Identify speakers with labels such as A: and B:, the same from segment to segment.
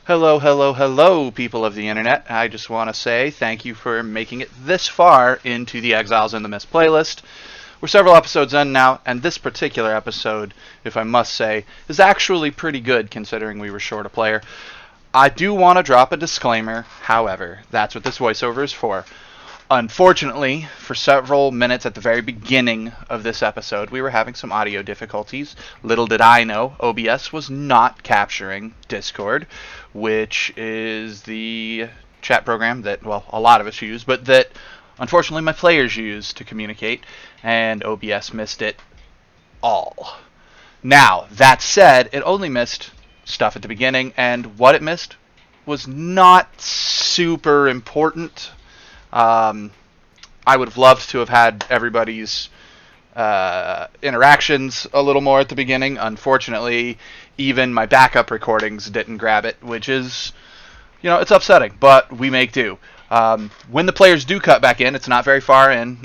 A: Hello, hello, hello, people of the internet. I just want to say thank you for making it this far into the Exiles in the Mist playlist. We're several episodes in now, and this particular episode, if I must say, is actually pretty good considering we were short a player. I do want to drop a disclaimer, however, that's what this voiceover is for. Unfortunately, for several minutes at the very beginning of this episode, we were having some audio difficulties. Little did I know, OBS was not capturing Discord, which is the chat program that, well, a lot of us use, but that unfortunately my players use to communicate, and OBS missed it all. Now, that said, it only missed stuff at the beginning, and what it missed was not super important. um, I would have loved to have had everybody's interactions a little more at the beginning. Unfortunately, even my backup recordings didn't grab it, which is, it's upsetting, but we make do. When the players do cut back in, it's not very far in.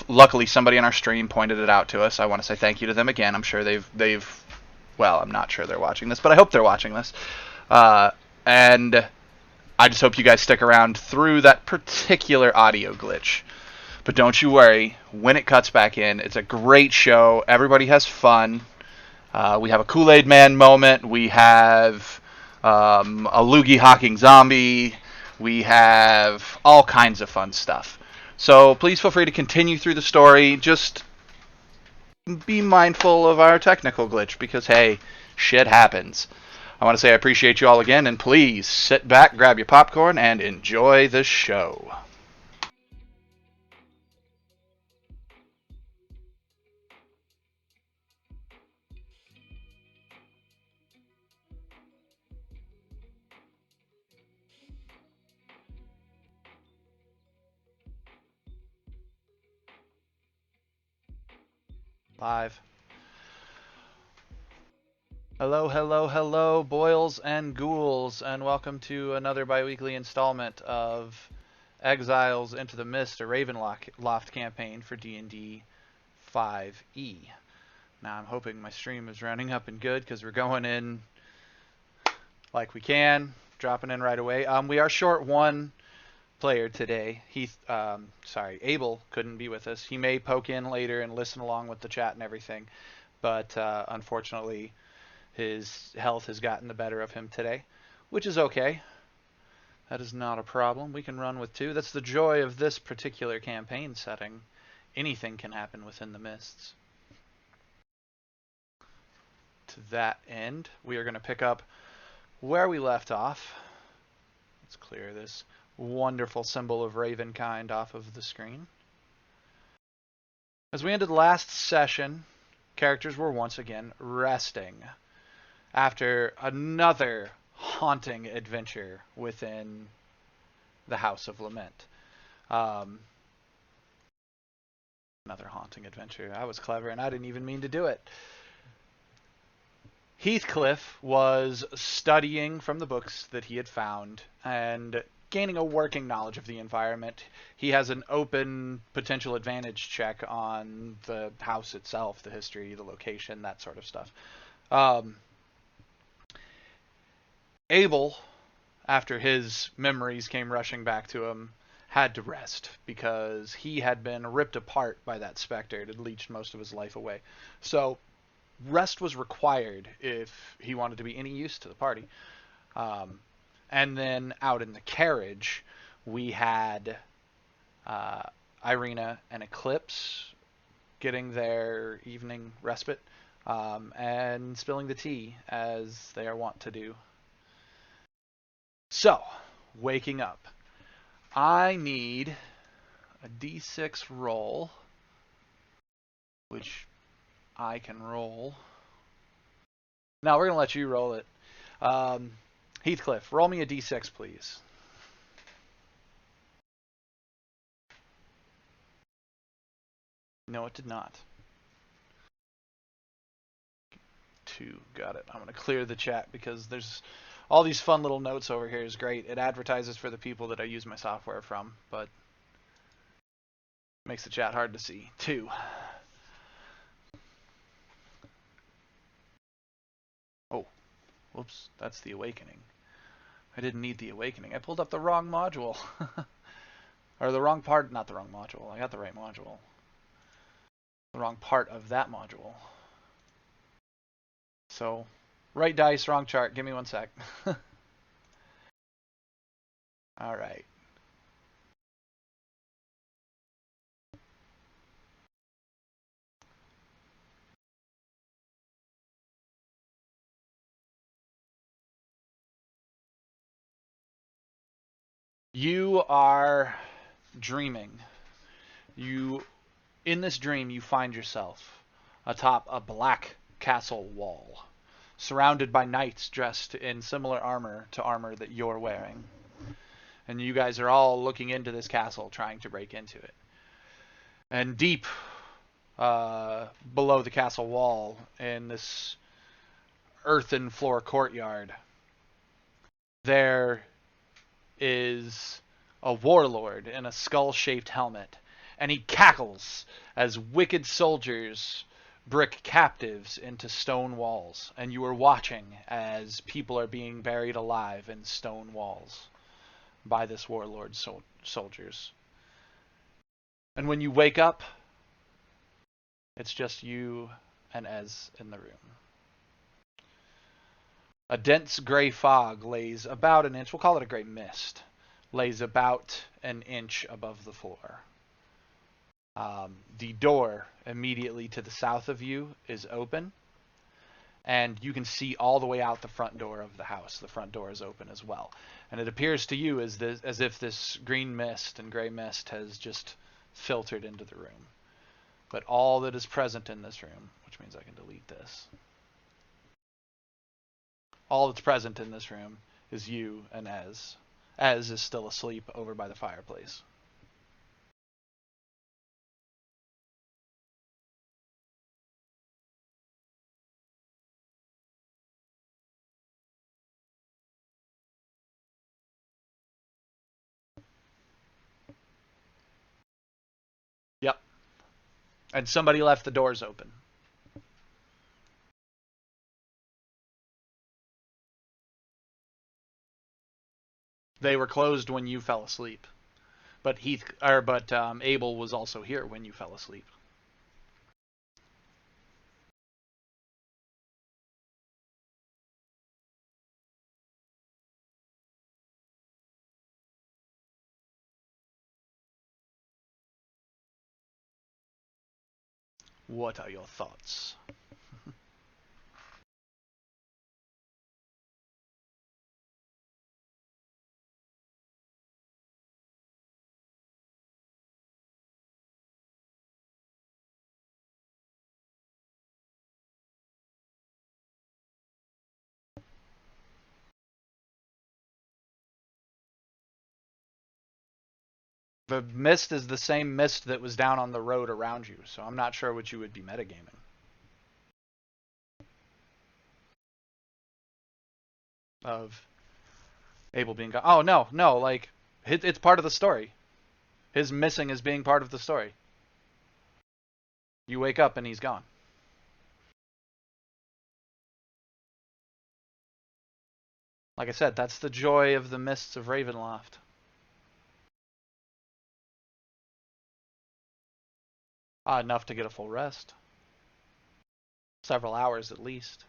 A: Luckily, somebody in our stream pointed it out to us. I want to say thank you to them again. I'm sure well, I'm not sure they're watching this, but I hope they're watching this. And I just hope you guys stick around through that particular audio glitch. But don't you worry, when it cuts back in, it's a great show. Everybody has fun. We have a Kool-Aid Man moment. We have a loogie hawking zombie. We have all kinds of fun stuff. So please feel free to continue through the story. Just be mindful of our technical glitch because, hey, shit happens. I want to say I appreciate you all again, and please sit back, grab your popcorn, and enjoy the show. Live. Hello, hello, hello, boils and ghouls, and welcome to another bi-weekly installment of Exiles into the Mist, a Ravenloft campaign for D&D 5e. Now, I'm hoping my stream is running up and good, because we're going in like we can, dropping in right away. We are short one player today. Abel couldn't be with us. He may poke in later and listen along with the chat and everything, but unfortunately, his health has gotten the better of him today, which is okay. That is not a problem. We can run with two. That's the joy of this particular campaign setting. Anything can happen within the mists. To that end, we are going to pick up where we left off. Let's clear this wonderful symbol of Ravenkind off of the screen. As we ended last session, characters were once again resting after another haunting adventure within the House of Lament. Another haunting adventure. I was clever and I didn't even mean to do it. Heathcliff was studying from the books that he had found and gaining a working knowledge of the environment. He has an open potential advantage check on the house itself, the history, the location, that sort of stuff. Abel, after his memories came rushing back to him, had to rest because he had been ripped apart by that specter. It had leached most of his life away. So rest was required if he wanted to be any use to the party. And then out in the carriage, we had Irina and Eclipse getting their evening respite and spilling the tea as they are wont to do. So, waking up. I need a d6 roll, which I can roll. Now, we're going to let you roll it. Heathcliff, roll me a d6, please. No, it did not. 2, got it. I'm going to clear the chat because there's all these fun little notes over here is great. It advertises for the people that I use my software from, but makes the chat hard to see. 2. Oh, whoops, that's the awakening. I didn't need the awakening. I pulled up the wrong module. Or the wrong part, not the wrong module. I got the right module. The wrong part of that module. So, right dice, wrong chart. Give me 1 sec. All right. You are dreaming. In this dream, you find yourself atop a black castle wall, surrounded by knights dressed in similar armor to armor that you're wearing. And you guys are all looking into this castle, trying to break into it. And deep below the castle wall, in this earthen floor courtyard, there is a warlord in a skull-shaped helmet, and he cackles as wicked soldiers brick captives into stone walls, and you are watching as people are being buried alive in stone walls by this warlord's soldiers. And when you wake up, it's just you and Ez in the room. A dense gray fog lays about an inch, we'll call it a gray mist, lays about an inch above the floor. The door immediately to the south of you is open, and you can see all the way out the front door of the house. The front door is open as well. And it appears to you as if this green mist and gray mist has just filtered into the room. But all that is present in this room, which means I can delete this, all that's present in this room is you and Ez. Ez is still asleep over by the fireplace. Yep. And somebody left the doors open. They were closed when you fell asleep. But Abel was also here when you fell asleep. What are your thoughts? The mist is the same mist that was down on the road around you, so I'm not sure what you would be metagaming. Of Abel being gone. Oh, no, like, it's part of the story. His missing is being part of the story. You wake up and he's gone. Like I said, that's the joy of the mists of Ravenloft. Enough to get a full rest. Several hours at least.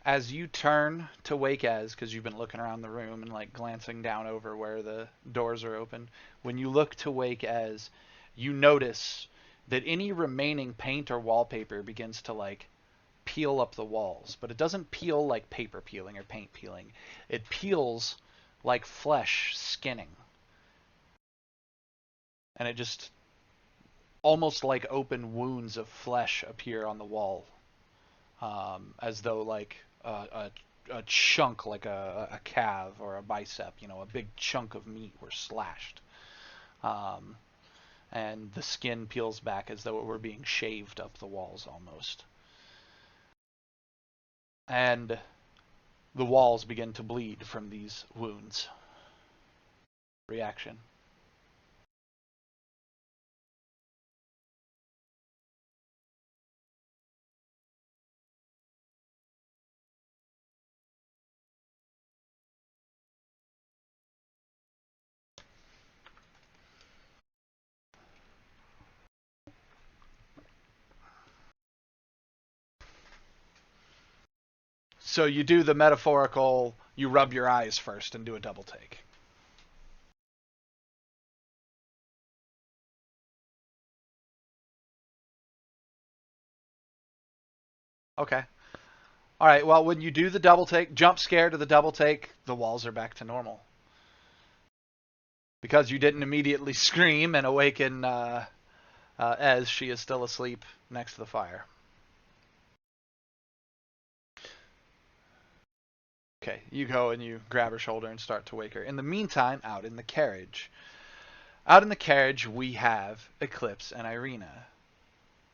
A: As you turn to wake Ez, because you've been looking around the room and like glancing down over where the doors are open, when you look to wake Ez, you notice that any remaining paint or wallpaper begins to like peel up the walls, but it doesn't peel like paper peeling or paint peeling. It peels like flesh skinning. And it just almost like open wounds of flesh appear on the wall as though like a chunk, like a calf or a bicep, a big chunk of meat were slashed. Um, and the skin peels back as though it were being shaved up the walls almost. And the walls begin to bleed from these wounds. Reaction. So you do the metaphorical, you rub your eyes first and do a double take. Okay. All right, well, when you do the double take, jump scare to the double take, the walls are back to normal. Because you didn't immediately scream and awaken as she is still asleep next to the fire. Okay, you go and you grab her shoulder and start to wake her. In the meantime, out in the carriage. Out in the carriage, we have Eclipse and Irina.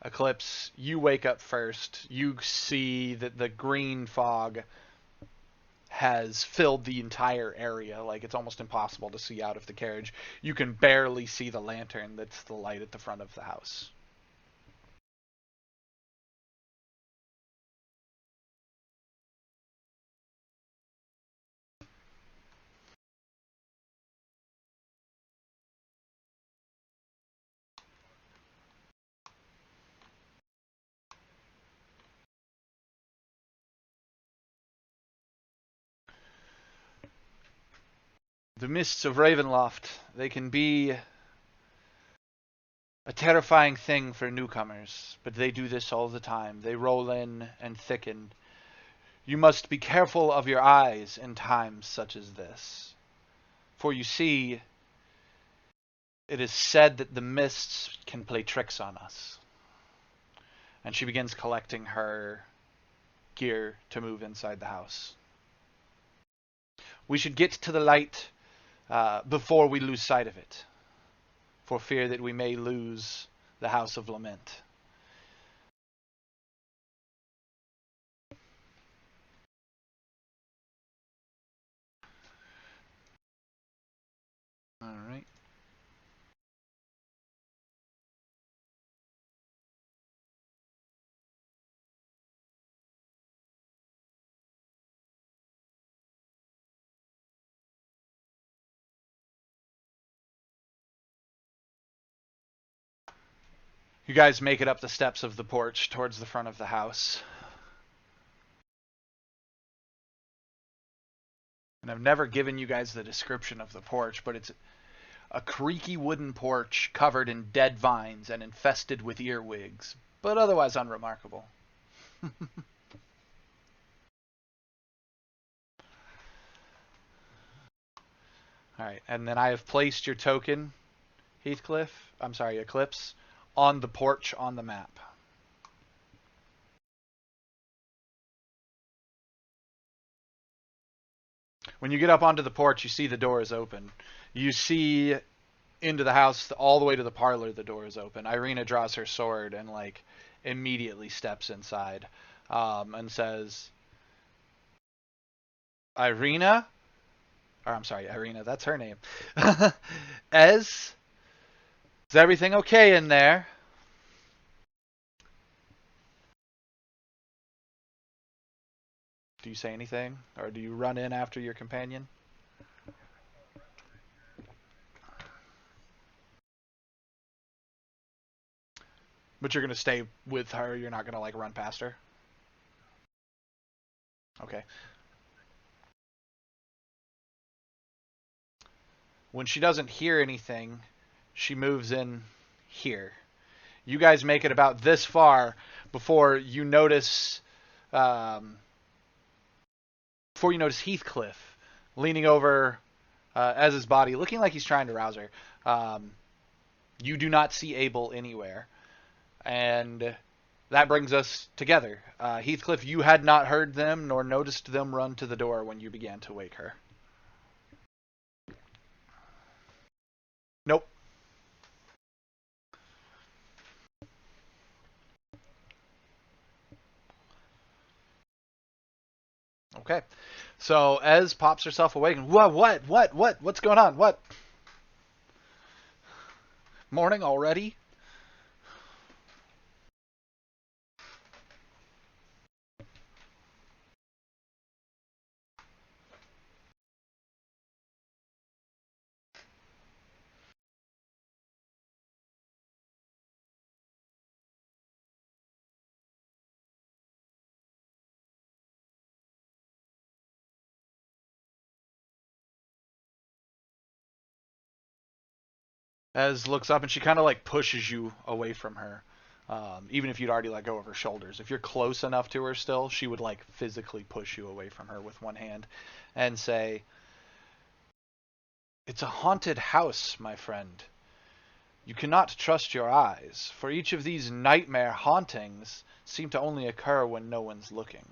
A: Eclipse, you wake up first. You see that the green fog has filled the entire area. Like, it's almost impossible to see out of the carriage. You can barely see the lantern that's the light at the front of the house. The mists of Ravenloft, they can be a terrifying thing for newcomers, but they do this all the time. They roll in and thicken. You must be careful of your eyes in times such as this. For you see, it is said that the mists can play tricks on us. And she begins collecting her gear to move inside the house. We should get to the light before we lose sight of it, for fear that we may lose the House of Lament. All right. You guys make it up the steps of the porch towards the front of the house. And I've never given you guys the description of the porch, but it's a creaky wooden porch covered in dead vines and infested with earwigs, but otherwise unremarkable. Alright, and then I have placed your token, Eclipse, on the porch on the map. When you get up onto the porch, you see the door is open. You see into the house all the way to the parlor, the door is open. Irina draws her sword and like immediately steps inside and says, Irina? Or I'm sorry, Irina, that's her name. Ez? Is everything okay in there? Do you say anything? Or do you run in after your companion? But you're going to stay with her? You're not going to like run past her? Okay. When she doesn't hear anything, she moves in here. You guys make it about this far before you notice Heathcliff leaning over Ez's body, looking like he's trying to rouse her. You do not see Abel anywhere, and that brings us together. Heathcliff, you had not heard them nor noticed them run to the door when you began to wake her. Nope. Okay. So Ez pops herself awake and what's going on? What? Morning already? Ez looks up and she kind of like pushes you away from her. Even if you'd already let go of her shoulders. If you're close enough to her still, she would like physically push you away from her with one hand and say, "It's a haunted house, my friend. You cannot trust your eyes, for each of these nightmare hauntings seem to only occur when no one's looking.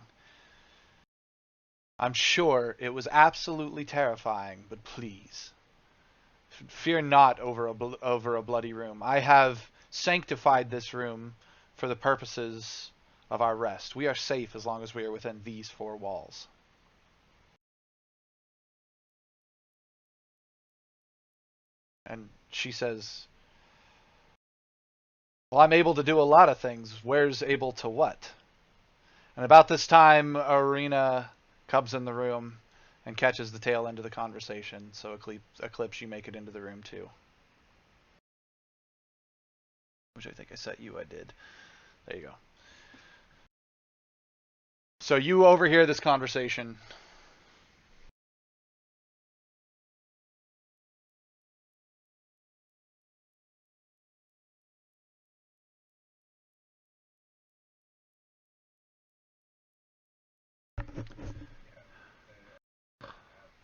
A: I'm sure it was absolutely terrifying, but please, fear not over a bloody room. I have sanctified this room for the purposes of our rest. We are safe as long as we are within these four walls." And she says, "Well, I'm able to do a lot of things. Where's able to what?" And about this time, Arena comes in the room and catches the tail end of the conversation. So Eclipse, you make it into the room too. Which I think I set you, I did. There you go. So you overhear this conversation.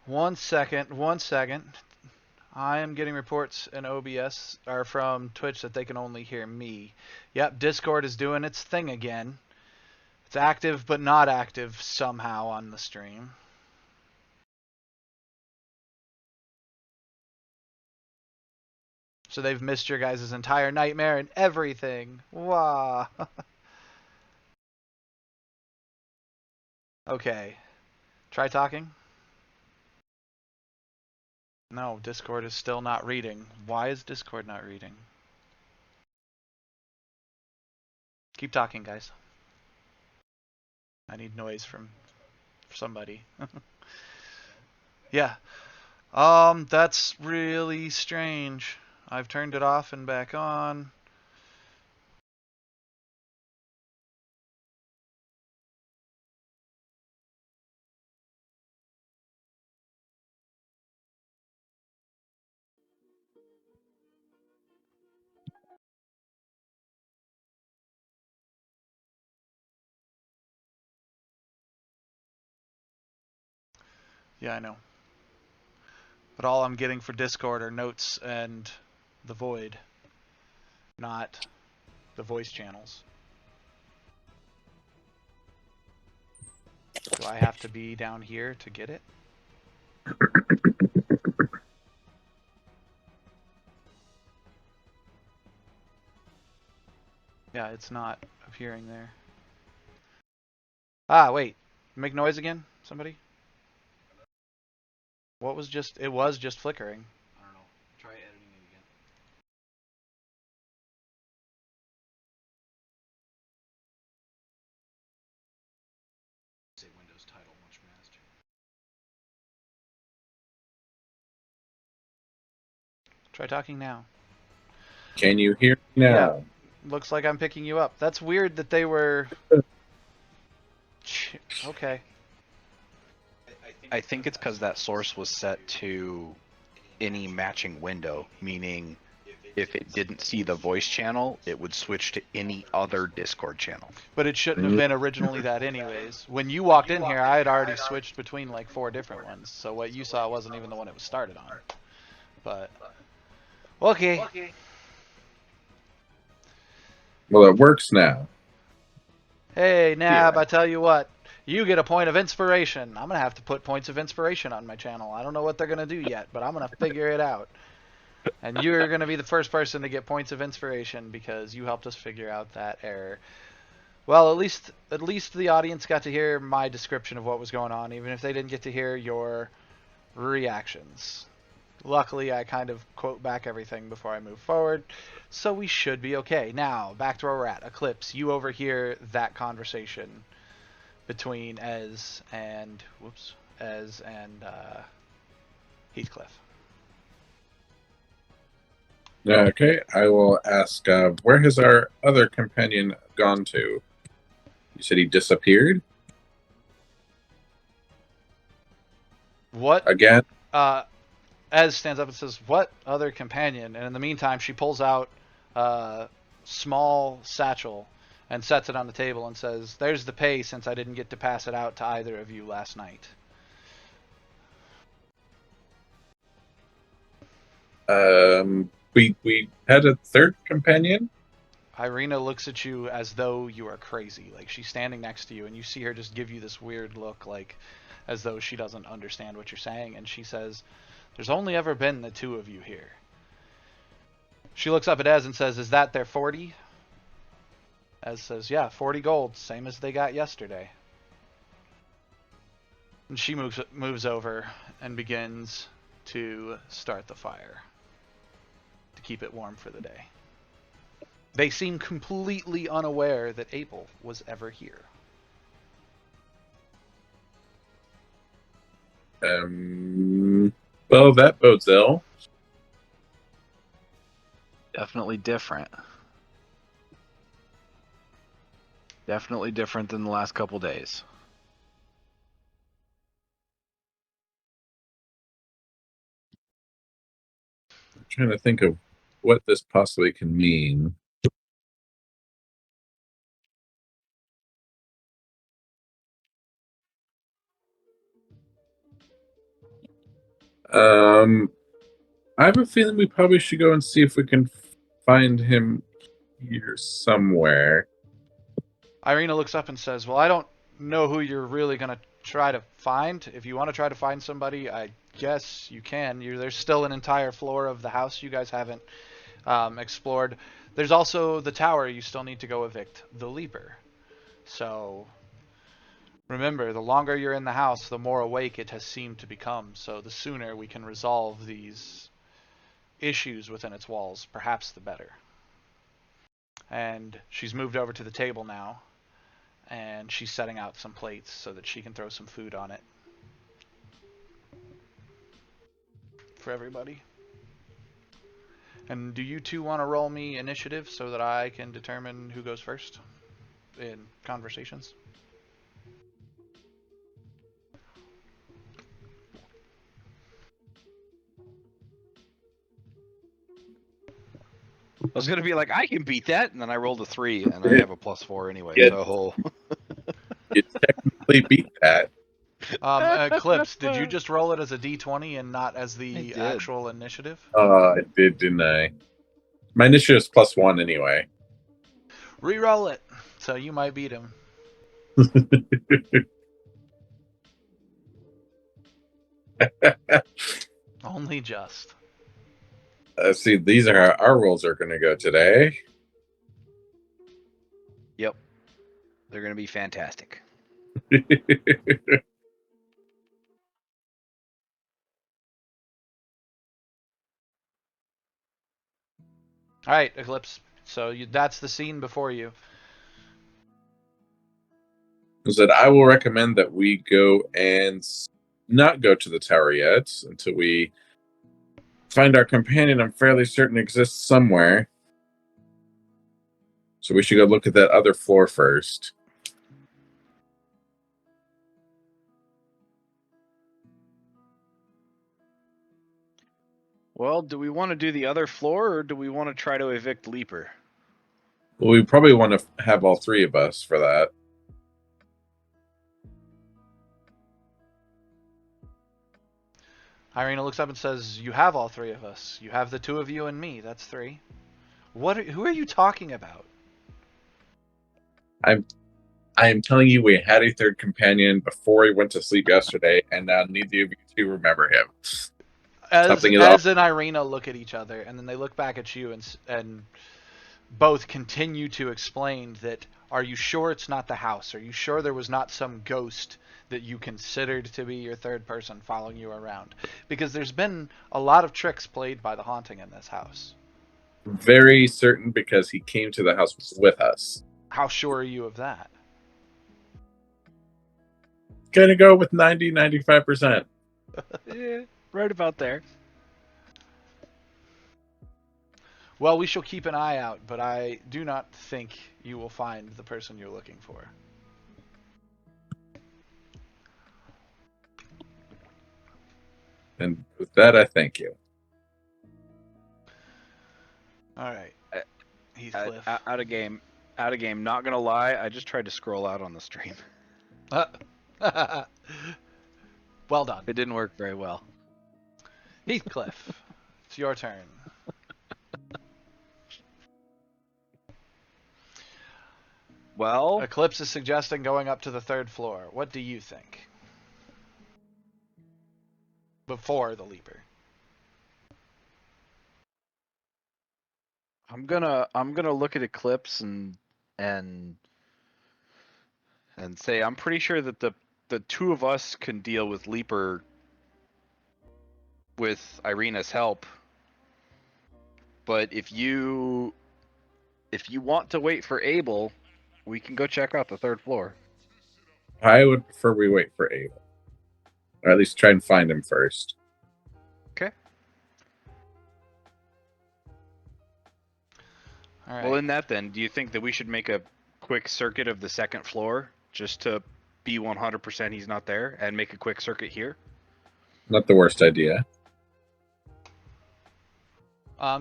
A: One second. I am getting reports in OBS or from Twitch that they can only hear me. Yep, Discord is doing its thing again. It's active but not active somehow on the stream. So they've missed your guys' entire nightmare and everything. Wow. Okay. Try talking. No, Discord is still not reading. Why is Discord not reading? Keep talking, guys. I need noise from somebody. Yeah. That's really strange. I've turned it off and back on. Yeah, I know. But all I'm getting for Discord are notes and the void, not the voice channels. Do I have to be down here to get it? Yeah, it's not appearing there. Ah, wait. Make noise again, somebody? What was just... It was just flickering.
B: I don't know. Try editing it again. Say Windows title launch master.
A: Try talking now.
C: Can you hear me now?
A: Yeah. Looks like I'm picking you up. That's weird that they were... Okay.
B: I think it's because that source was set to any matching window, meaning if it didn't see the voice channel, it would switch to any other Discord channel.
A: But it shouldn't have been originally that anyways. When you walked in here, I had already switched between like 4 different ones. So what you saw wasn't even the one it was started on. But... Okay.
C: Well, it works now.
A: Hey, Nab,
B: Yeah.
A: I tell you what, you get a point of inspiration. I'm going to have to put points of inspiration on my channel. I don't know what they're going to do yet, but I'm going to figure it out. And you're going to be the first person to get points of inspiration because you helped us figure out that error. Well, at least the audience got to hear my description of what was going on, even if they didn't get to hear your reactions. Luckily, I kind of quote back everything before I move forward, so we should be okay. Now, back to where we're at. Eclipse, you overhear that conversation between Ez and Heathcliff.
C: Okay, I will ask, where has our other companion gone to? You said he disappeared?
A: What?
C: Again?
A: Ez stands up and says, "What other companion?" And in the meantime, she pulls out a small satchel and sets it on the table and says, "There's the pay since I didn't get to pass it out to either of you last night."
C: We had a third companion?
A: Irina looks at you as though you are crazy. Like she's standing next to you, and you see her just give you this weird look, like as though she doesn't understand what you're saying. And she says, "There's only ever been the two of you here." She looks up at Ez and says, "Is that their 40?" Ez says, "Yeah, 40 gold, same as they got yesterday." And she moves over and begins to start the fire to keep it warm for the day. They seem completely unaware that Abel was ever here.
C: Well, that bodes ill.
B: Definitely different. Definitely different than the last couple days.
C: I'm trying to think of what this possibly can mean. I have a feeling we probably should go and see if we can find him here somewhere.
A: Irina looks up and says, "Well, I don't know who you're really going to try to find. If you want to try to find somebody, I guess you can. There's still an entire floor of the house you guys haven't explored. There's also the tower you still need to go evict, the Leaper. So remember, the longer you're in the house, the more awake it has seemed to become. So the sooner we can resolve these issues within its walls, perhaps the better." And she's moved over to the table now, and she's setting out some plates so that she can throw some food on it for everybody. And do you two want to roll me initiative so that I can determine who goes first in conversations?
B: I was gonna be like, I can beat that, and then I rolled a 3, and I have a +4 anyway.
C: Yeah.
B: So
C: You technically beat that.
A: Eclipse, did you just roll it as a d20 and not as
B: I
A: the
B: did.
A: actual initiative?
C: I did, didn't I? My initiative is +1 anyway.
A: Reroll it, so you might beat him. Only just.
C: See, these are how our rolls are going to go today.
B: Yep, they're gonna be fantastic.
A: All right, Eclipse. So that's the scene before you.
C: Is that I will recommend that we go and not go to the tower yet until we find our companion. I'm fairly certain exists somewhere. So we should go look at that other floor first.
B: Well, do we want to do the other floor, or do we want to try to evict Leaper?
C: Well, we probably want to have all three of us for that.
A: Irina looks up and says, "You have all three of us. You have the two of you and me. That's three. Who are you talking about?"
C: I am telling you, we had a third companion before he went to sleep yesterday, and now neither of you two remember him. Something is
A: As and Irina look at each other, and then they look back at you and both continue to explain that, are you sure it's not the house? Are you sure there was not some ghost that you considered to be your third person following you around? Because there's been a lot of tricks played by the haunting in this house.
C: Very certain because he came to the house with us.
A: How sure are you of that?
C: Gonna go with 95%.
B: Yeah, right about there.
A: Well, we shall keep an eye out, but I do not think you will find the person you're looking for.
C: And with that, I thank you.
A: All right. Heathcliff.
B: Out of game. Out of game. Not gonna lie, I just tried to scroll out on the stream.
A: Well done.
B: It didn't work very well.
A: Heathcliff, it's your turn.
B: Well,
A: Eclipse is suggesting going up to the third floor. What do you think? Before the leaper.
B: I'm gonna look at Eclipse and say I'm pretty sure that the two of us can deal with Leaper with Irina's help. But if you want to wait for Abel, we can go check out the third floor.
C: I would prefer we wait for Abel. Or at least try and find him first.
B: Okay.
A: All right.
B: Well, in that then, do you think that we should make a quick circuit of the second floor just to be 100% he's not there and make a quick circuit here?
C: Not the worst idea.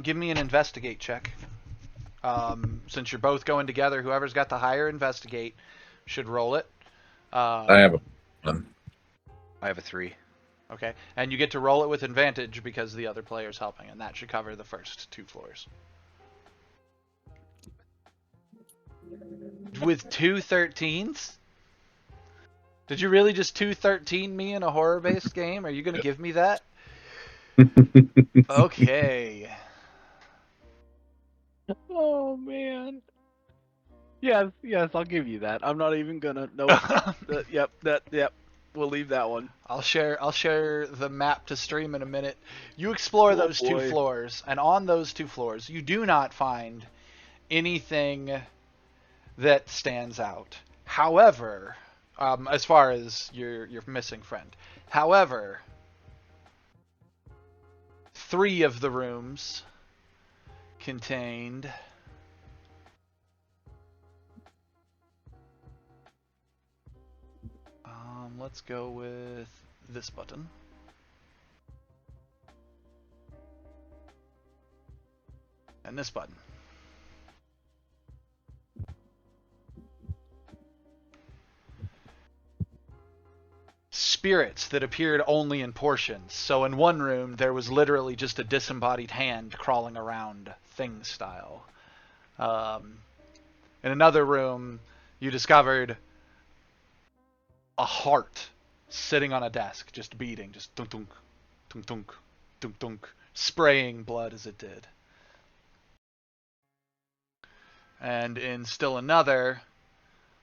A: Give me an investigate check. Since you're both going together, whoever's got the higher investigate should roll it.
C: I have a one.
B: I have a 3.
A: Okay, and you get to roll it with advantage because the other player's helping, and that should cover the first 2 floors. With 2 13s? Did you really just 213 me in a horror-based game? Are you going to give me that? Okay.
B: Oh man. Yes, I'll give you that. I'm not even gonna. Nope. Yep. We'll leave that one.
A: I'll share the map to stream in a minute. You explore those 2 floors, and on those 2 floors, you do not find anything that stands out. However, as far as your missing friend. However, 3 of the rooms contained let's go with this button. And this button. Spirits that appeared only in portions. So in one room, there was literally just a disembodied hand crawling around, thing style. In another room, you discovered a heart sitting on a desk, just beating, just dunk dunk, dunk dunk, dunk dunk, spraying blood as it did. And in still another,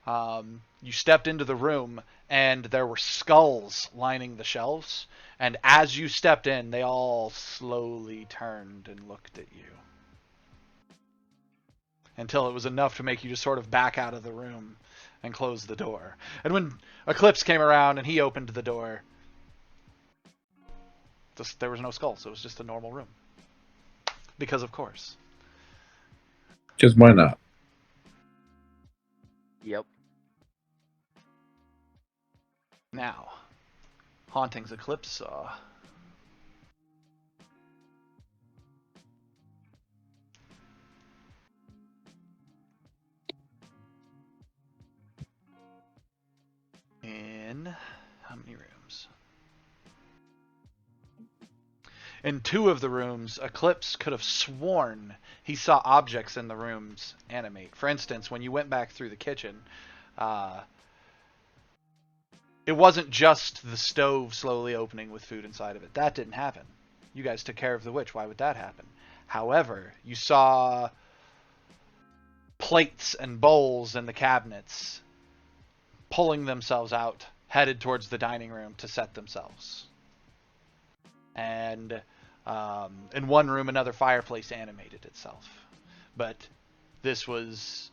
A: you stepped into the room and there were skulls lining the shelves. And as you stepped in, they all slowly turned and looked at you. Until it was enough to make you just sort of back out of the room and close the door. And when Eclipse came around and he opened the door, there was no skulls. It was just a normal room. Because of course.
C: Because why not?
B: Yep.
A: Now, Hauntings Eclipse saw. In how many rooms? In 2 of the rooms, Eclipse could have sworn he saw objects in the rooms animate. For instance, when you went back through the kitchen, It wasn't just the stove slowly opening with food inside of it. That didn't happen. You guys took care of the witch. Why would that happen? However, you saw plates and bowls in the cabinets pulling themselves out, headed towards the dining room to set themselves. And in one room, another fireplace animated itself. But this was...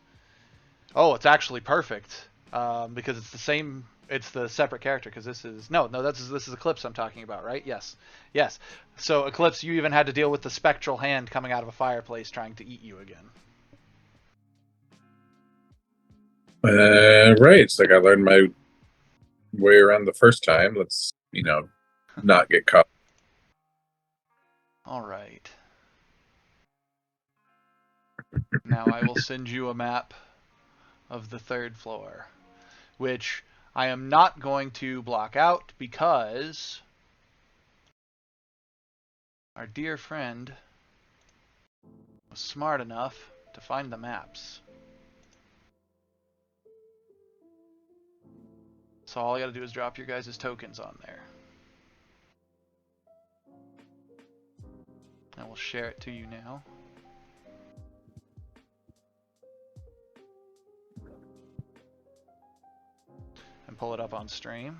A: Oh, it's actually perfect. Because it's the same... It's the separate character, because this is... this is Eclipse I'm talking about, right? Yes. So, Eclipse, you even had to deal with the spectral hand coming out of a fireplace trying to eat you again.
C: Right. It's like I learned my way around the first time. Let's, not get caught.
A: All right. Now I will send you a map of the 3rd floor, which I am not going to block out because our dear friend was smart enough to find the maps. So all I gotta do is drop your guys' tokens on there. I will share it to you now. And pull it up on stream.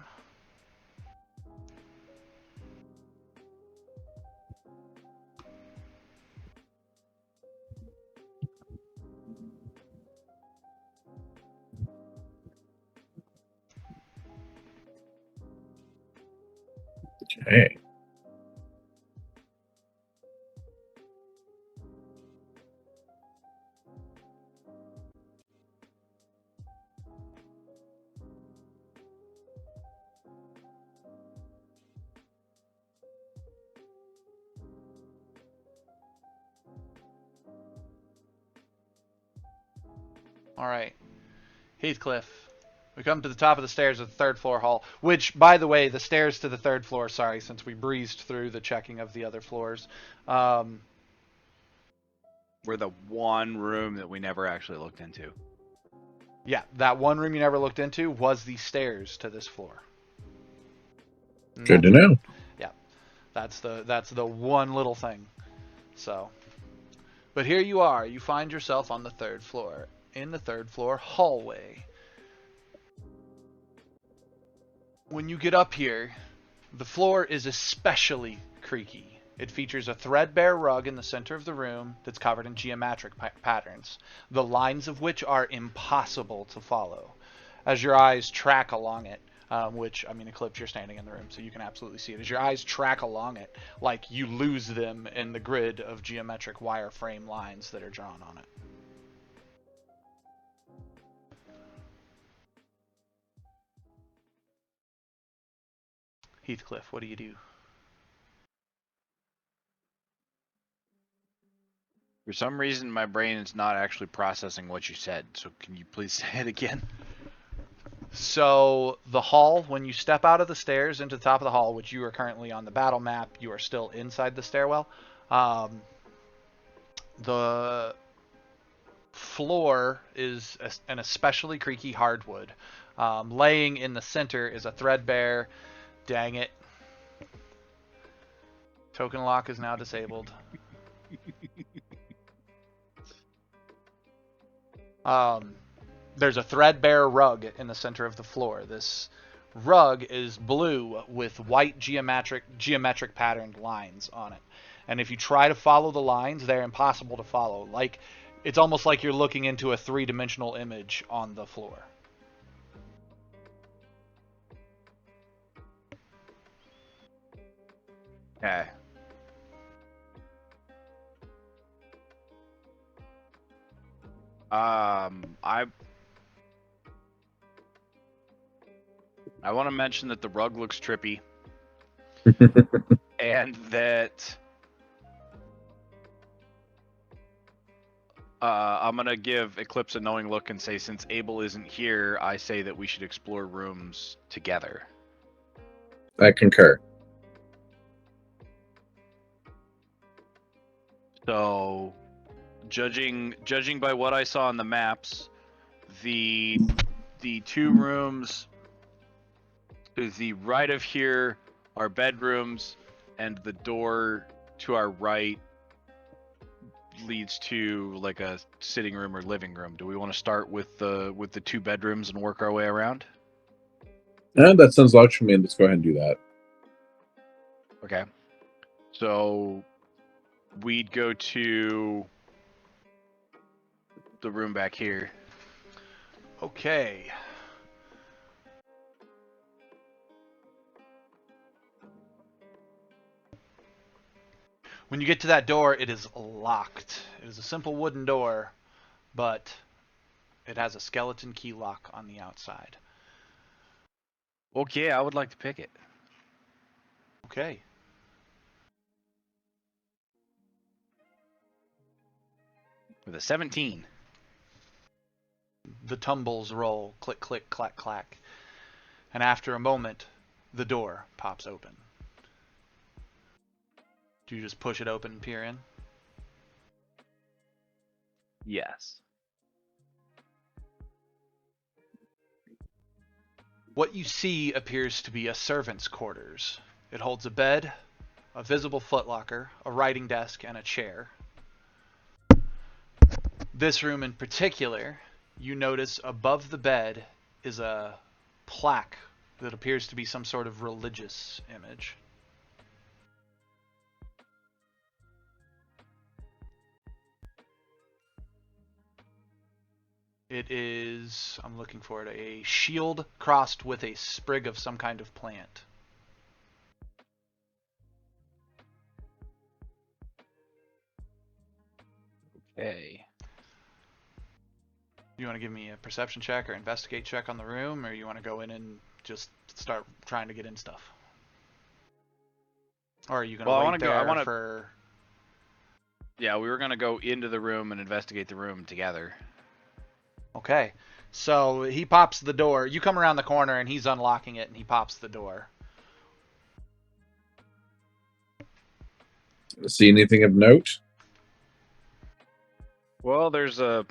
C: Okay.
A: Alright. Heathcliff. We come to the top of the stairs of the 3rd floor hall, which, by the way, the stairs to the 3rd floor, sorry, since we breezed through the checking of the other floors,
B: We're the one room that we never actually looked into.
A: yeah, that one room you never looked into was the stairs to this floor.
C: Good to know.
A: Yeah, that's the one little thing. So, but here you are. You find yourself on the 3rd floor, in the 3rd floor hallway. When you get up here, the floor is especially creaky. It features a threadbare rug in the center of the room that's covered in geometric patterns, the lines of which are impossible to follow. As your eyes track along it, which, I mean, Eclipse, you're standing in the room, so you can absolutely see it. As your eyes track along it, like you lose them in the grid of geometric wireframe lines that are drawn on it. Heathcliff, what do you do?
B: For some reason, my brain is not actually processing what you said, so can you please say it again?
A: So the hall, when you step out of the stairs into the top of the hall, which you are currently on the battle map, you are still inside the stairwell. The floor is an especially creaky hardwood. Laying in the center is a threadbare. Dang it. Token lock is now disabled. There's a threadbare rug in the center of the floor. This rug is blue with white geometric patterned lines on it. And if you try to follow the lines, they're impossible to follow. Like, it's almost like you're looking into a 3-dimensional image on the floor.
B: Okay. I want to mention that the rug looks trippy, and that I'm gonna give Eclipse a knowing look and say, since Abel isn't here, I say that we should explore rooms together.
C: I concur.
B: So, judging by what I saw on the maps, the the two rooms to the right of here are bedrooms, and the door to our right leads to like a sitting room or living room. Do we want to start with the two bedrooms and work our way around?
C: And that sounds logical to me. Let's go ahead and do that.
B: Okay. So we'd go to the room back here.
A: Okay. When you get to that door, it is locked. It is a simple wooden door, but it has a skeleton key lock on the outside.
B: Okay, I would like to pick it.
A: Okay.
B: With a 17.
A: The tumbles roll, click, click, clack, clack. And after a moment, the door pops open. Do you just push it open and peer in?
B: Yes.
A: What you see appears to be a servant's quarters. It holds a bed, a visible footlocker, a writing desk, and a chair. This room in particular, you notice above the bed is a plaque that appears to be some sort of religious image. It is, I'm looking for it, a shield crossed with a sprig of some kind of plant.
B: Okay.
A: You want to give me a perception check or investigate check on the room, or you want to go in and just start trying to get in stuff? Or are you going to wait there for...
B: Yeah, we were going to go into the room and investigate the room together.
A: Okay. So he pops the door. You come around the corner and he's unlocking it and he pops the door.
C: See anything of note?
B: Well, there's a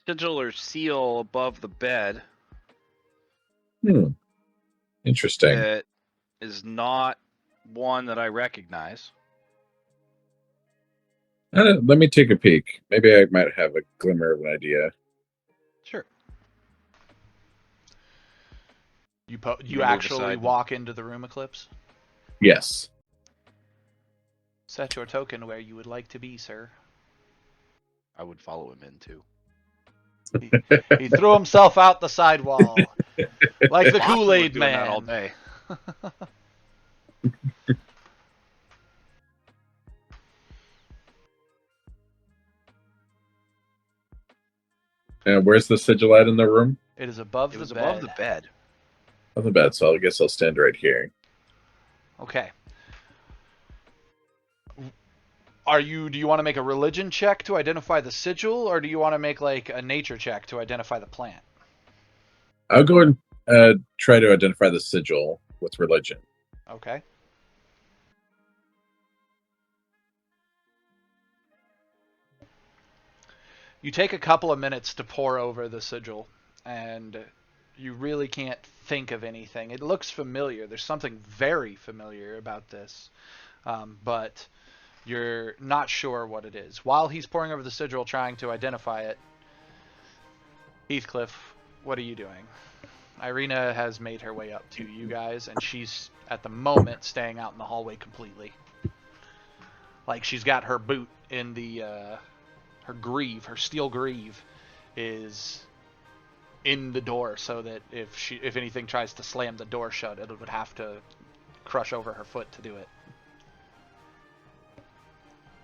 B: sigil or seal above the bed.
C: Interesting.
B: That is not one that I recognize.
C: Let me take a peek. Maybe I might have a glimmer of an idea.
B: Sure.
A: You actually walk into the room, Eclipse?
C: Yes.
A: Set your token where you would like to be, sir.
B: I would follow him in too.
A: He threw himself out the sidewall like the Kool-Aid man.
B: That all day.
C: Where's the sigil at in the room?
A: It is above the bed.
B: Above the bed.
C: On the bed, so I guess I'll stand right here.
A: Okay. Do you want to make a religion check to identify the sigil, or do you want to make like a nature check to identify the plant?
C: I'll go and try to identify the sigil with religion.
A: Okay. You take a couple of minutes to pore over the sigil, and you really can't think of anything. It looks familiar. There's something very familiar about this, but you're not sure what it is. While he's poring over the sigil trying to identify it, Heathcliff, what are you doing? Irina has made her way up to you guys, and she's, at the moment, staying out in the hallway completely. Like, she's got her boot in the, her steel greave is in the door, so that if anything tries to slam the door shut, it would have to crush over her foot to do it.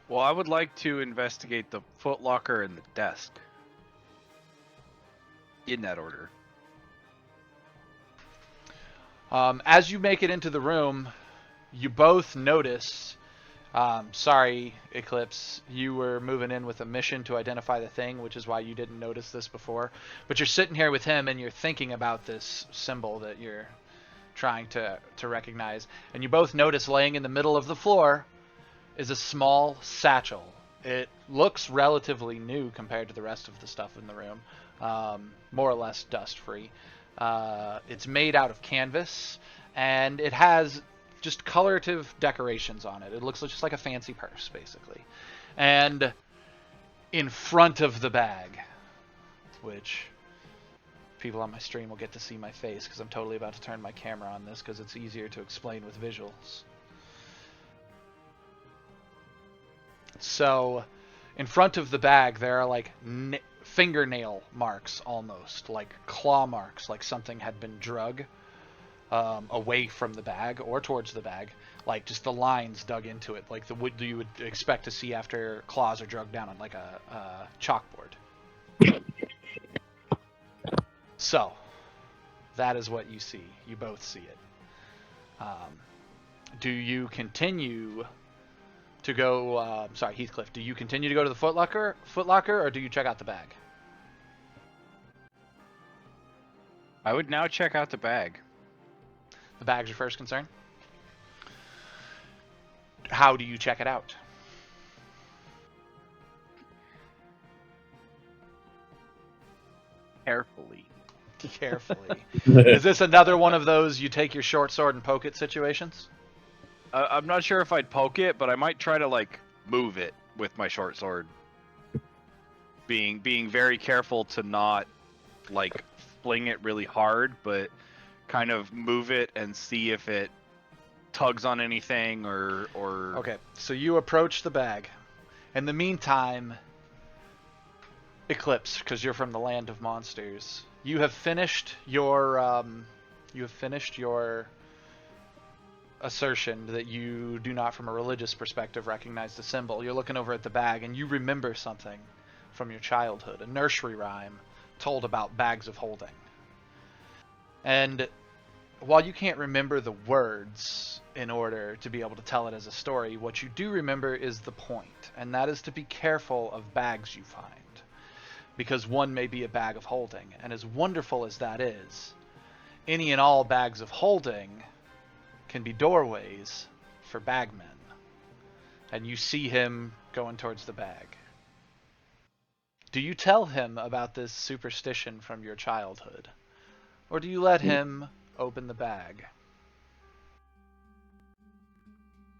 B: Well, I would like to investigate the footlocker and the desk. In that order.
A: As you make it into the room, you both notice... sorry, Eclipse, you were moving in with a mission to identify the thing, which is why you didn't notice this before. But you're sitting here with him, and you're thinking about this symbol that you're trying to recognize. And you both notice laying in the middle of the floor is a small satchel. It looks relatively new compared to the rest of the stuff in the room, more or less dust-free. It's made out of canvas, and it has just colorative decorations on it. It looks just like a fancy purse, basically. And in front of the bag, which people on my stream will get to see my face because I'm totally about to turn my camera on this because it's easier to explain with visuals. So, in front of the bag, there are like fingernail marks almost, like claw marks, like something had been drug away from the bag or towards the bag, like just the lines dug into it, like the wood you would expect to see after claws are drugged down on like a chalkboard. So, that is what you see. You both see it. Do you continue to go? Sorry, Heathcliff. Do you continue to go to the Foot Locker, or do you check out the bag?
B: I would now check out the bag.
A: The bag's your first concern. How do you check it out?
B: Carefully.
A: Carefully. Is this another one of those you take your short sword and poke it situations?
B: I'm not sure if I'd poke it, but I might try to like move it with my short sword. Being very careful to not like fling it really hard, but kind of move it and see if it tugs on anything or
A: Okay, so you approach the bag. In the meantime, Eclipse, because you're from the land of monsters, you have finished your assertion that you do not, from a religious perspective, recognize the symbol. You're looking over at the bag and you remember something from your childhood, a nursery rhyme told about bags of holding. And while you can't remember the words in order to be able to tell it as a story, what you do remember is the point, and that is to be careful of bags you find, because one may be a bag of holding. And as wonderful as that is, any and all bags of holding can be doorways for bagmen. And you see him going towards the bag. Do you tell him about this superstition from your childhood? Or do you let him open the bag?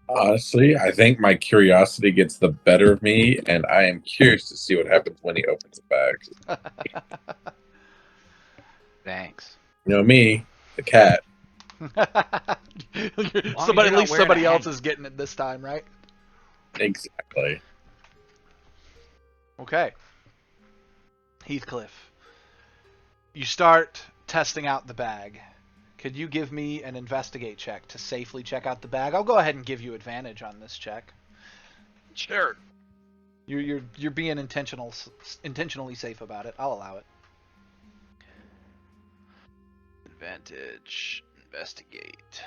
C: Honestly, I think my curiosity gets the better of me, and I am curious to see what happens when he opens the bag.
B: Thanks.
C: You know me, the cat.
A: At least somebody else is getting it this time, right?
C: Exactly.
A: Okay. Heathcliff, you start testing out the bag. Could you give me an investigate check to safely check out the bag? I'll go ahead and give you advantage on this check.
B: Sure.
A: You're being intentionally safe about it. I'll allow it.
B: Advantage. Investigate.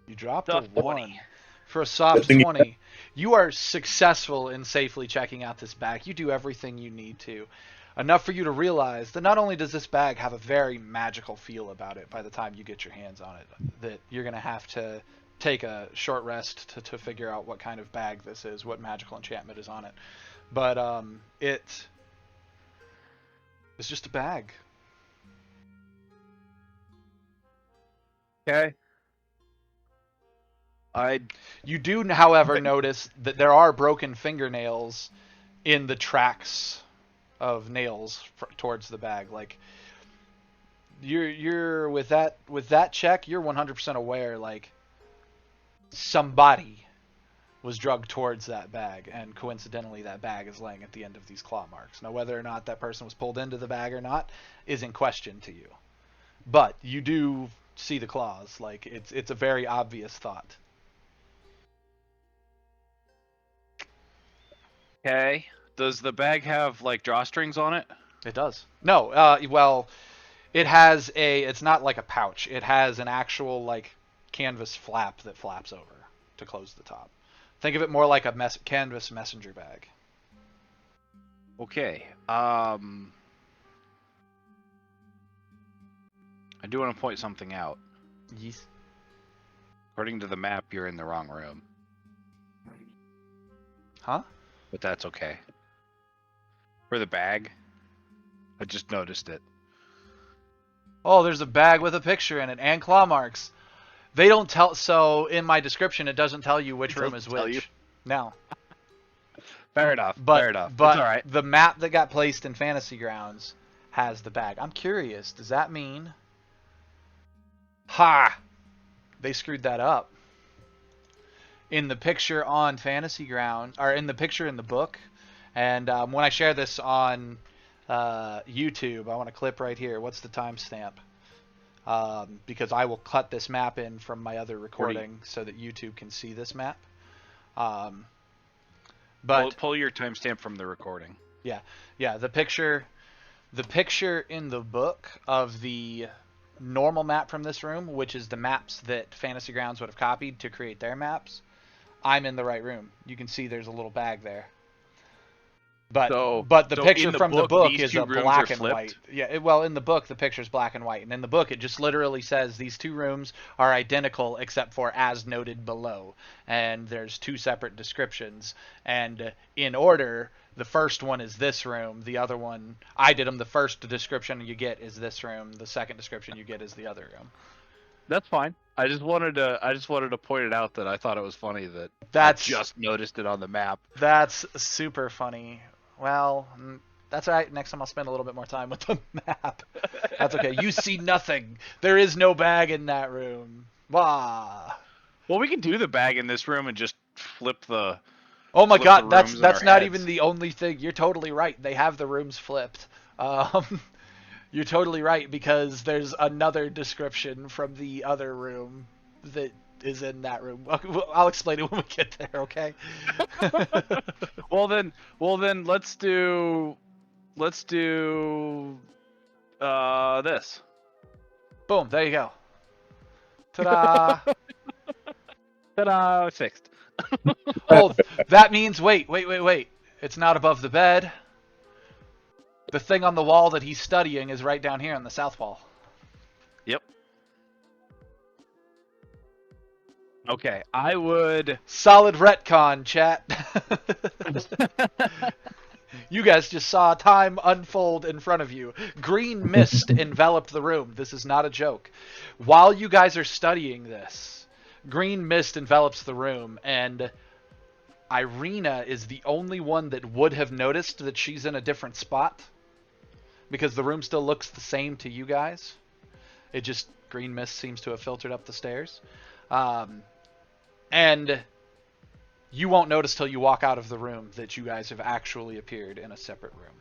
A: You dropped
B: Soft
A: a
B: 20.
A: 1. For a soft 20, you are successful in safely checking out this bag. You do everything you need to. Enough for you to realize that not only does this bag have a very magical feel about it by the time you get your hands on it, that you're going to have to take a short rest to figure out what kind of bag this is, what magical enchantment is on it. But it's just a bag.
B: Okay.
A: You do, however, notice that there are broken fingernails in the tracks of nails towards the bag. Like you're with that check, you're 100% aware like somebody was drugged towards that bag, and coincidentally that bag is laying at the end of these claw marks. Now whether or not that person was pulled into the bag or not is in question to you, but you do see the claws. Like it's a very obvious thought.
B: Okay. Does the bag have like drawstrings on it?
A: It does. No, well, it has it's not like a pouch. It has an actual like canvas flap that flaps over to close the top. Think of it more like a canvas messenger bag.
B: Okay. I do want to point something out.
A: Yes.
B: According to the map, you're in the wrong room.
A: Huh?
B: But that's okay. For the bag. I just noticed it.
A: Oh, there's a bag with a picture in it and claw marks. They don't tell. So in my description, it doesn't tell you which
B: It
A: room
B: doesn't
A: is
B: tell
A: which.
B: you?
A: No.
B: Fair enough.
A: But
B: Fair enough. It's
A: but
B: all right.
A: the map that got placed in Fantasy Grounds has the bag. I'm curious. Does that mean? Ha! They screwed that up. In the picture on Fantasy Grounds, or in the picture in the book, and when I share this on YouTube, I want a clip right here. What's the timestamp? Because I will cut this map in from my other recording so that YouTube can see this map. But
B: Pull your timestamp from the recording.
A: yeah, the picture in the book of the normal map from this room, which is the maps that Fantasy Grounds would have copied to create their maps, I'm in the right room. You can see there's a little bag there. But the picture from the book is a black and white. Yeah, well, in the book the picture's black and white, and in the book it just literally says these two rooms are identical except for as noted below. And there's two separate descriptions, and in order, the first one is this room, the other one I did them. The first description you get is this room, the second description you get is the other room.
B: That's fine. I just wanted to point it out that I thought it was funny that I just noticed it on the map.
A: That's super funny. Well, that's all right. Next time I'll spend a little bit more time with the map. That's okay. You see nothing. There is no bag in that room. Wah.
B: Well, we can do the bag in this room and just flip the.
A: Oh my God, that's not
B: heads.
A: even the only thing. You're totally right. They have the rooms flipped. You're totally right because there's another description from the other room that is in that room. I'll explain it when we get there, okay?
B: Well then let's do this.
A: Boom, there you go. Ta-da!
B: Ta-da, it's fixed.
A: Oh, that means wait. It's not above the bed. The thing on the wall that he's studying is right down here on the south wall.
B: Yep. Okay, I would...
A: Solid retcon, chat. You guys just saw time unfold in front of you. Green mist enveloped the room. This is not a joke. While you guys are studying this, green mist envelops the room, and Irina is the only one that would have noticed that she's in a different spot, because the room still looks the same to you guys. It just, green mist seems to have filtered up the stairs. And you won't notice till you walk out of the room that you guys have actually appeared in a separate room.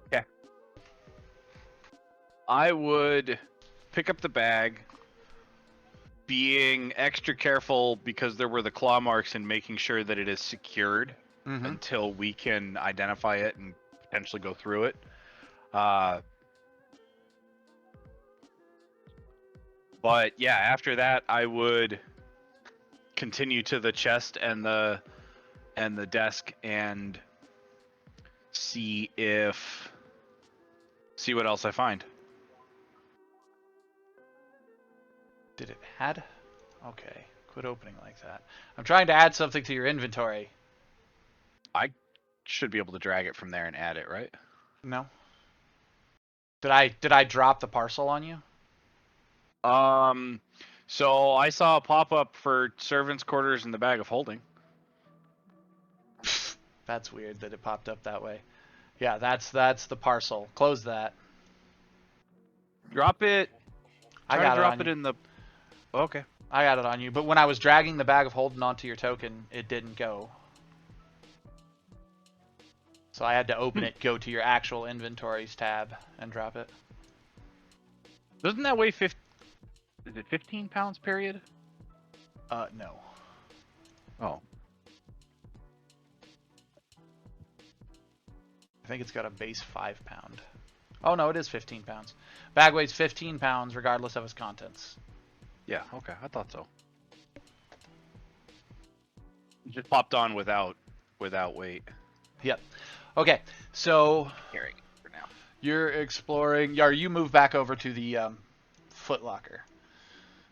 B: Okay. I would pick up the bag, being extra careful because there were the claw marks, and making sure that it is secured until we can identify it and potentially go through it. But yeah, after that, I would continue to the chest and the desk and see what else I find.
A: Did it add? Okay, quit opening like that. I'm trying to add something to your inventory.
B: I should be able to drag it from there and add it, right?
A: No. Did I drop the parcel on you?
B: So I saw a pop-up for servants' quarters in the bag of holding.
A: That's weird that it popped up that way. Yeah, that's the parcel. Close that.
B: Drop it.
A: I
B: Try
A: got
B: to drop
A: it
B: it in the... Okay.
A: I got it on you, but when I was dragging the bag of holding onto your token, it didn't go. So I had to open it, go to your actual inventories tab, and drop it.
B: Doesn't that weigh 50... Is it 15 pounds, period?
A: No.
B: Oh.
A: I think it's got a base 5 pound. Oh no, it is 15 pounds. Bag weighs 15 pounds regardless of its contents.
B: Yeah, okay, I thought so. It just popped on without weight.
A: Yep. Okay, so
B: Carrying it for now.
A: you're exploring. You move back over to the foot locker.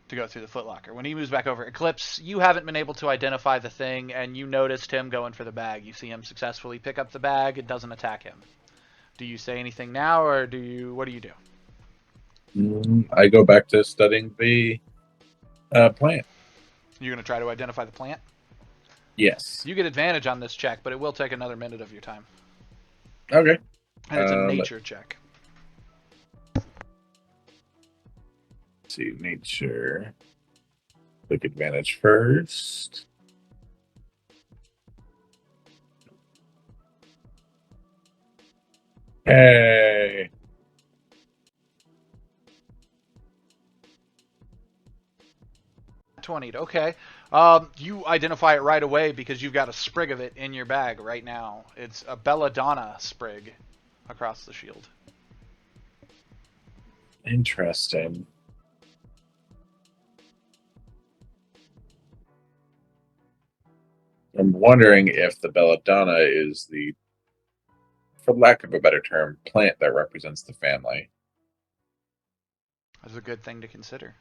A: to go through the footlocker. When he moves back over, Eclipse, you haven't been able to identify the thing, and you noticed him going for the bag. You see him successfully pick up the bag. It doesn't attack him. Do you say anything now, or what do you do?
C: I go back to studying the plant.
A: You're going to try to identify the plant?
C: Yes.
A: You get advantage on this check, but it will take another minute of your time.
C: Okay.
A: And it's a nature check.
C: Let's see, nature. Click advantage first. Hey.
A: Okay. You identify it right away because you've got a sprig of it in your bag right now. It's a belladonna sprig across the shield.
C: Interesting. I'm wondering if the belladonna is the, for lack of a better term, plant that represents the family.
A: That's a good thing to consider.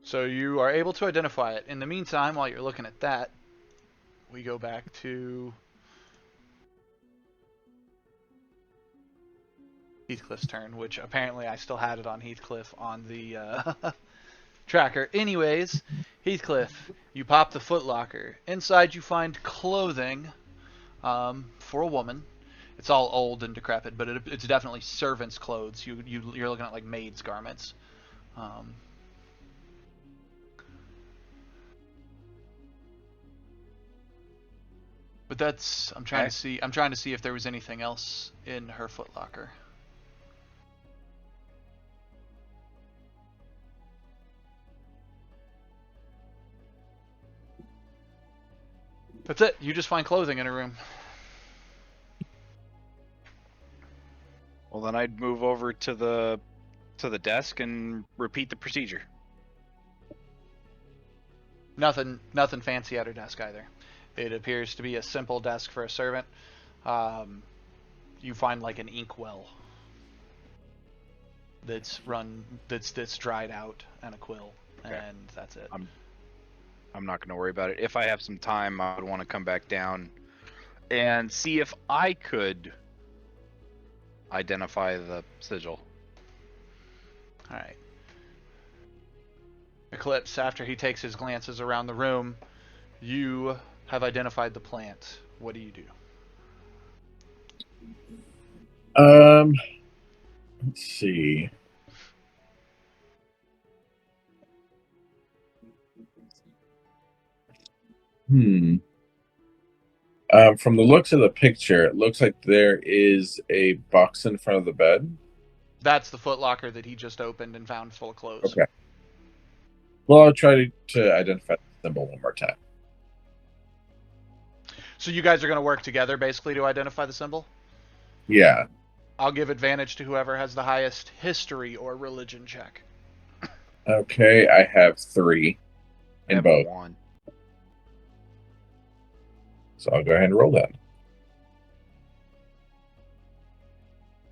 A: So you are able to identify it. In the meantime, while you're looking at that, we go back to Heathcliff's turn, which apparently I still had it on Heathcliff on the tracker. Anyways, Heathcliff, you pop the footlocker. Inside you find clothing for a woman. It's all old and decrepit, but it's definitely servants' clothes. You're looking at like maids' garments. But that's I'm trying to see if there was anything else in her footlocker. That's it. You just find clothing in her room.
B: Well, then I'd move over to the desk and repeat the procedure.
A: Nothing fancy at her desk either. It appears to be a simple desk for a servant. You find like an inkwell that's dried out and a quill, okay. And that's it.
B: I'm not going to worry about it. If I have some time, I would want to come back down and see if I could identify the sigil.
A: All right. Eclipse, after he takes his glances around the room, you have identified the plant. What do you do?
C: Let's see. From the looks of the picture, it looks like there is a box in front of the bed.
A: That's the footlocker that he just opened and found full of clothes.
C: Okay. Well, I'll try to identify the symbol one more time.
A: So you guys are going to work together, basically, to identify the symbol?
C: Yeah.
A: I'll give advantage to whoever has the highest history or religion check.
C: Okay, I have 3 in both.
B: 1.
C: So I'll go ahead and roll that.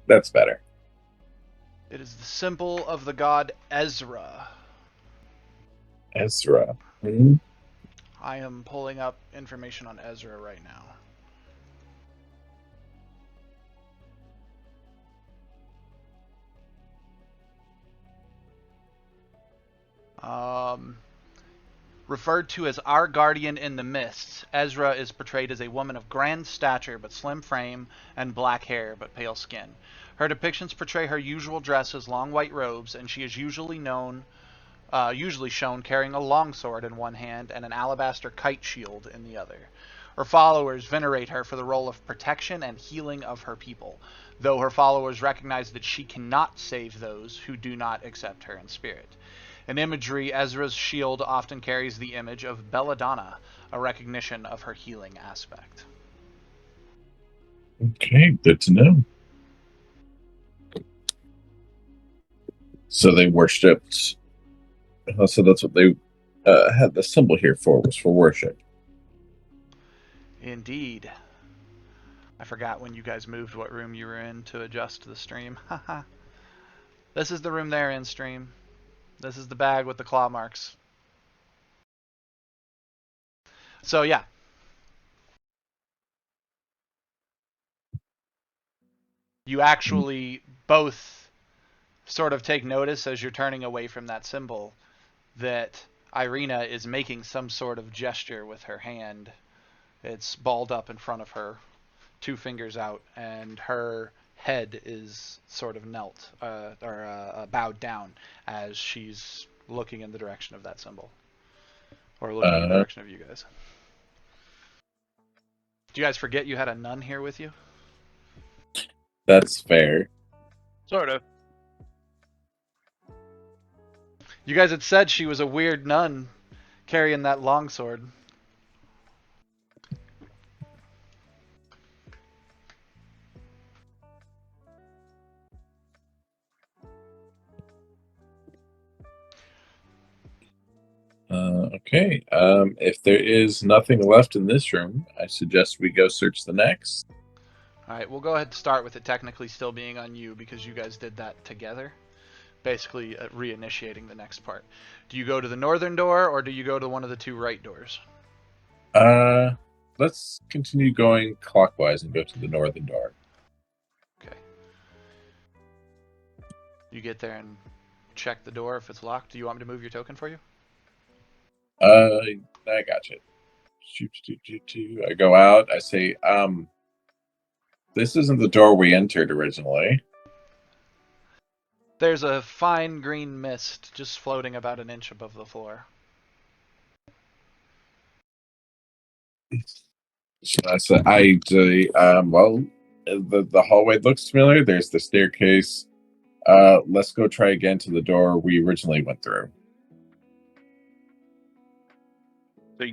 C: That's better.
A: It is the symbol of the god Ezra.
C: Ezra. Mm-hmm.
A: I am pulling up information on Ezra right now. Referred to as our guardian in the mists, Ezra is portrayed as a woman of grand stature but slim frame and black hair but pale skin. Her depictions portray her usual dress as long white robes, and she is usually shown carrying a longsword in one hand and an alabaster kite shield in the other. Her followers venerate her for the role of protection and healing of her people, though her followers recognize that she cannot save those who do not accept her in spirit. In imagery, Ezra's shield often carries the image of belladonna, a recognition of her healing aspect.
C: Okay, good to know. So they worshipped. So that's what they had the symbol here for, was for worship.
A: Indeed. I forgot when you guys moved what room you were in to adjust the stream. Haha. This is the room they're in, stream. This is the bag with the claw marks. So yeah. You actually both sort of take notice as you're turning away from that symbol that Irina is making some sort of gesture with her hand. It's balled up in front of her, 2 fingers out, and her head is sort of knelt or bowed down as she's looking in the direction of that symbol, or looking in the direction of you guys. Do you guys forget you had a nun here with you?
C: That's fair.
B: Sort of.
A: You guys had said she was a weird nun carrying that longsword.
C: Okay. If there is nothing left in this room, I suggest we go search the next.
A: All right, we'll go ahead and start with it technically still being on you because you guys did that together. Basically, reinitiating the next part. Do you go to the northern door or do you go to one of the 2 right doors?
C: Let's continue going clockwise and go to the northern door.
A: Okay. You get there and check the door if it's locked. Do you want me to move your token for you?
C: I got you. I go out. I say, this isn't the door we entered originally.
A: There's a fine green mist just floating about an inch above the floor.
C: So I said, well, the hallway looks familiar. There's the staircase. Let's go try again to the door we originally went through.
B: So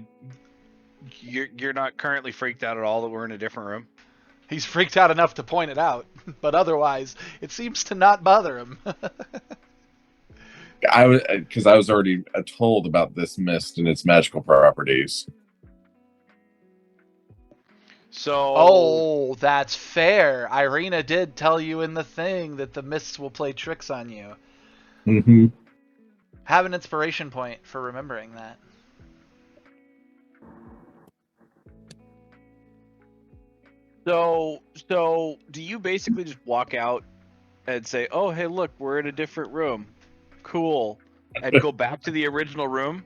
B: you're not currently freaked out at all that we're in a different room?
A: He's freaked out enough to point it out, but otherwise, it seems to not bother him.
C: Because I was already told about this mist and its magical properties.
B: So
A: Oh, that's fair. Irina did tell you in the thing that the mists will play tricks on you.
C: Mm-hmm.
A: Have an inspiration point for remembering that.
B: So do you basically just walk out and say, "Oh, hey, look, we're in a different room. Cool." And go back to the original room?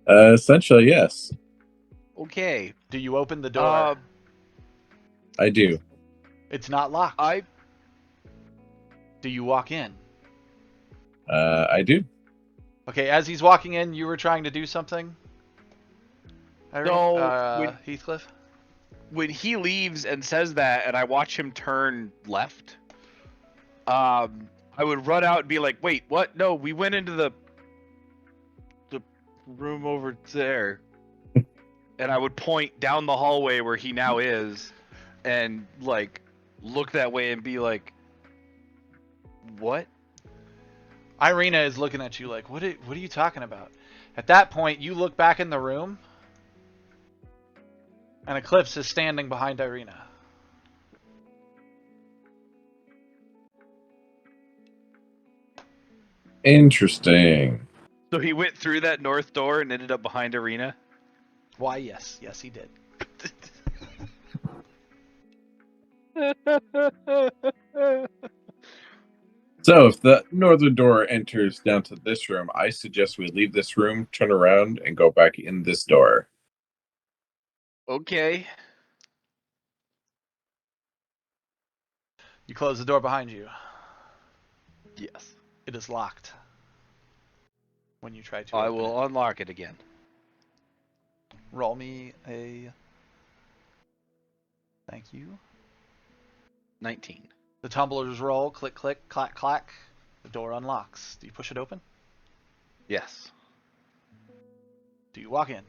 C: Essentially, yes.
B: Okay.
A: Do you open the door?
C: I do.
A: It's not locked. Do you walk in?
C: I do.
A: Okay, as he's walking in, you were trying to do something?
B: So
A: Heathcliff?
B: when he leaves and says that, and I watch him turn left, I would run out and be like, "Wait, what? No, we went into the room over there." And I would point down the hallway where he now is, and like look that way and be like, "What?"
A: Irina is looking at you like, what are you talking about? At that point, you look back in the room, and Eclipse is standing behind Irina.
C: Interesting.
B: So he went through that north door and ended up behind Arena?
A: Why, yes. Yes, he did.
C: So, if the northern door enters down to this room, I suggest we leave this room, turn around, and go back in this door.
B: Okay.
A: You close the door behind you.
B: Yes.
A: It is locked. When you try to
B: I
A: open
B: will
A: it.
B: unlock it again.
A: Roll me a... Thank you.
B: 19.
A: The tumblers roll. Click, click, clack, clack. The door unlocks. Do you push it open?
B: Yes.
A: Do you walk in?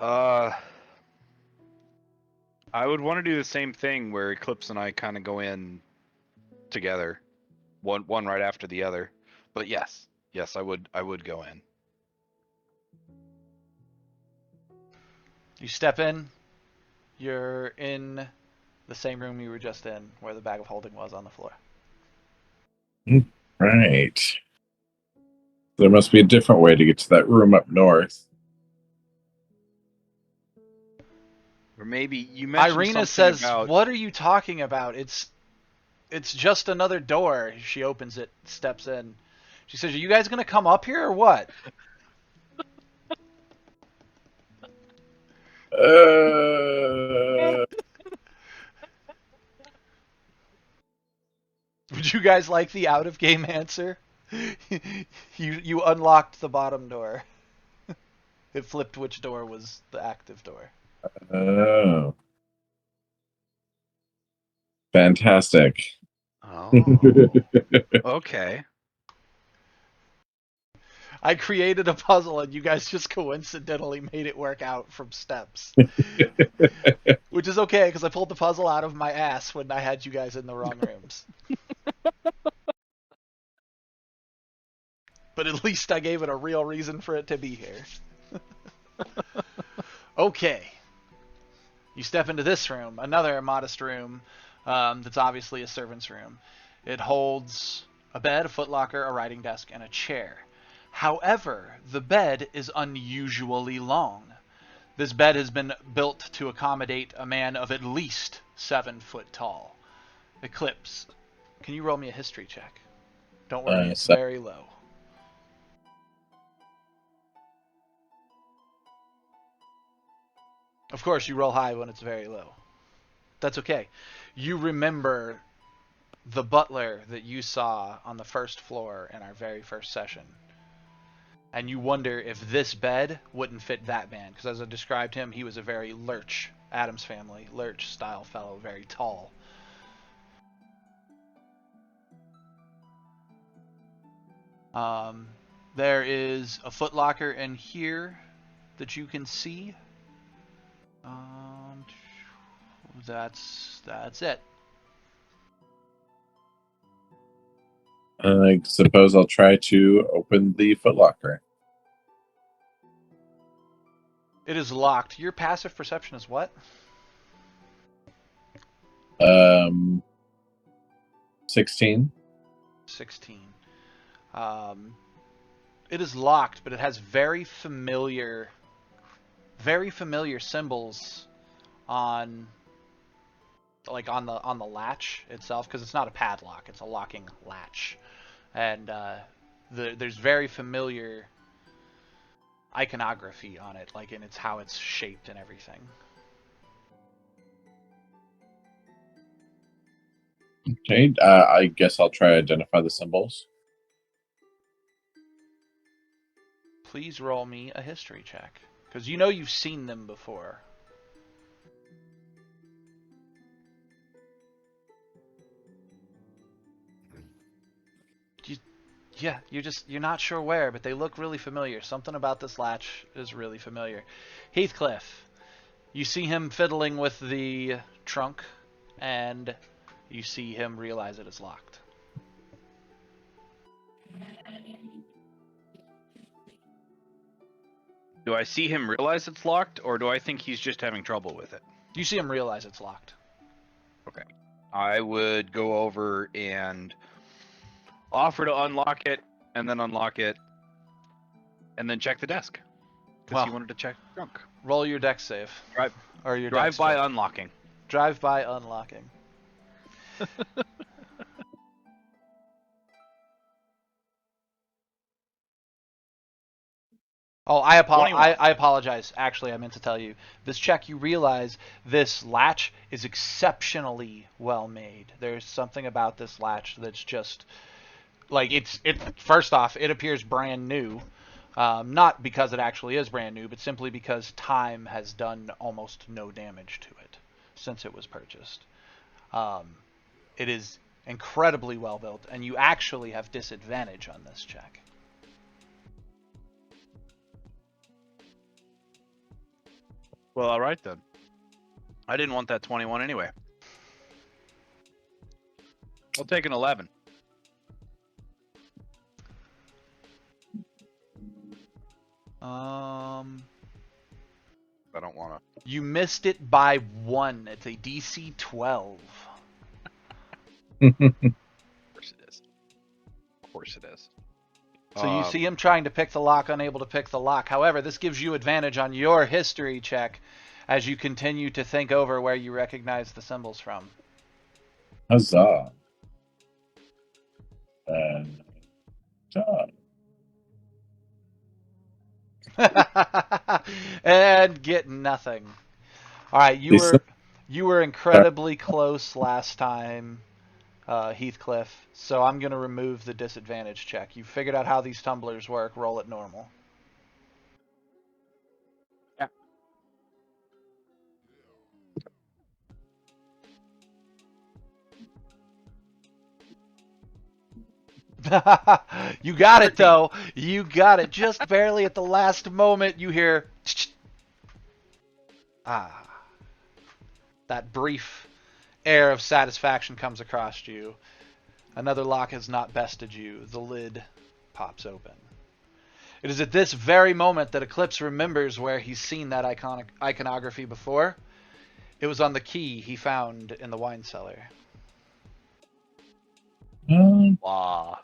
B: I would want to do the same thing where Eclipse and I kind of go in together, one right after the other. But yes, I would go in.
A: You step in. You're in The same room you were just in, where the bag of holding was on the floor.
C: Right. There must be a different way to get to that room up north.
B: Or maybe you mentioned
A: Irina
B: something
A: says,
B: about.
A: "What are you talking about? It's just another door." She opens it, steps in. She says, "Are you guys gonna come up here or what?"
C: Uh,
A: Would you guys like the out of game answer? You unlocked the bottom door. It flipped which door was the active door.
C: oh, fantastic.
B: Oh, okay.
A: I created a puzzle and you guys just coincidentally made it work out from steps. Which is okay because I pulled the puzzle out of my ass when I had you guys in the wrong rooms. But at least I gave it a real reason for it to be here. Okay. You step into this room, another modest room that's obviously a servant's room. It holds a bed, a footlocker, a writing desk, and a chair. However, the bed is unusually long. This bed has been built to accommodate a man of at least 7 foot tall. Eclipse, can you roll me a history check? Don't worry, it's
C: So,
A: very low. Of course, you roll high when it's very low. That's okay. You remember the butler that you saw on the first floor in our very first session. And you wonder if this bed wouldn't fit that man. Because as I described him, he was a very lurch, Adams family, lurch style fellow, very tall. There is a footlocker in here that you can see. That's it.
C: I suppose I'll try to open the footlocker.
A: It is locked. Your passive perception is what?
C: 16.
A: 16. It is locked, but it has very familiar symbols on on the latch itself, because it's not a padlock, it's a locking latch, and there's very familiar iconography on it, like in it's how it's shaped and everything.
C: Okay, I guess I'll try to identify the symbols.
A: Please roll me a history check, because you know you've seen them before. Yeah, you're not sure where, but they look really familiar. Something about this latch is really familiar. Heathcliff, you see him fiddling with the trunk, and you see him realize it is locked.
B: Do I see him realize it's locked, or do I think he's just having trouble with it?
A: You see him realize it's locked.
B: Okay. I would go over and offer to unlock it, and then unlock it, and then check the desk. Because he wanted to check the trunk.
A: Roll your dex save. Or your
B: Drive
A: dex
B: by
A: check.
B: unlocking.
A: Drive by unlocking. Oh, I apologize. Actually, I meant to tell you. This check, you realize this latch is exceptionally well made. There's something about this latch that's just like first off, it appears brand new. Not because it actually is brand new, but simply because time has done almost no damage to it since it was purchased. It is incredibly well built, and you actually have disadvantage on this check.
B: Well, all right then. I didn't want that 21 anyway. I'll take an 11. I don't want
A: You missed it by 1. It's a DC 12.
B: to. Of course it is. Of course it is.
A: So you see him trying to pick the lock, unable to pick the lock. However, this gives you advantage on your history check as you continue to think over where you recognize the symbols from.
C: Huzzah. And
A: And get nothing. All right, you were incredibly close last time, Heathcliff. So I'm going to remove the disadvantage check. You figured out how these tumblers work. Roll it normal. You got it, though. You got it. Just barely at the last moment, you hear... Ah. That brief air of satisfaction comes across you. Another lock has not bested you. The lid pops open. It is at this very moment that Eclipse remembers where he's seen that iconography before. It was on the key he found in the wine cellar.
B: Wow.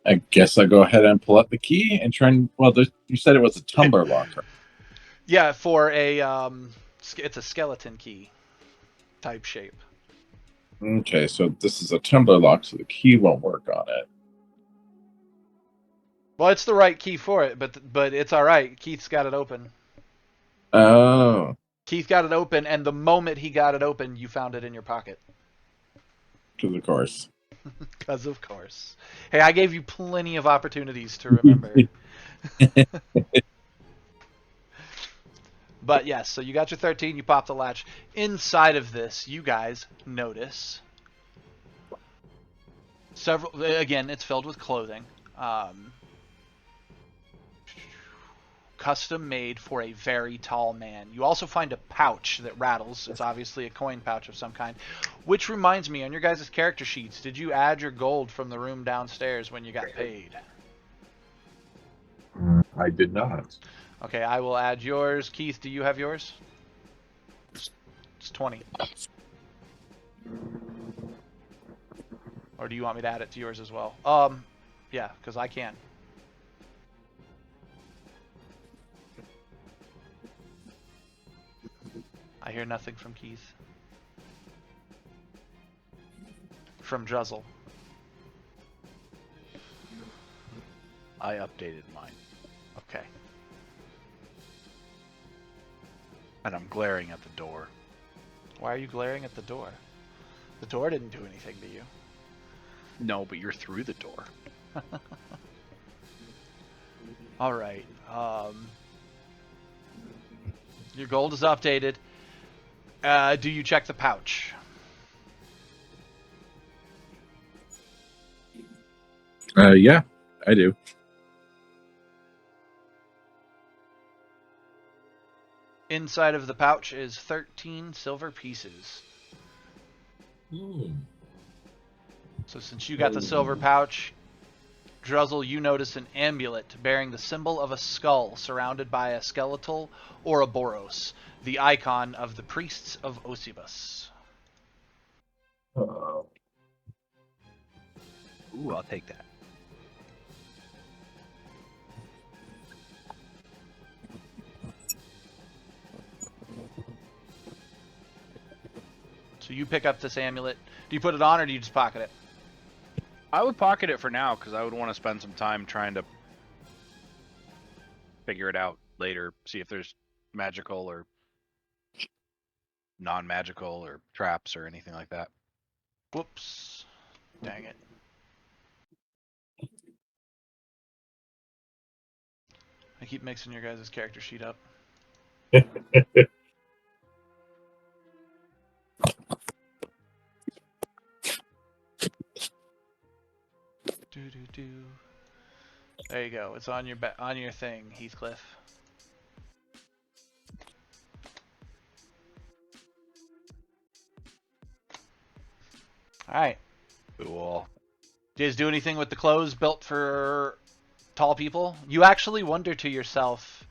C: I guess I'll go ahead and pull out the key and try and... Well, you said it was a tumbler locker.
A: Yeah, for a... it's a skeleton key type shape.
C: Okay, so this is a tumbler lock, so the key won't work on it.
A: Well, it's the right key for it, but it's all right. Keith's got it open.
C: Oh.
A: Keith got it open, and the moment he got it open, you found it in your pocket.
C: Because of course.
A: Because of course. Hey, I gave you plenty of opportunities to remember. But yes, so you got your 13, you pop the latch. Inside of this, you guys notice several... Again, it's filled with clothing. Custom made for a very tall man. You also find a pouch that rattles. It's obviously a coin pouch of some kind. Which reminds me, on your guys' character sheets, did you add your gold from the room downstairs when you got paid?
C: I did not.
A: Okay, I will add yours. Keith, do you have yours? It's 20. Or do you want me to add it to yours as well? Yeah, because I can. I hear nothing from Keith. From Druzzle.
B: I updated mine.
A: Okay.
B: And I'm glaring at the door.
A: Why are you glaring at the door? The door didn't do anything to you.
B: No, but you're through the door.
A: All right. Your gold is updated. Do you check the pouch?
C: Yeah, I do.
A: Inside of the pouch is 13 silver pieces. So since you got the silver pouch, Druzzle, you notice an amulet bearing the symbol of a skull surrounded by a skeletal Ouroboros, the icon of the priests of Osibus.
B: Ooh, I'll take that.
A: So you pick up this amulet. Do you put it on or do you just pocket it?
B: I would pocket it for now because I would want to spend some time trying to figure it out later. See if there's magical or non-magical or traps or anything like that.
A: Whoops. Dang it. I keep mixing your guys' character sheet up. Do. There you go. It's on your thing, Heathcliff. All right.
B: Cool.
A: Do you guys do anything with the clothes built for tall people? You actually wonder to yourself,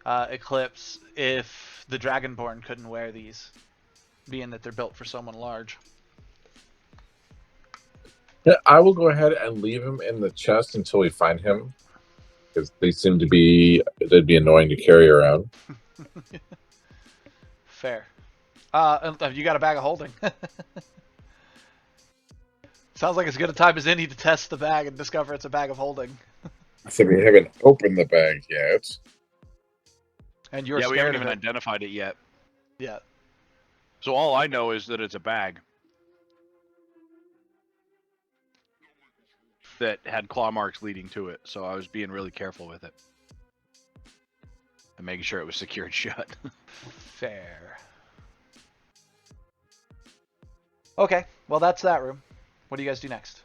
A: Eclipse, if the Dragonborn couldn't wear these, being that they're built for someone large.
C: Yeah, I will go ahead and leave him in the chest until we find him, because they'd be annoying to carry around.
A: Fair. You got a bag of holding. Sounds like as good a time as any to test the bag and discover it's a bag of holding.
C: So we haven't opened the bag yet.
A: And you're
B: Yeah,
A: scared
B: we haven't
A: of
B: even
A: it.
B: identified it yet.
A: Yeah.
B: So all I know is that it's a bag that had claw marks leading to it. So I was being really careful with it and making sure it was secured shut.
A: Fair. Okay, well that's that room. What do you guys do next?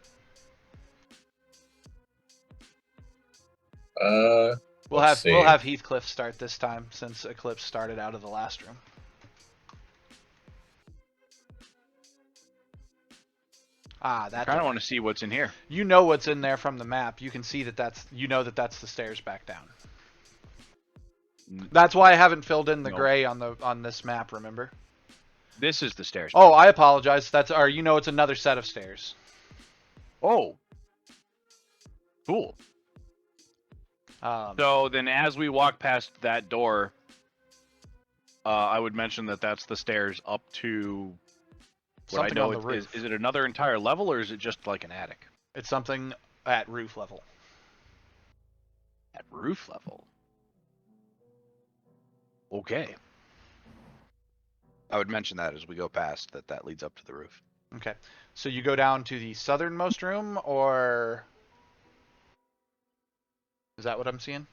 A: We'll have Heathcliff start this time since Eclipse started out of the last room. Ah, that.
B: I kind of want to see what's in here.
A: You know what's in there from the map. You can see that that's the stairs back down. That's why I haven't filled in the gray on this map. Remember?
B: This is the stairs.
A: Oh, I apologize. It's another set of stairs.
B: Oh, cool.
A: So
B: So then, as we walk past that door, I would mention that that's the stairs up to. What I
A: something
B: know
A: on the roof.
B: is it another entire level, or is it just like an attic?
A: It's something at roof level.
B: At roof level. Okay. I would mention that as we go past that leads up to the roof.
A: Okay. So you go down to the southernmost room, or is that what I'm seeing?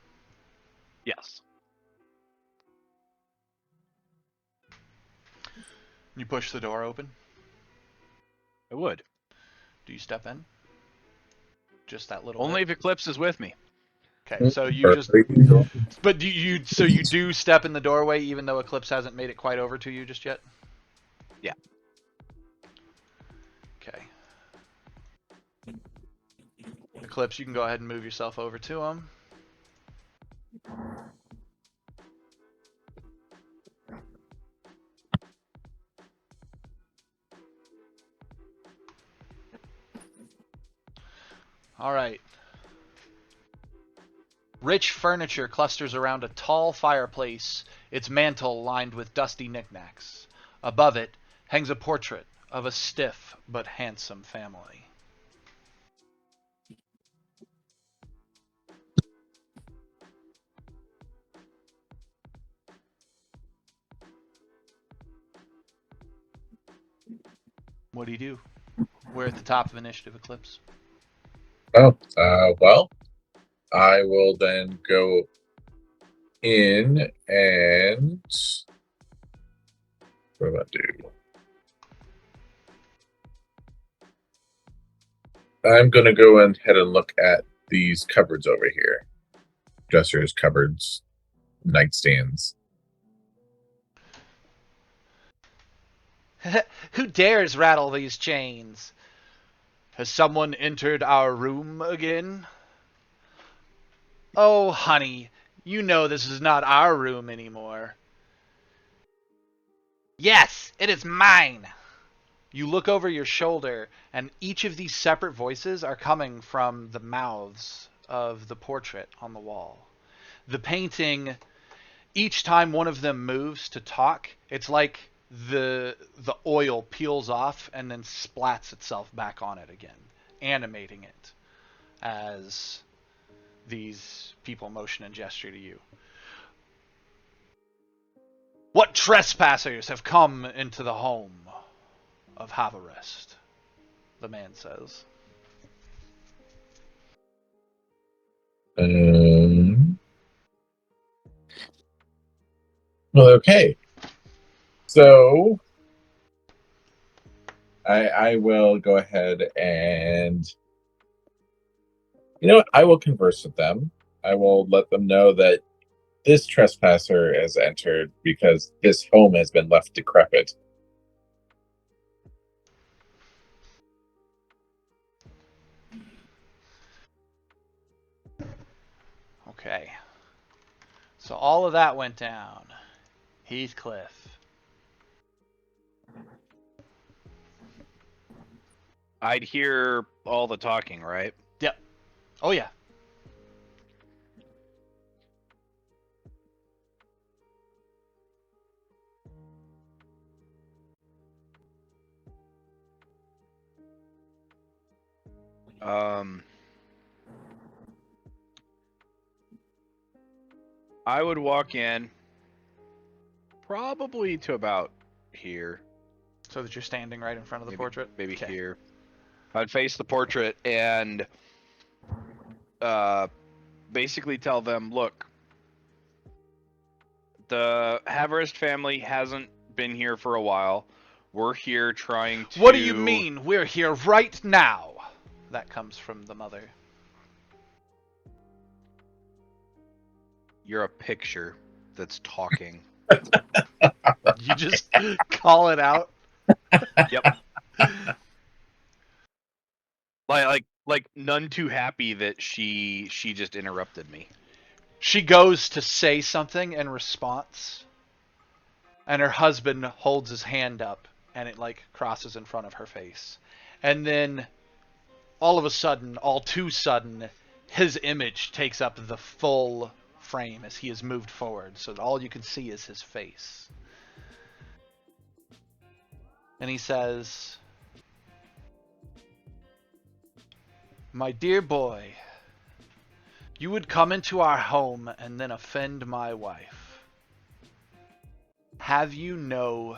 B: Yes.
A: You push the door open.
B: I would.
A: Do you step in? Just that little.
B: Only
A: bit?
B: if Eclipse is with me.
A: Okay, so you just. But you do step in the doorway even though Eclipse hasn't made it quite over to you just yet?
B: Yeah.
A: Okay. Eclipse, you can go ahead and move yourself over to him. All right. Rich furniture clusters around a tall fireplace, its mantel lined with dusty knickknacks. Above it hangs a portrait of a stiff but handsome family. What do you do? We're at the top of initiative, Eclipse.
C: Well, I will then go in and what do I do? I'm going to go ahead and look at these cupboards over here. Dressers, cupboards, nightstands.
A: Who dares rattle these chains? Has someone entered our room again? Oh, honey, you know this is not our room anymore. Yes, it is mine. You look over your shoulder, and each of these separate voices are coming from the mouths of the portrait on the wall. The painting, each time one of them moves to talk, it's like the oil peels off and then splats itself back on it again, animating it as these people motion and gesture to you. What trespassers have come into the home of Havarest? The man says.
C: Well, okay. So I will go ahead and I will converse with them. I will let them know that this trespasser has entered because this home has been left decrepit.
A: Okay. So all of that went down. Heathcliff.
B: I'd hear all the talking, right?
A: Yep. Oh, yeah.
B: I would walk in probably to about here.
A: So that you're standing right in front of the
B: Maybe,
A: portrait?
B: maybe
A: Okay.
B: here. I'd face the portrait and basically tell them, look, the Haverist family hasn't been here for a while. We're here trying to...
A: What do you mean? We're here right now. That comes from the mother.
B: You're a picture that's talking.
A: You just call it out.
B: Yep. Like none too happy that she just interrupted me.
A: She goes to say something in response, and her husband holds his hand up, and it like crosses in front of her face. And then all of a sudden, all too sudden, his image takes up the full frame as he is moved forward, so that all you can see is his face. And he says, "My dear boy, you would come into our home and then offend my wife. Have you no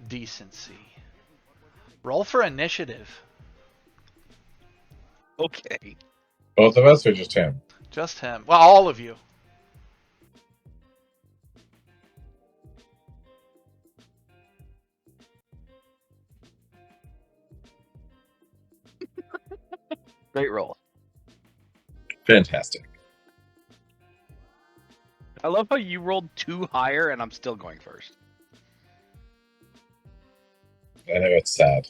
A: decency? Roll for initiative."
B: Okay.
C: Both of us or just him?
A: Just him. Well, all of you.
B: Great roll.
C: Fantastic.
B: I love how you rolled 2 higher and I'm still going first.
C: I know it's sad.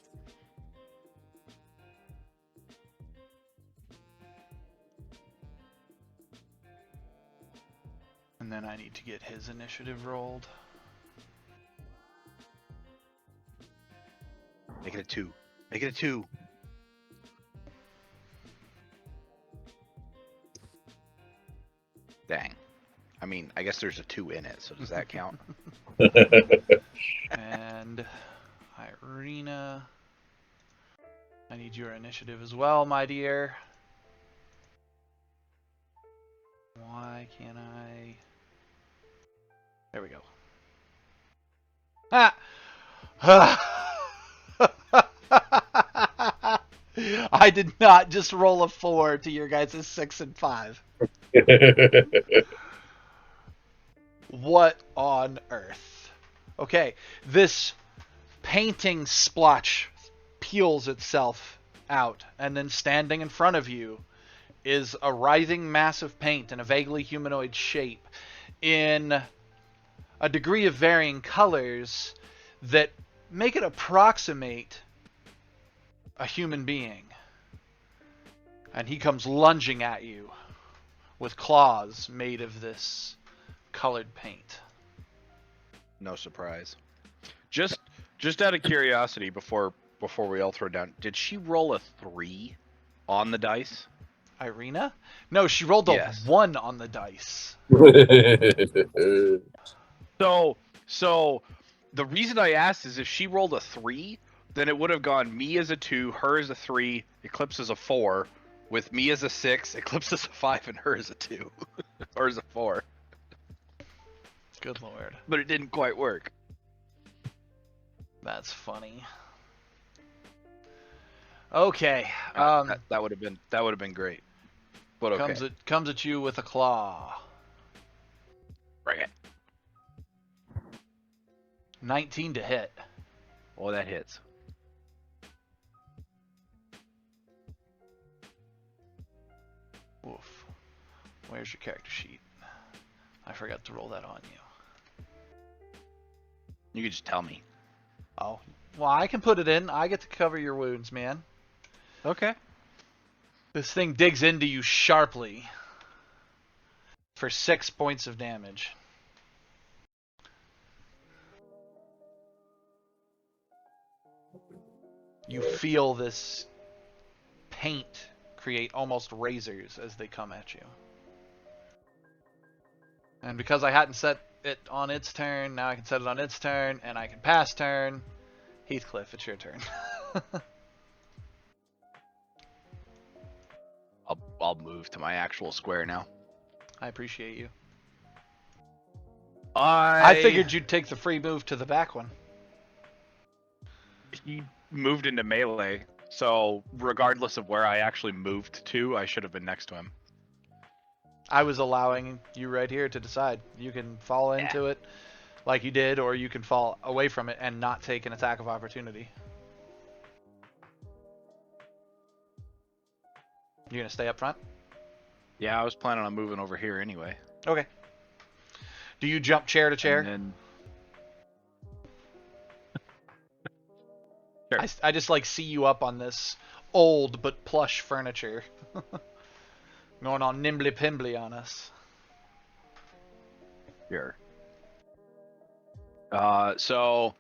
A: And then I need to get his initiative rolled.
B: Make it a 2. Make it a 2. Dang. I mean, I guess there's a 2 in it, so does that count?
A: And Irina, I need your initiative as well, my dear. Why can't I? There we go. Ah! I did not just roll a 4 to your guys' 6 and 5. What on earth? Okay, this painting splotch peels itself out, and then standing in front of you is a writhing mass of paint in a vaguely humanoid shape in a degree of varying colors that make it approximate a human being. And he comes lunging at you with claws made of this colored paint.
B: No surprise. Just out of curiosity, before we all throw down, did she roll a 3 on the dice?
A: Irina? No, she rolled a 1 on the dice.
B: So the reason I asked is if she rolled a 3, then it would have gone me as a 2, her as a 3, Eclipse as a 4, with me as a 6, Eclipse as a 5, and her as a 2. Or as a 4.
A: Good lord.
B: But it didn't quite work.
A: That's funny. Okay.
B: That would have been great. But okay.
A: Comes at you with a claw.
B: Bring it.
A: 19 to hit.
B: Oh, that hits.
A: Oof. Where's your character sheet? I forgot to roll that on you.
B: You could just tell me.
A: Oh. Well, I can put it in. I get to cover your wounds, man.
B: Okay.
A: This thing digs into you sharply for 6 points of damage. You feel this paint create almost razors as they come at you. And because I hadn't set it on its turn, now I can set it on its turn, and I can pass turn. Heathcliff, it's your turn.
B: I'll move to my actual square now.
A: I appreciate you.
B: I
A: figured you'd take the free move to the back one.
B: He moved into melee, so regardless of where I actually moved to, I should have been next to him.
A: I was allowing you right here to decide. You can fall into it like you did, or you can fall away from it and not take an attack of opportunity. You're going to stay up front?
B: Yeah, I was planning on moving over here anyway.
A: Okay. Do you jump chair to chair?
B: And then... Sure.
A: I just like see you up on this old but plush furniture. Going on nimbly pimbly on us.
B: Sure. So,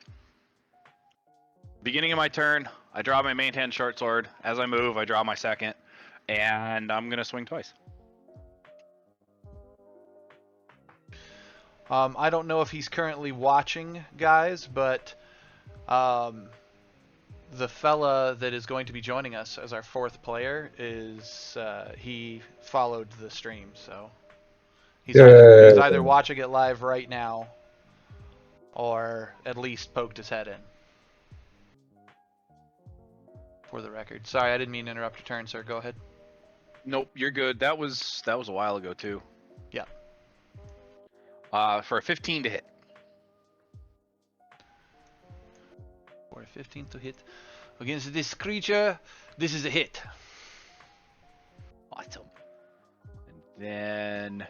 B: beginning of my turn, I draw my main hand short sword. As I move, I draw my second, and I'm gonna swing twice.
A: I don't know if he's currently watching, guys, but the fella that is going to be joining us as our fourth player is he followed the stream, so he's either watching it live right now or at least poked his head in. For the record, sorry, I didn't mean to interrupt your turn, sir. Go ahead.
B: Nope, you're good. That was a while ago too.
A: Yeah.
B: For a 15 to hit.
A: For a 15 to hit against this creature, this is a hit.
B: Awesome. And then,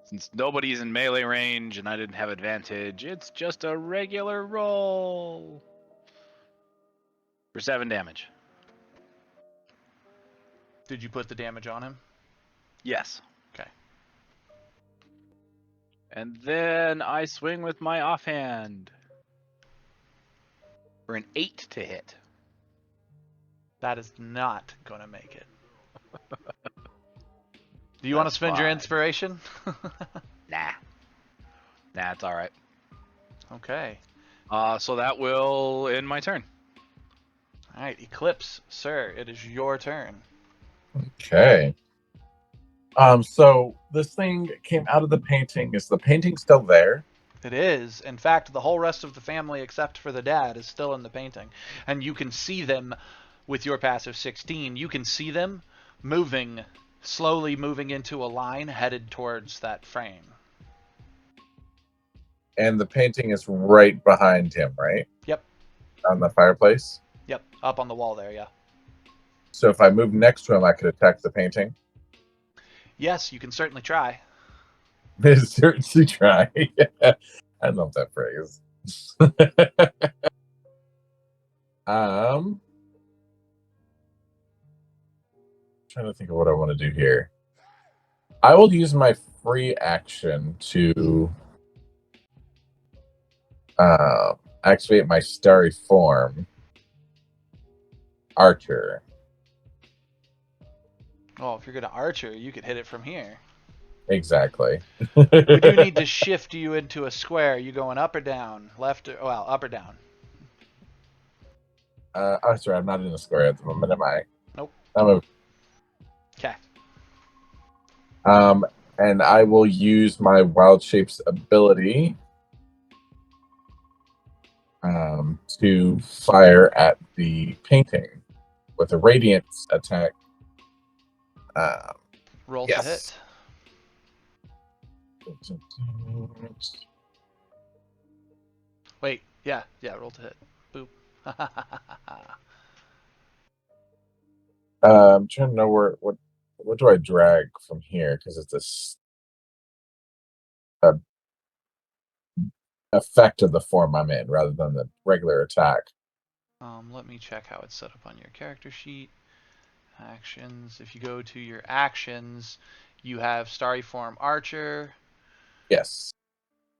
B: since nobody's in melee range and I didn't have advantage, it's just a regular roll for 7 damage.
A: Did you put the damage on him?
B: Yes.
A: Okay.
B: And then I swing with my offhand for an 8 to hit.
A: That is not going to make it. Do you want to spend your inspiration?
B: Nah, it's all right.
A: Okay.
B: So that will end my turn.
A: All right, Eclipse, sir, it is your turn.
C: Okay. So this thing came out of the painting. Is the painting still there?
A: It is. In fact, the whole rest of the family, except for the dad, is still in the painting. And you can see them with your passive 16. You can see them moving, slowly moving into a line headed towards that frame.
C: And the painting is right behind him, right?
A: Yep.
C: On the fireplace?
A: Yep, up on the wall there, yeah.
C: So if I move next to him, I could attack the painting?
A: Yes, you can certainly try.
C: Certainly try. I love that phrase. Trying to think of what I want to do here. I will use my free action to activate my starry form, Archer.
A: Oh, if you're going to Archer, you could hit it from here.
C: Exactly.
A: We do need to shift you into a square. You going up or down? Left or, well, up or down?
C: I'm sorry, I'm not in a square at the moment, am I?
A: Nope.
C: Okay. And I will use my Wild Shapes ability to fire at the painting with a Radiance attack.
A: Roll to hit. Wait, yeah, roll to hit. Boop.
C: I'm trying to know what do I drag from here, because it's a effect of the form I'm in rather than the regular attack.
A: Let me check how it's set up on your character sheet. Actions. If you go to your actions, you have Starry Form Archer.
C: Yes.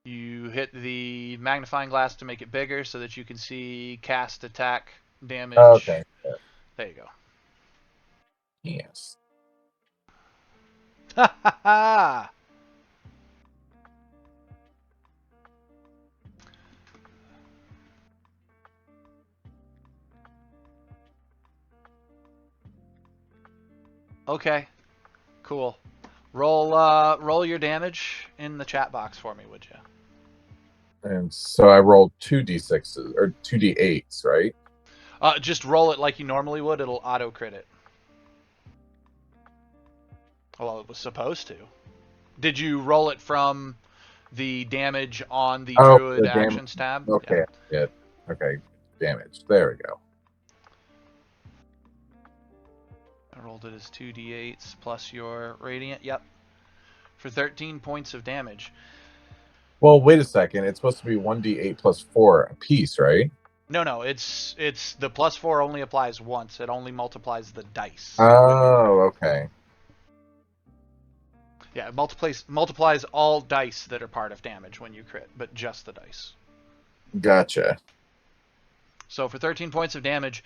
A: You hit the magnifying glass to make it bigger so that you can see cast, attack, damage.
C: Okay.
A: There you go.
C: Yes.
A: Ha ha ha! Okay, cool. Roll your damage in the chat box for me, would you?
C: And so I rolled 2d6s or 2d8s, right?
A: Just roll it like you normally would. It'll auto crit it. Well, it was supposed to. Did you roll it from the damage on the
C: Oh,
A: Druid
C: the damage.
A: Actions tab?
C: Okay. Yeah. Okay. Damage. There we go.
A: I rolled it as 2d8s plus your Radiant. Yep. For 13 points of damage.
C: Well, wait a second. It's supposed to be 1d8 plus 4 a piece, right?
A: No, it's the +4 only applies once. It only multiplies the dice.
C: Oh, okay.
A: Yeah, it multiplies all dice that are part of damage when you crit, but just the dice.
C: Gotcha.
A: So for 13 points of damage,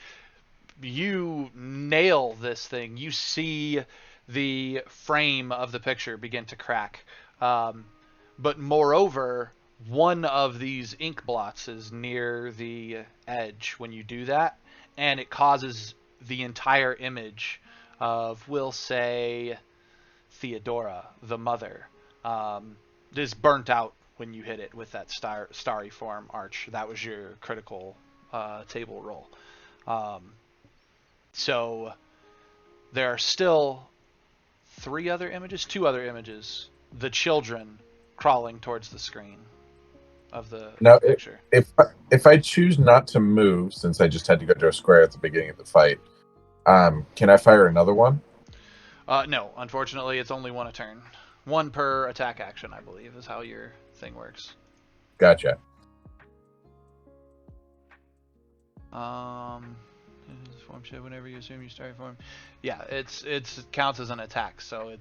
A: you nail this thing. You see the frame of the picture begin to crack. But moreover, one of these ink blots is near the edge when you do that, and it causes the entire image of, we'll say, Theodora, the mother, is burnt out when you hit it with that starry form arch. That was your critical table roll. So there are still two other images. The children crawling towards the screen of the
C: Now,
A: picture.
C: if I choose not to move, since I just had to go to a square at the beginning of the fight, can I fire another one?
A: No, unfortunately, it's only one a turn. One per attack action, I believe, is how your thing works.
C: Gotcha.
A: Form shift whenever you assume you start form. Yeah, it counts as an attack, so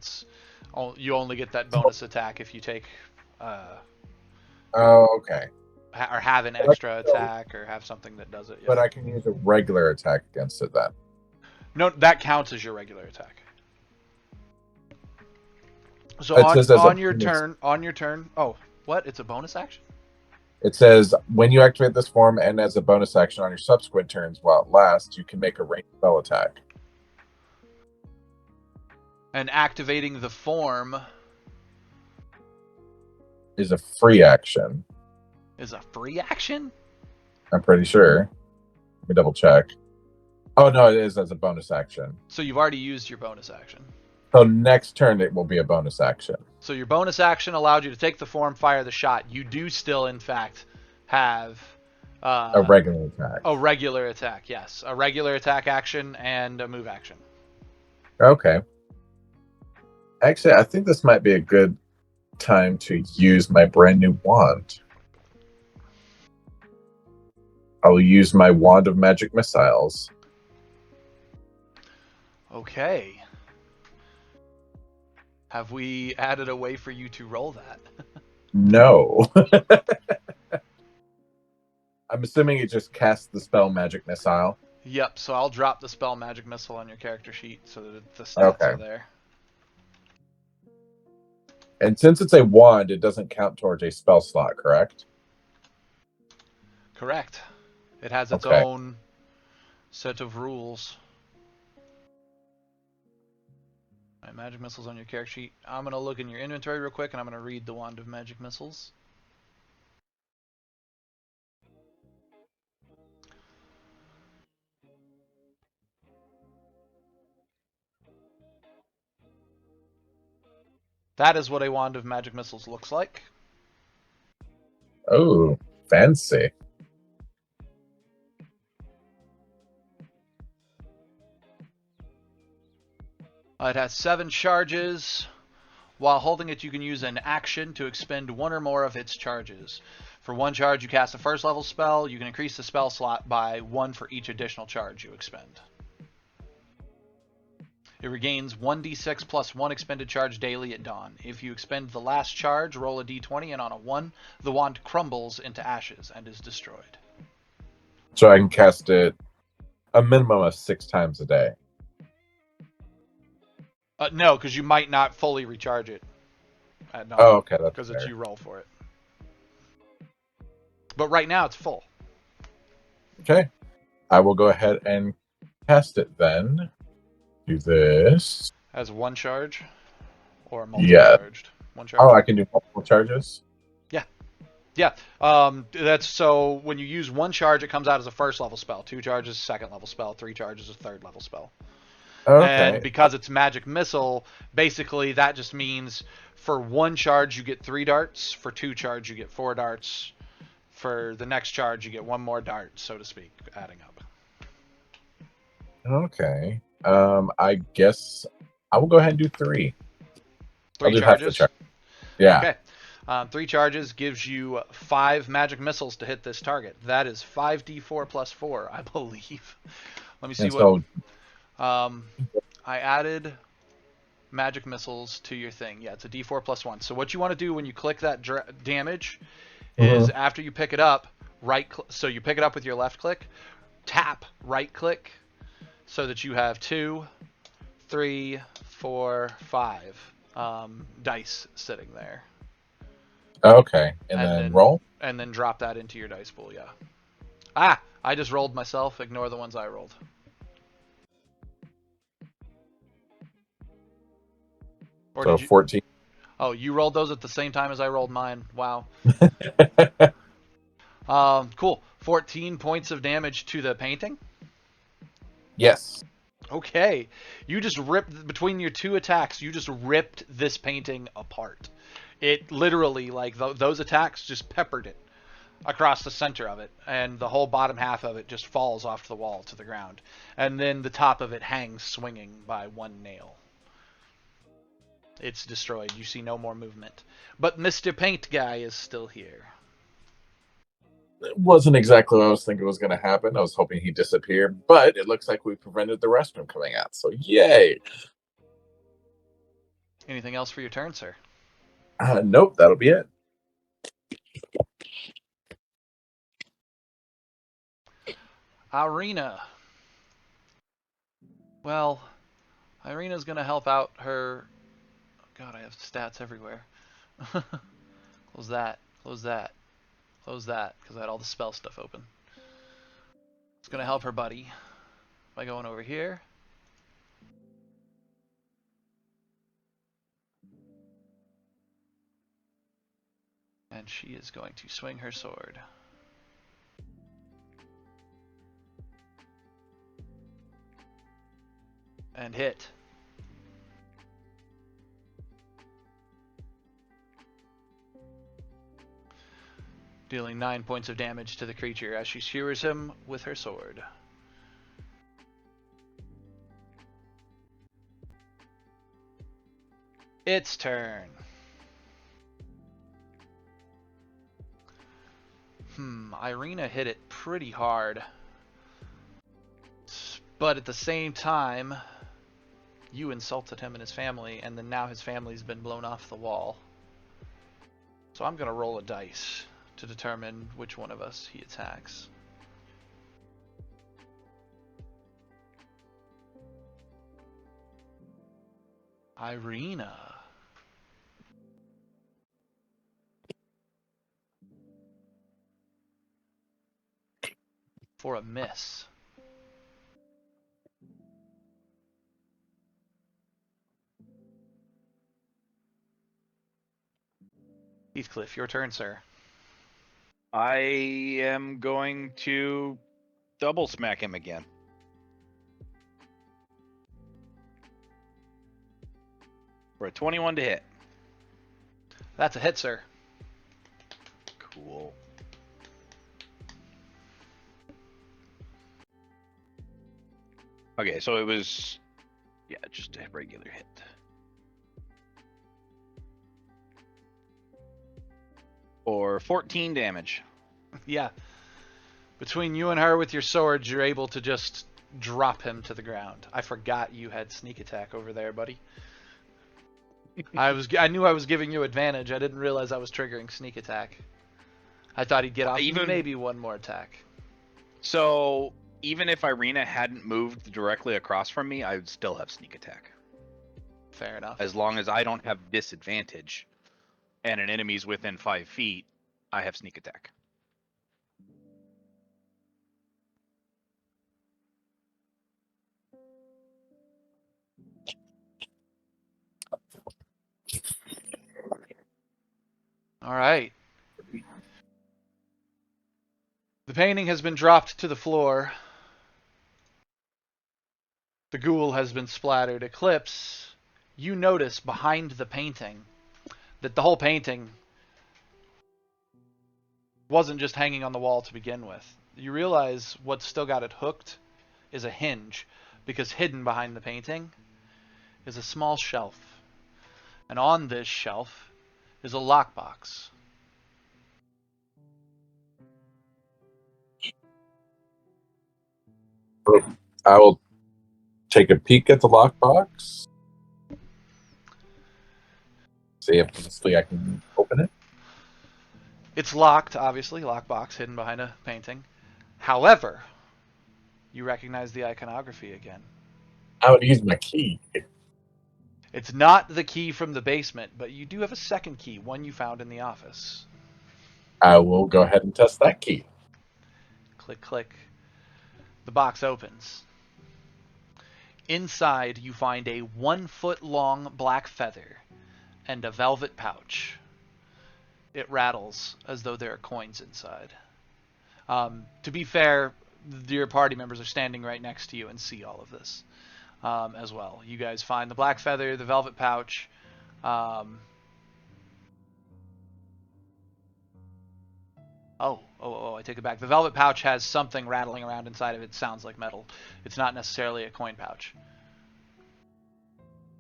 A: you only get that bonus attack if you take
C: Oh, okay.
A: or have an extra attack or have something that does it. Yeah.
C: But I can use a regular attack against it then.
A: No, that counts as your regular attack. So
C: It says
A: on your turn, oh, what? It's a bonus action?
C: It says when you activate this form and as a bonus action on your subsequent turns while it lasts, you can make a ranged spell attack.
A: And activating the form
C: Is a free action.
A: is a free action?
C: I'm pretty sure. Let me double check. Oh no, it is as a bonus action.
A: So you've already used your bonus action.
C: So next turn it will be a bonus action.
A: So your bonus action allowed you to take the form, fire the shot. You do still, in fact, have
C: A regular attack.
A: a regular attack. Yes, a regular attack action and a move action.
C: Okay. Actually, I think this might be a good time to use my brand new wand. I will use my wand of magic missiles.
A: Okay. Have we added a way for you to roll that?
C: No. I'm assuming it just casts the spell magic missile.
A: Yep, so I'll drop the spell magic missile on your character sheet so that the stats are there.
C: And since it's a wand, it doesn't count towards a spell slot, correct?
A: Correct. It has its own set of rules. Right, magic missiles on your character sheet. I'm going to look in your inventory real quick and I'm going to read the wand of magic missiles. That is what a wand of magic missiles looks like.
C: Oh, fancy.
A: It has 7 charges. While holding it, you can use an action to expend one or more of its charges. For one charge, you cast a first level spell. You can increase the spell slot by 1 for each additional charge you expend. It regains 1d6 plus 1 expended charge daily at dawn. If you expend the last charge, roll a d20, and on a 1, the wand crumbles into ashes and is destroyed.
C: So I can cast it a minimum of 6 times a day.
A: No, because you might not fully recharge it at dawn.
C: Oh, okay, that's
A: because
C: fair.
A: it's you roll for it. But right now it's full.
C: Okay. I will go ahead and cast it then. Do this.
A: As one charge or
C: Yeah.
A: multi-charged? One charge?
C: Oh, I can do multiple charges?
A: Yeah. That's so when you use one charge, it comes out as a first level spell. 2 charges, second level spell. 3 charges, a third level spell.
C: Okay.
A: And because it's magic missile, basically that just means for 1 charge you get 3 darts. For 2 charge you get 4 darts. For the next charge you get 1 more dart, so to speak, adding up.
C: Okay. I guess I will go ahead and do 3.
A: 3
C: I'll do
A: charges?
C: half the charge. Yeah.
A: Okay. 3 charges gives you 5 magic missiles to hit this target. That is 5d4 plus 4, I believe. Let me see
C: And
A: what...
C: so,
A: I added magic missiles to your thing. Yeah, it's a d4 plus 1. So what you want to do when you click that damage is after you pick it up, so you pick it up with your left click, tap right click so that you have 2, 3, 4, 5 dice sitting there.
C: okay. And then roll?
A: And then drop that into your dice pool, yeah. Ah! I just rolled myself. Ignore the ones I rolled. Or
C: So 14.
A: Oh, you rolled those at the same time as I rolled mine. Wow. Cool. 14 points of damage to the painting.
C: Yes.
A: Okay. You just ripped, between your 2 attacks, you just ripped this painting apart. It literally, like, those attacks just peppered it across the center of it, and the whole bottom half of it just falls off the wall to the ground. And then the top of it hangs swinging by 1 nail. It's destroyed. You see no more movement. But Mr. Paint Guy is still here.
C: It wasn't exactly what I was thinking was going to happen. I was hoping he'd disappear, but it looks like we prevented the rest from coming out. So yay!
A: Anything else for your turn, sir?
C: Nope, that'll be it.
A: Irina. Well, Irina's going to help out her... God, I have stats everywhere. Close that. Close that. Close that, because I had all the spell stuff open. It's going to help her buddy by going over here. And she is going to swing her sword. And hit. Dealing 9 points of damage to the creature as she skewers him with her sword. Its turn. Irina hit it pretty hard. But at the same time, you insulted him and his family, and then now his family's been blown off the wall. So I'm going to roll a dice to determine which one of us he attacks. Irina. For a miss. Heathcliff, your turn, sir.
B: I am going to double smack him again. For a 21 to hit.
A: That's a hit, sir.
B: Cool. Okay, so it was, yeah, just a regular hit. For 14 damage.
A: Yeah. Between you and her with your swords, you're able to just drop him to the ground. I forgot you had sneak attack over there, buddy. I knew I was giving you advantage. I didn't realize I was triggering sneak attack. I thought he'd get off maybe one more attack.
B: So even if Irina hadn't moved directly across from me, I would still have sneak attack.
A: Fair enough.
B: As long as I don't have disadvantage and an enemy's within 5 feet, I have sneak attack.
A: All right. The painting has been dropped to the floor. The ghoul has been splattered. Eclipse, you notice behind the painting that the whole painting wasn't just hanging on the wall to begin with. You realize what's still got it hooked is a hinge, because hidden behind the painting is a small shelf. And on this shelf is a lockbox.
C: I will take a peek at the lockbox. See if possibly I can open it.
A: It's locked, obviously, lockbox hidden behind a painting. However, you recognize the iconography again.
C: I would use my key.
A: It's not the key from the basement, but you do have a second key, one you found in the office.
C: I will go ahead and test that key.
A: Click, click. The box opens. Inside, you find a 1-foot-long black feather and a velvet pouch. It rattles as though there are coins inside. To be fair, your party members are standing right next to you and see all of this as well. You guys find the black feather, the velvet pouch. I take it back. The velvet pouch has something rattling around inside of it. It sounds like metal. It's not necessarily a coin pouch.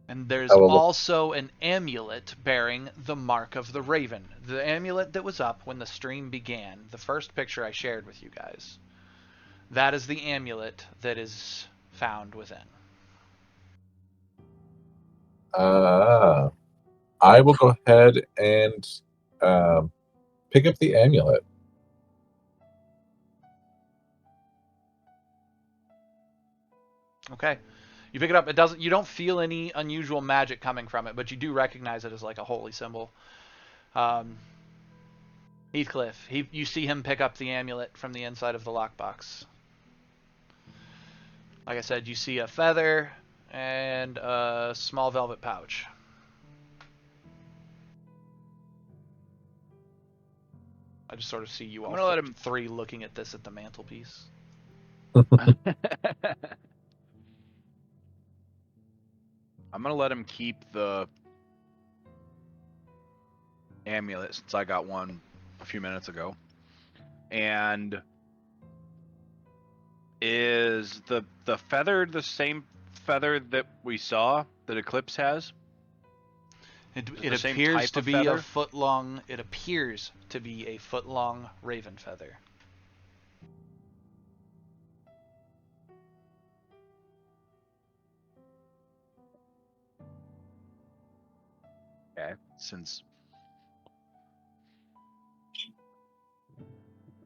A: And there's also an amulet bearing the mark of the raven. The amulet that was up when the stream began. The first picture I shared with you guys. That is the amulet that is found within.
C: I will go ahead and pick up the amulet.
A: Okay. You pick it up. You don't feel any unusual magic coming from it, but you do recognize it as like a holy symbol. Heathcliff, you see him pick up the amulet from the inside of the lockbox. Like I said, you see a feather and a small velvet pouch. I just sort of see you all three looking at this at the mantelpiece.
B: I'm going to let him keep the amulet since I got one a few minutes ago. And is the feather the same feather that we saw that Eclipse has?
A: It appears to be a foot long. It appears to be a foot-long raven feather.
B: Okay, since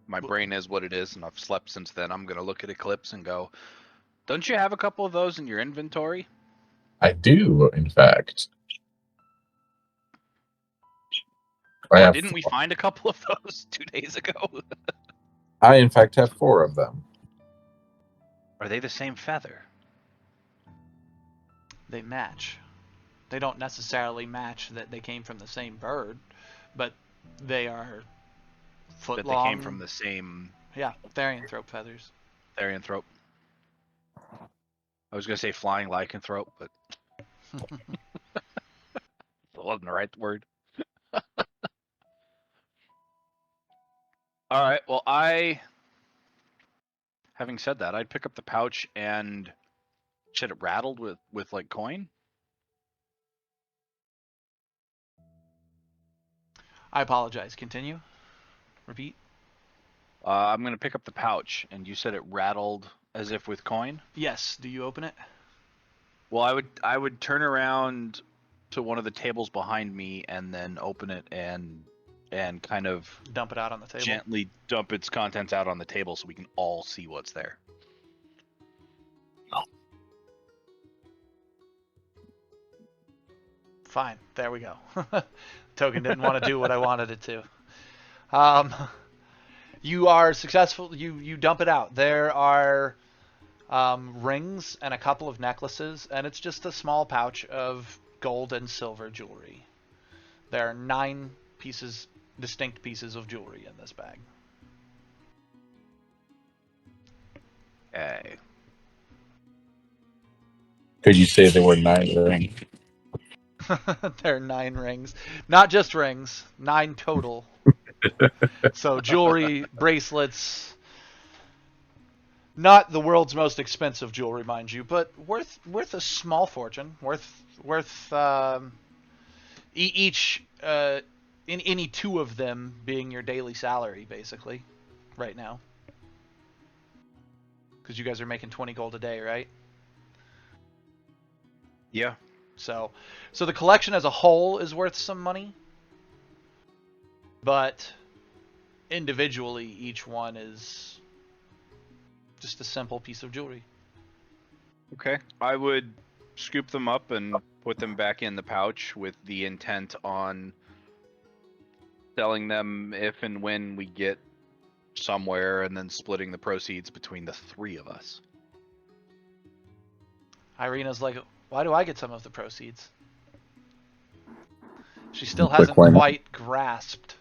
B: my brain is what it is and I've slept since then, I'm going to look at Eclipse and go, don't you have a couple of those in your inventory?
C: I do, in fact.
B: Didn't we find a couple of those 2 days ago?
C: I, in fact, have 4 of them.
B: Are they the same feather?
A: They match. They don't necessarily match that they came from the same bird, but they are foot long.
B: They came from the same...
A: Yeah, therianthrope feathers.
B: Therianthrope. I was going to say flying lycanthrope, but... that wasn't the right word. Alright, well, having said that, I'd pick up the pouch and... Should it rattled with like coin?
A: I apologize. Continue. Repeat.
B: I'm going to pick up the pouch, and you said it rattled As if with coin?
A: Yes. Do you open it?
B: Well, I would turn around to one of the tables behind me and then open it and kind of
A: Dump it out on the table.
B: gently dump its contents out on the table so we can all see what's there.
A: Fine. There we go. Token didn't want to do what I wanted it to. You are successful. You dump it out. There are rings and a couple of necklaces, and it's just a small pouch of gold and silver jewelry. There are 9 distinct pieces of jewelry in this bag.
B: Okay.
C: Could you say there were 9 rings?
A: There are 9 rings. Not just rings, 9 total. So jewelry, bracelets, not the world's most expensive jewelry, mind you, but worth a small fortune. Worth each in any 2 of them being your daily salary, basically, right now. Because you guys are making 20 gold a day, right?
B: Yeah.
A: So the collection as a whole is worth some money, but individually, each one is just a simple piece of jewelry.
B: Okay. I would scoop them up and put them back in the pouch with the intent on selling them if and when we get somewhere and then splitting the proceeds between the 3 of us.
A: Irina's like, why do I get some of the proceeds? She still
C: Like,
A: hasn't
C: why not?
A: quite grasped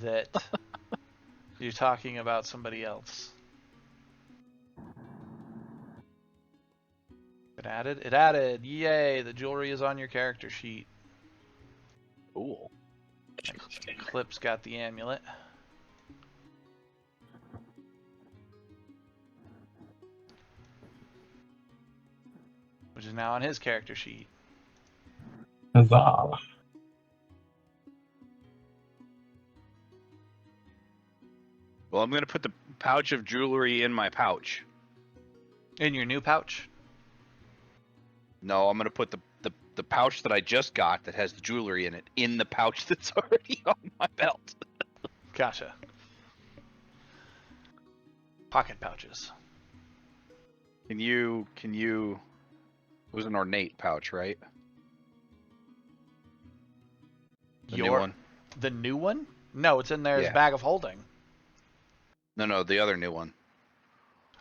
A: that you're talking about somebody else. It added? It added. Yay, the jewelry is on your character sheet.
B: Cool.
A: Clip's got the amulet. Which is now on his character sheet.
C: Huzzah.
B: Well, I'm going to put the pouch of jewelry in my pouch.
A: In your new pouch?
B: No, I'm going to put the pouch that I just got that has the jewelry in it in the pouch that's already on my belt.
A: Gotcha. Pocket pouches.
B: Can you it was an ornate pouch, right? The new one?
A: The new one? No, it's in there as
B: Yeah.
A: bag of holding.
B: No, the other new one.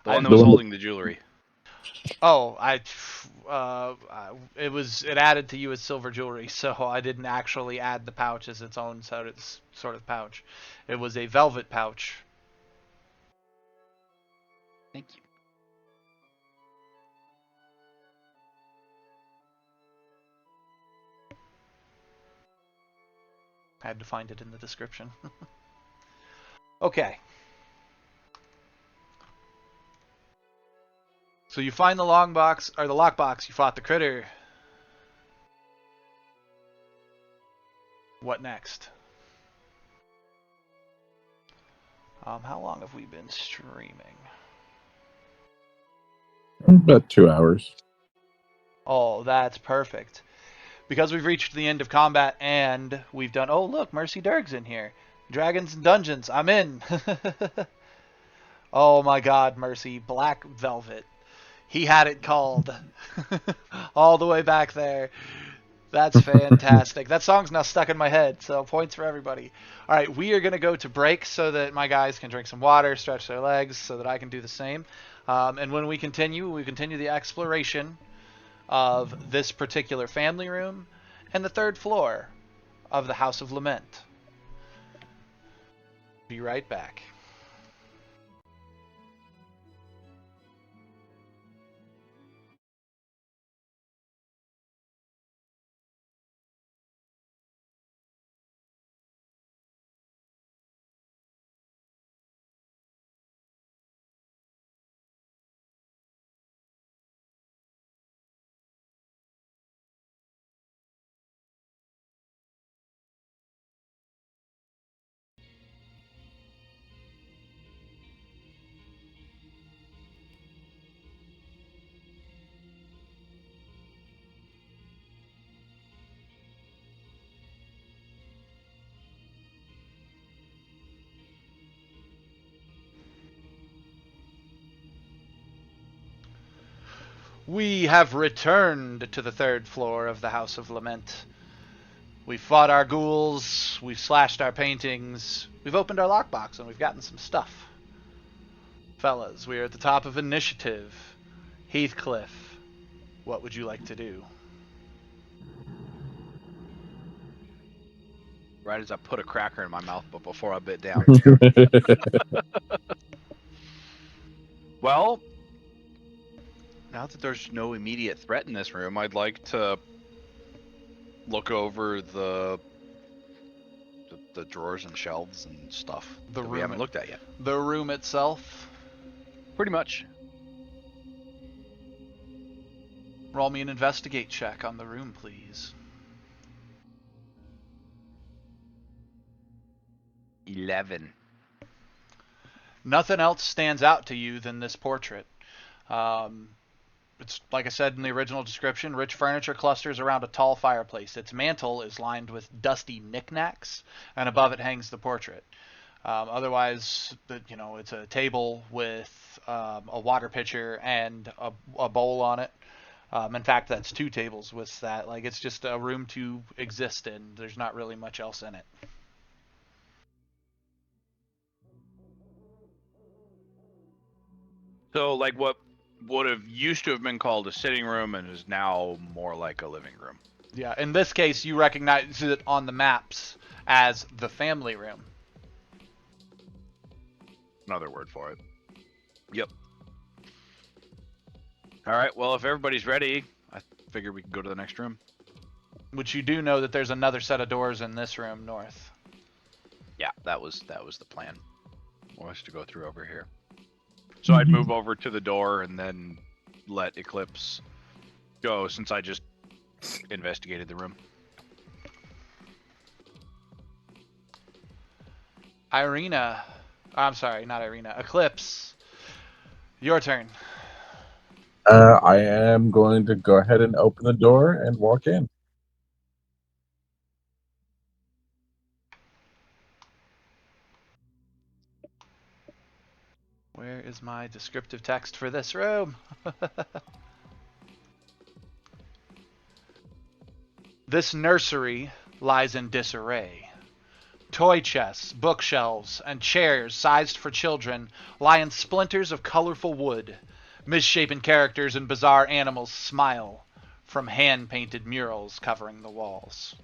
B: The
A: I-
B: one that was holding the jewelry.
A: Oh, it added to you as silver jewelry, so I didn't actually add the pouch as its own sort of pouch. It was a velvet pouch.
B: Thank you.
A: I had to find it in the description. Okay. So you find the lockbox, you fought the critter. What next? How long have we been streaming?
C: About 2 hours.
A: Oh, that's perfect. Because we've reached the end of combat and we've done... Oh, look, Mercy Durg's in here. Dragons and Dungeons, I'm in. Oh my god, Mercy. Black Velvet. He had it called. All the way back there. That's fantastic. That song's now stuck in my head, so points for everybody. All right, we are going to go to break so that my guys can drink some water, stretch their legs, so that I can do the same. And when we continue the exploration of this particular family room and the 3rd floor of the House of Lament. Be right back. We have returned to the third floor of the House of Lament. We've fought our ghouls, we've slashed our paintings, we've opened our lockbox, and we've gotten some stuff. Fellas, we are at the top of initiative. Heathcliff, what would you like to do?
B: Right as I put a cracker in my mouth, but before I bit down. Well, now that there's no immediate threat in this room, I'd like to look over the drawers and shelves and stuff that we haven't looked at yet.
A: The room itself.
B: Pretty much.
A: Roll me an investigate check on the room, please.
B: 11.
A: Nothing else stands out to you than this portrait. It's like I said in the original description, rich furniture clusters around a tall fireplace. Its mantle is lined with dusty knickknacks, and above it hangs the portrait. Otherwise, it's a table with a water pitcher and a bowl on it. In fact, that's two tables with that. Like, it's just a room to exist in. There's not really much else in it.
B: So, like, what would have used to have been called a sitting room and is now more like a living room.
A: Yeah, in this case, you recognize it on the maps as the family room.
B: Another word for it. Yep. All right, well, if everybody's ready, I figure we can go to the next room.
A: Which you do know that there's another set of doors in this room north.
B: Yeah, that was the plan. Was to go through over here. So I'd move over to the door and then let Eclipse go since I just investigated the room.
A: Eclipse, your turn.
C: I am going to go ahead and open the door and walk in.
A: Where is my descriptive text for this room? This nursery lies in disarray. Toy chests, bookshelves, and chairs sized for children lie in splinters of colorful wood. Misshapen characters and bizarre animals smile from hand-painted murals covering the walls.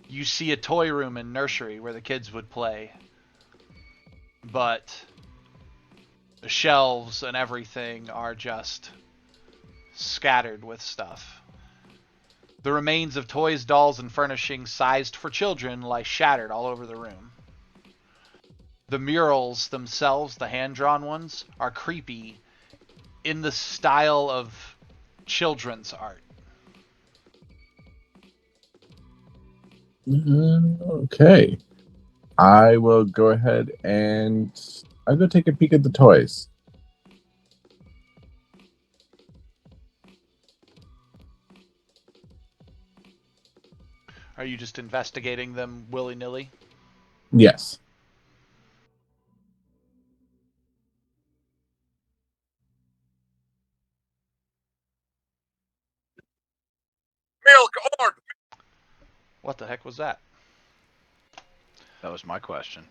A: You see a toy room and nursery where the kids would play, but the shelves and everything are just scattered with stuff. The remains of toys, dolls, and furnishings sized for children lie shattered all over the room. The murals themselves, the hand-drawn ones, are creepy in the style of children's art.
C: Okay. I will go ahead and I'll go take a peek at the toys.
A: Are you just investigating them willy-nilly?
C: Yes. Milk orb.
A: What the heck was that?
B: That was my question.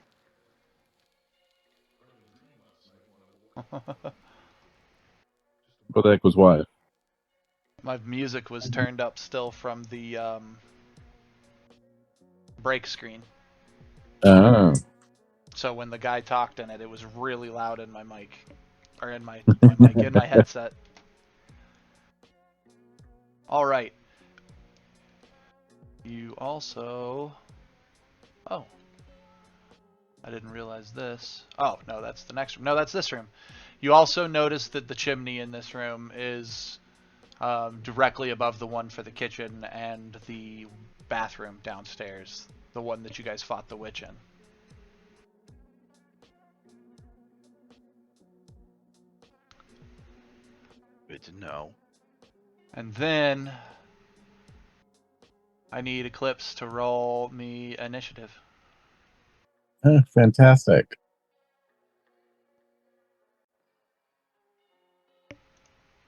C: What the heck was what?
A: My music was turned up still from the break screen.
C: Oh.
A: So when the guy talked in it, it was really loud in my mic. Or in my mic, in my headset. Alright. You also... Oh. I didn't realize this. Oh, no, that's the next room. No, that's this room. You also notice that the chimney in this room is directly above the one for the kitchen and the bathroom downstairs. The one that you guys fought the witch in.
B: Good to know.
A: And then I need Eclipse to roll me initiative.
C: Fantastic.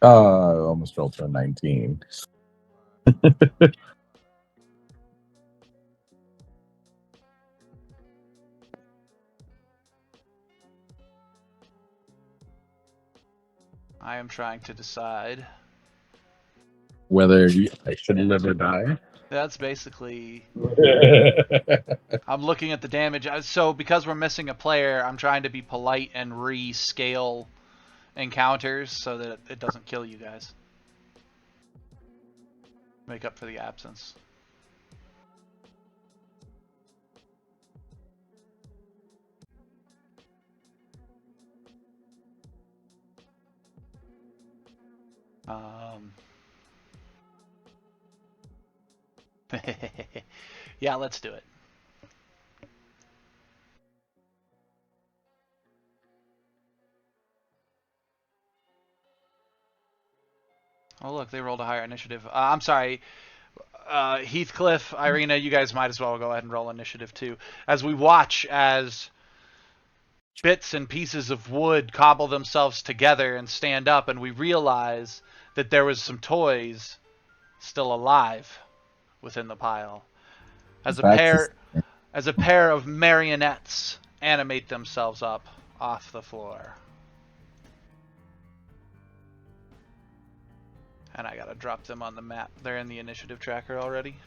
C: Almost rolled to a 19.
A: I am trying to decide.
C: Whether I should live or die.
A: That's basically. I'm looking at the damage. So because we're missing a player, I'm trying to be polite and rescale encounters so that it doesn't kill you guys. Make up for the absence. Yeah, let's do it. Oh, look, they rolled a higher initiative. I'm sorry. Heathcliff, Irina, you guys might as well go ahead and roll initiative too. As we watch as bits and pieces of wood cobble themselves together and stand up, and we realize that there was some toys still alive within the pile. As a pair of marionettes animate themselves up off the floor. And I gotta drop them on the map. They're in the initiative tracker already.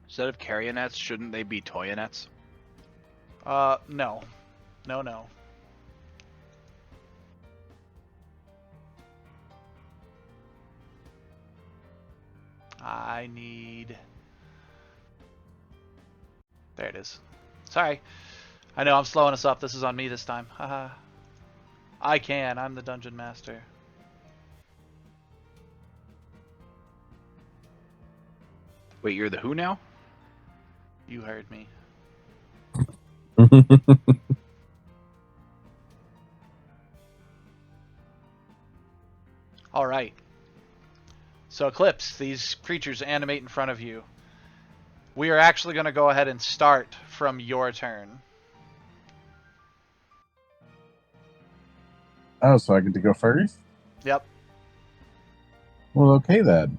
B: Instead of carionets, shouldn't they be toyonets?
A: No. No. I need... There it is. Sorry. I know I'm slowing us up. This is on me this time. Haha. I can. I'm the dungeon master.
B: Wait, you're the who now?
A: You heard me. All right. So Eclipse, these creatures animate in front of you. We are actually going to go ahead and start from your turn.
C: Oh, so I get to go first?
A: Yep.
C: Well, okay then.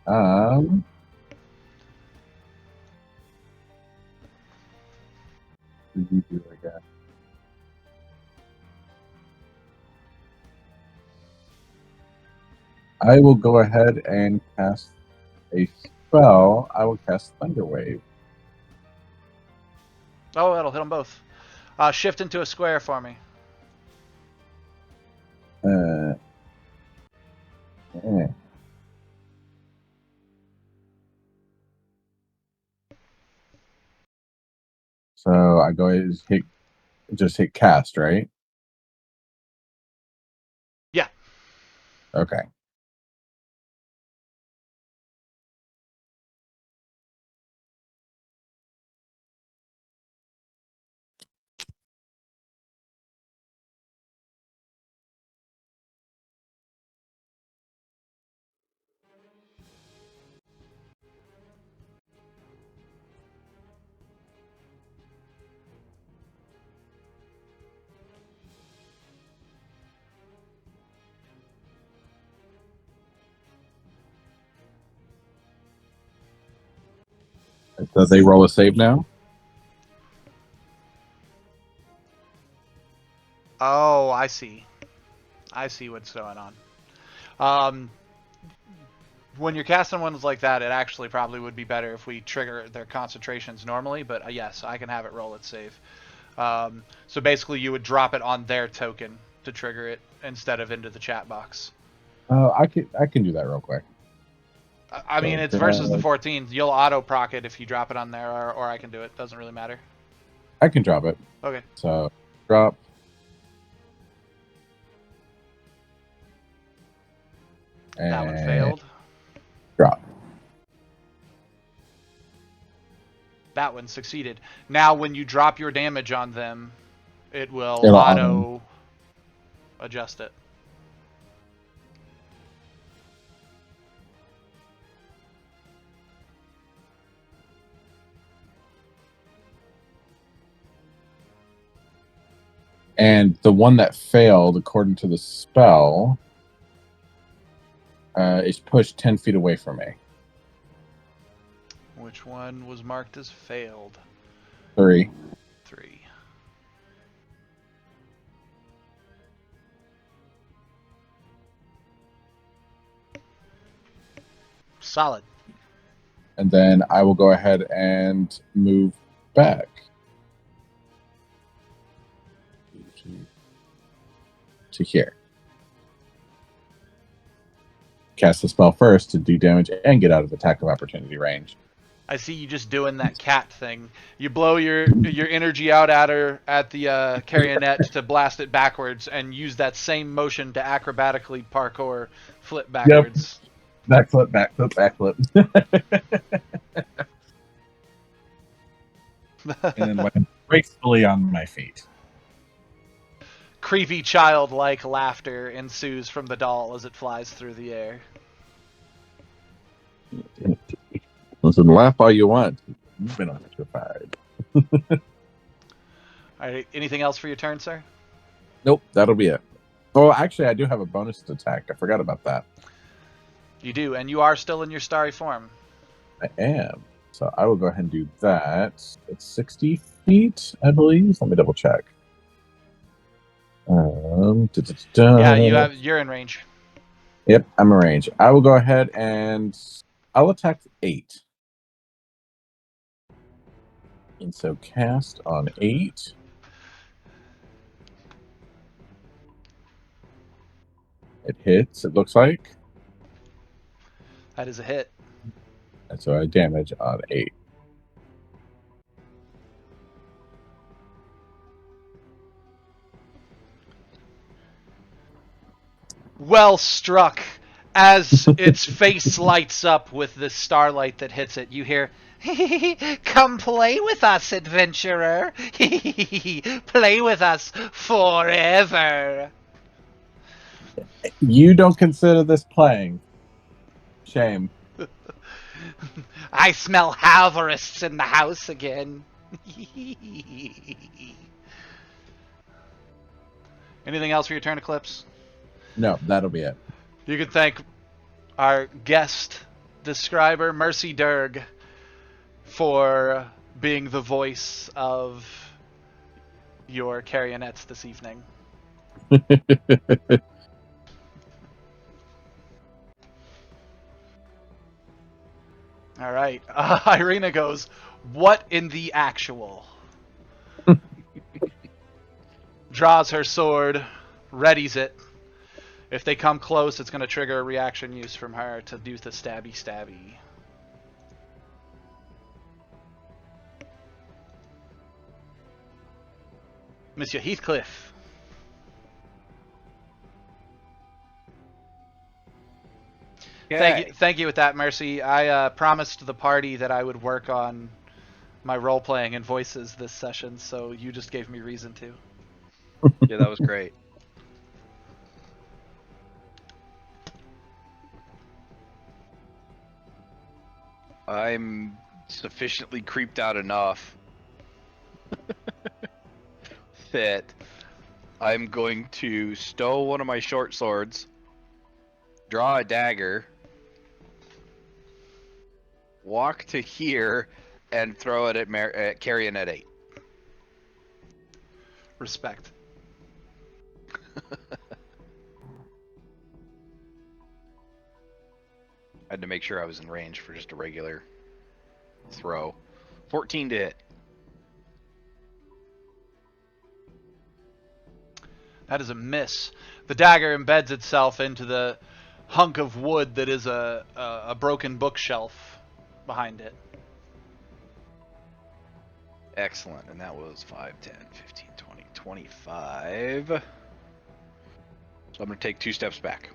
C: What did you do again? I will go ahead and cast a spell. I will cast Thunder Wave.
A: Oh, that'll hit them both. Shift into a square for me.
C: Yeah. So I go ahead and hit cast, right?
A: Yeah.
C: Okay. Does they roll a save now?
A: Oh, I see. I see what's going on. When you're casting ones like that, it actually probably would be better if we trigger their concentrations normally, but yes, I can have it roll its save. So basically you would drop it on their token to trigger it instead of into the chat box.
C: I can do that real quick.
A: I mean, it's versus the 14. You'll auto-proc it if you drop it on there, or I can do it. Doesn't really matter.
C: I can drop it.
A: Okay.
C: So, drop. And
A: that one failed.
C: Drop.
A: That one succeeded. Now, when you drop your damage on them, it'll
C: It'll
A: auto-adjust it.
C: And the one that failed, according to the spell, is pushed 10 feet away from me.
A: Which one was marked as failed?
C: 3.
A: 3. Solid.
C: And then I will go ahead and move back. To here. Cast the spell first to do damage and get out of attack of opportunity range.
A: I see you just doing that cat thing. You blow your energy out at her at the carionette to blast it backwards, and use that same motion to acrobatically parkour, flip backwards.
C: Yep. Backflip. And then land gracefully on my feet.
A: Creepy childlike laughter ensues from the doll as it flies through the air.
C: Listen, laugh all you want. You've been electrified.
A: Alright, anything else for your turn, sir?
C: Nope, that'll be it. Oh, actually, I do have a bonus attack. I forgot about that.
A: You do, and you are still in your starry form.
C: I am. So I will go ahead and do that. It's 60 feet, I believe. Let me double check.
A: Yeah, you're in range.
C: Yep, I'm in range. I will go ahead and I'll attack 8. And so cast on 8. It hits, it looks like.
A: That is a hit.
C: And so I damage on 8.
A: Well struck. As its face lights up with the starlight that hits it, you hear, "Come play with us, adventurer. Play with us forever."
C: You don't consider this playing. Shame.
A: I smell avarice in the house again. Anything else for your turn, Eclipse?
C: No, that'll be it.
A: You can thank our guest describer, Mercy Durg, for being the voice of your carionettes this evening. All right. Irina goes, "What in the actual?" Draws her sword, readies it. If they come close, it's going to trigger a reaction use from her to do the stabby stabby. Monsieur Heathcliff.
B: Okay.
A: Thank you with that, Mercy. I promised the party that I would work on my role-playing and voices this session, so you just gave me reason to.
B: Yeah, that was great. I'm sufficiently creeped out enough that I'm going to stow one of my short swords, draw a dagger, walk to here, and throw it at Carrion at 8.
A: Respect.
B: I had to make sure I was in range for just a regular throw. 14 to hit.
A: That is a miss. The dagger embeds itself into the hunk of wood that is a broken bookshelf behind it.
B: Excellent. And that was 5, 10, 15, 20, 25. So I'm going to take 2 steps back.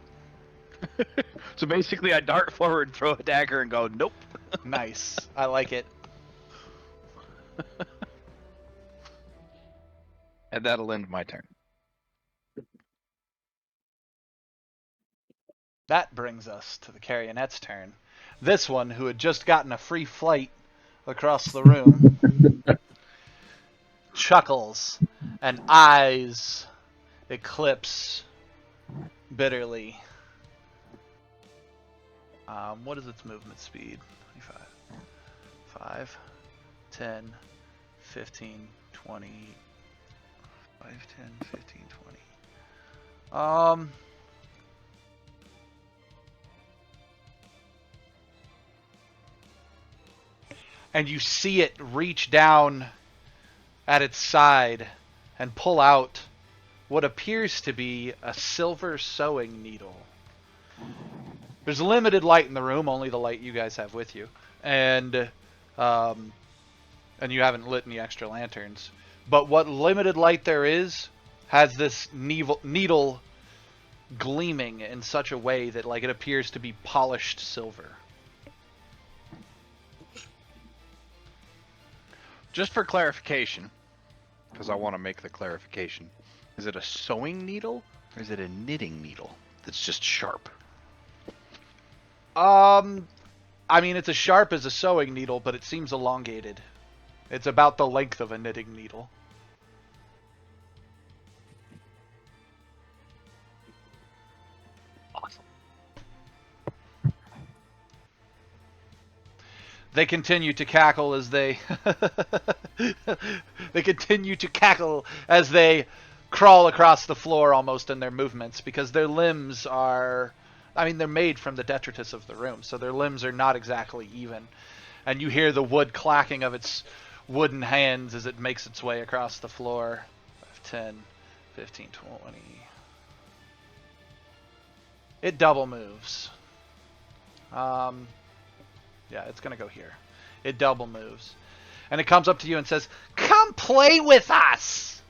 B: So basically I dart forward, throw a dagger, and go, nope.
A: Nice. I like it.
B: And that'll end my turn.
A: That brings us to the Carionette's turn. This one, who had just gotten a free flight across the room, chuckles and eyes eclipse bitterly. What is its movement speed? 25. 5, 10, 15, 20. 5, 10, 15, 20. And you see it reach down at its side and pull out what appears to be a silver sewing needle. There's limited light in the room, only the light you guys have with you, and you haven't lit any extra lanterns. But what limited light there is has this needle gleaming in such a way that like it appears to be polished silver.
B: Just for clarification, because I want to make the clarification, is it a sewing needle or is it a knitting needle that's just sharp?
A: I mean, it's as sharp as a sewing needle, but it seems elongated. It's about the length of a knitting needle.
B: Awesome.
A: They continue to cackle as they crawl across the floor almost in their movements, because their limbs are, I mean, they're made from the detritus of the room, so their limbs are not exactly even. And you hear the wood clacking of its wooden hands as it makes its way across the floor. 10, 15, 20. It double moves. Yeah, it's going to go here. It double moves. And it comes up to you and says, "Come play with us!"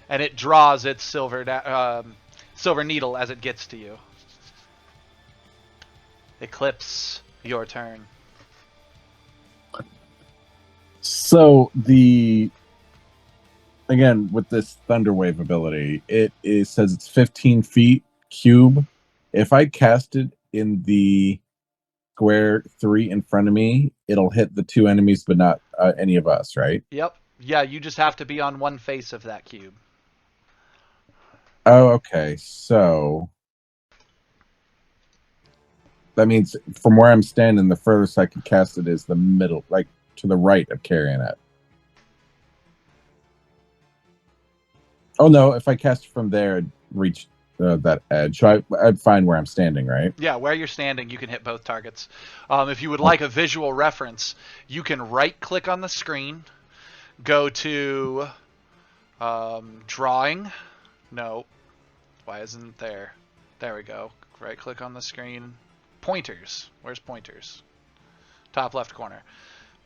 A: And it draws its silver needle as it gets to you. Eclipse, your turn.
C: So again, with this Thunderwave ability, it says it's 15 feet cube. If I cast it in the square 3 in front of me, it'll hit the 2 enemies, but not any of us, right?
A: Yep. Yeah, you just have to be on one face of that cube.
C: Oh, okay. So that means from where I'm standing, the furthest I can cast it is the middle, like to the right of carrying it. Oh no, if I cast it from there, it'd reach that edge. So I'd find where I'm standing, right?
A: Yeah, where you're standing, you can hit both targets. If you would like a visual reference, you can right-click on the screen, go to drawing. No, why isn't it there? There we go. Right-click on the screen. Pointers. Where's pointers? Top left corner.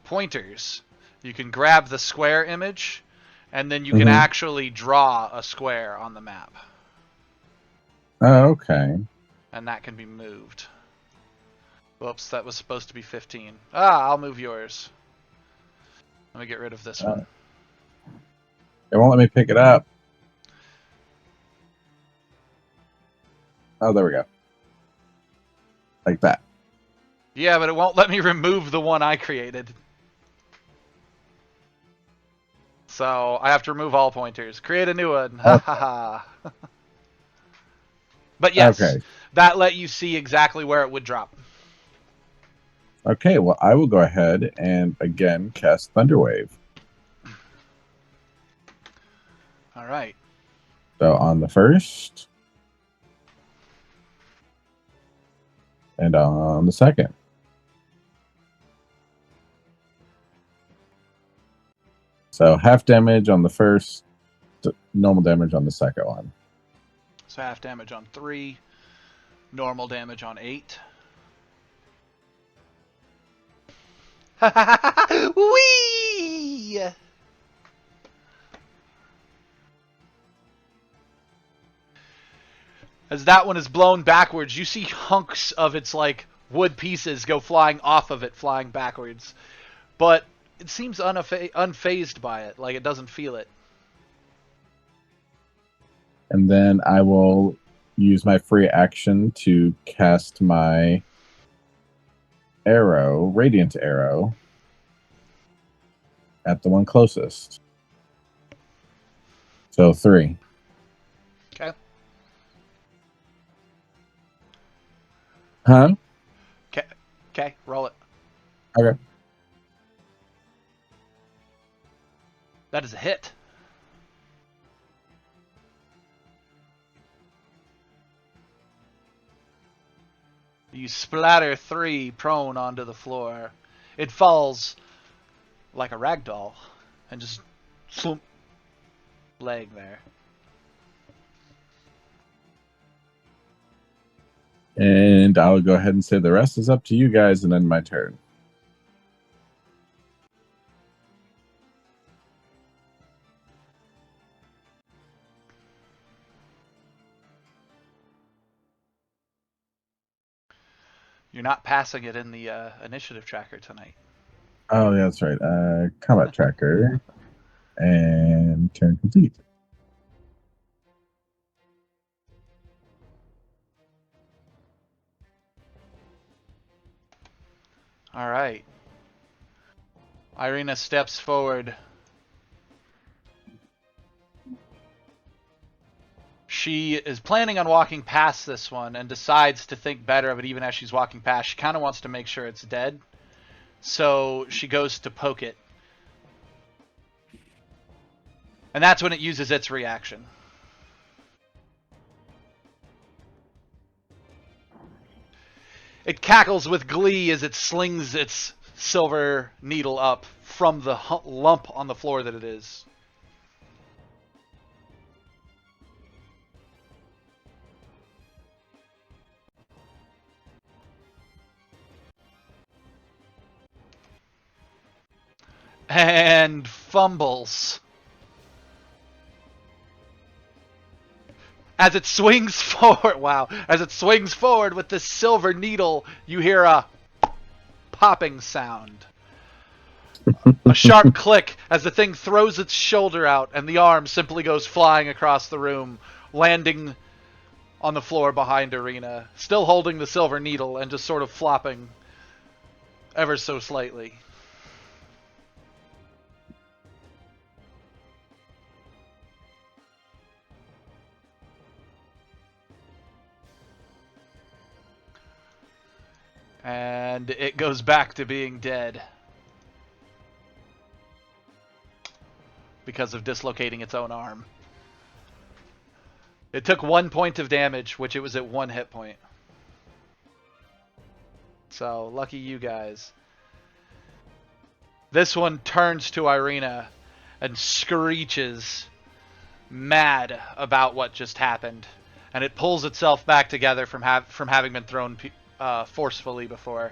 A: Pointers. You can grab the square image, and then you can actually draw a square on the map.
C: Oh, okay.
A: And that can be moved. Whoops, that was supposed to be 15. I'll move yours. Let me get rid of this one.
C: It won't let me pick it up. Oh, there we go. Like that.
A: Yeah, but it won't let me remove the one I created. So I have to remove all pointers. Create a new one. Ha ha ha. But yes,
C: Okay.
A: that let you see exactly where it would drop.
C: Okay, well, I will go ahead and again cast Thunderwave.
A: All right.
C: So on the first and on the second. So half damage on the first, normal damage on the second one.
A: So half damage on 3, normal damage on 8. Whee! As that one is blown backwards, you see hunks of its like wood pieces go flying off of it, flying backwards. But it seems unfazed by it, like it doesn't feel it.
C: And then I will use my free action to cast my arrow, radiant arrow. at the one closest. So 3.
A: Okay.
C: Huh?
A: Okay. Roll it.
C: Okay.
A: That is a hit. You splatter 3 prone onto the floor. It falls like a rag doll and just slump, laying there.
C: And I'll go ahead and say the rest is up to you guys and then my turn.
A: You're not passing it in the initiative tracker tonight.
C: Oh, yeah, that's right. Combat tracker. And turn complete.
A: All right. Irina steps forward. She is planning on walking past this one and decides to think better of it even as she's walking past. She kind of wants to make sure it's dead. So she goes to poke it. And that's when it uses its reaction. It cackles with glee as it slings its silver needle up from the lump on the floor that it is. And fumbles. As it swings forward, wow, as it swings forward with this silver needle, you hear a popping sound. A sharp click as the thing throws its shoulder out and the arm simply goes flying across the room, landing on the floor behind Irina, still holding the silver needle and just sort of flopping ever so slightly. And it goes back to being dead because of dislocating its own arm. It took 1 point of damage, which it was at 1 hit point. So, lucky you guys. This one turns to Irina and screeches, mad about what just happened. And it pulls itself back together from having been thrown forcefully before.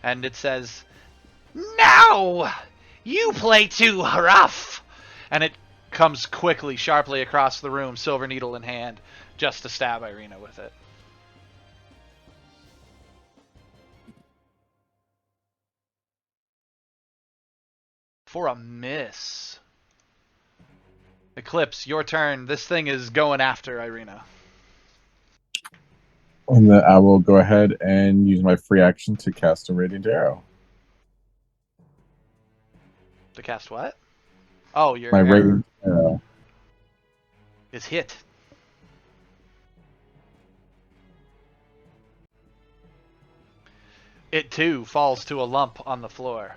A: And it says, "No! You play too rough!" And it comes quickly, sharply across the room, silver needle in hand, just to stab Irina with it. For a miss. Eclipse, your turn. This thing is going after Irina.
C: And then I will go ahead and use my free action to cast a Radiant Arrow.
A: To cast what? Oh, your
C: My
A: arrow
C: Radiant Arrow.
A: is hit. It too falls to a lump on the floor.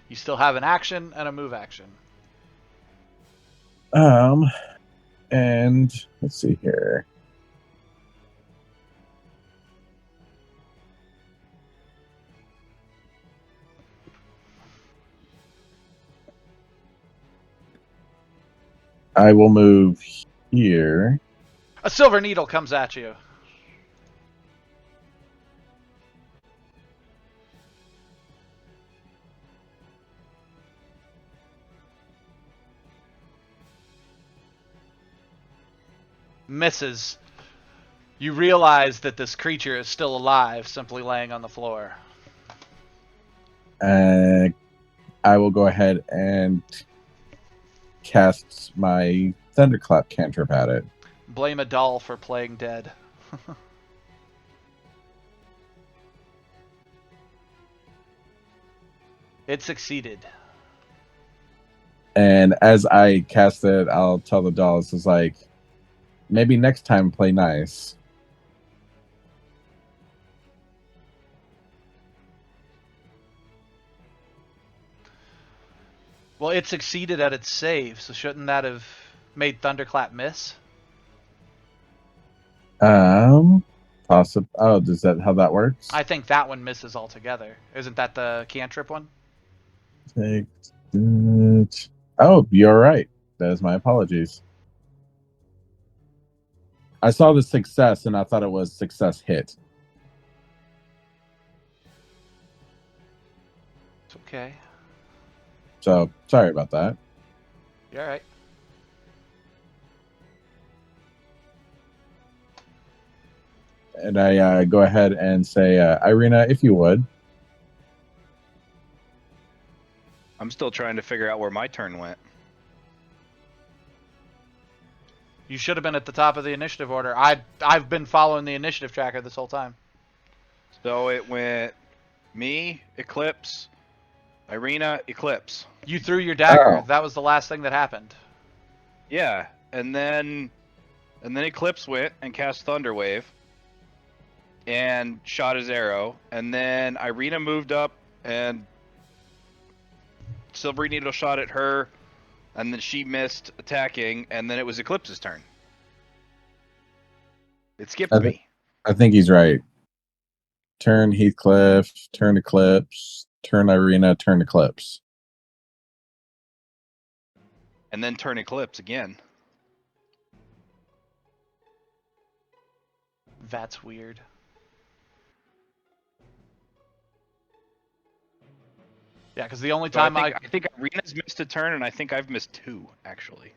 A: You still have an action and a move action.
C: And let's see here. I will move here.
A: A silver needle comes at you. Misses. You realize that this creature is still alive, simply laying on the floor.
C: I will go ahead and cast my Thunderclap cantrip at it.
A: Blame a doll for playing dead. It succeeded.
C: And as I cast it, I'll tell the dolls, it's like, maybe next time play nice.
A: Well, it succeeded at its save, so shouldn't that have made Thunderclap miss?
C: Possible. Oh, is that how that works?
A: I think that one misses altogether. Isn't that the cantrip one?
C: Take it. Oh, you're right. That is my apologies. I saw the success and I thought it was success hit.
A: It's okay.
C: So sorry about that.
A: You're all right.
C: And I go ahead and say, Irina, if you would.
B: I'm still trying to figure out where my turn went.
A: You should have been at the top of the initiative order. I've been following the initiative tracker this whole time.
B: So it went me, Eclipse, Irina, Eclipse.
A: You threw your dagger.
C: Oh.
A: That was the last thing that happened.
B: Yeah, and then Eclipse went and cast Thunderwave and shot his arrow, and then Irina moved up and Silvery Needle shot at her, and then she missed attacking, and then it was Eclipse's turn. It skipped me.
C: I think he's right. Turn Heathcliff, turn Eclipse, turn Irina, turn Eclipse.
B: And then turn Eclipse again.
A: That's weird. Yeah, because the only
B: So
A: time
B: I think Irina's missed a turn, and I think I've missed 2, actually.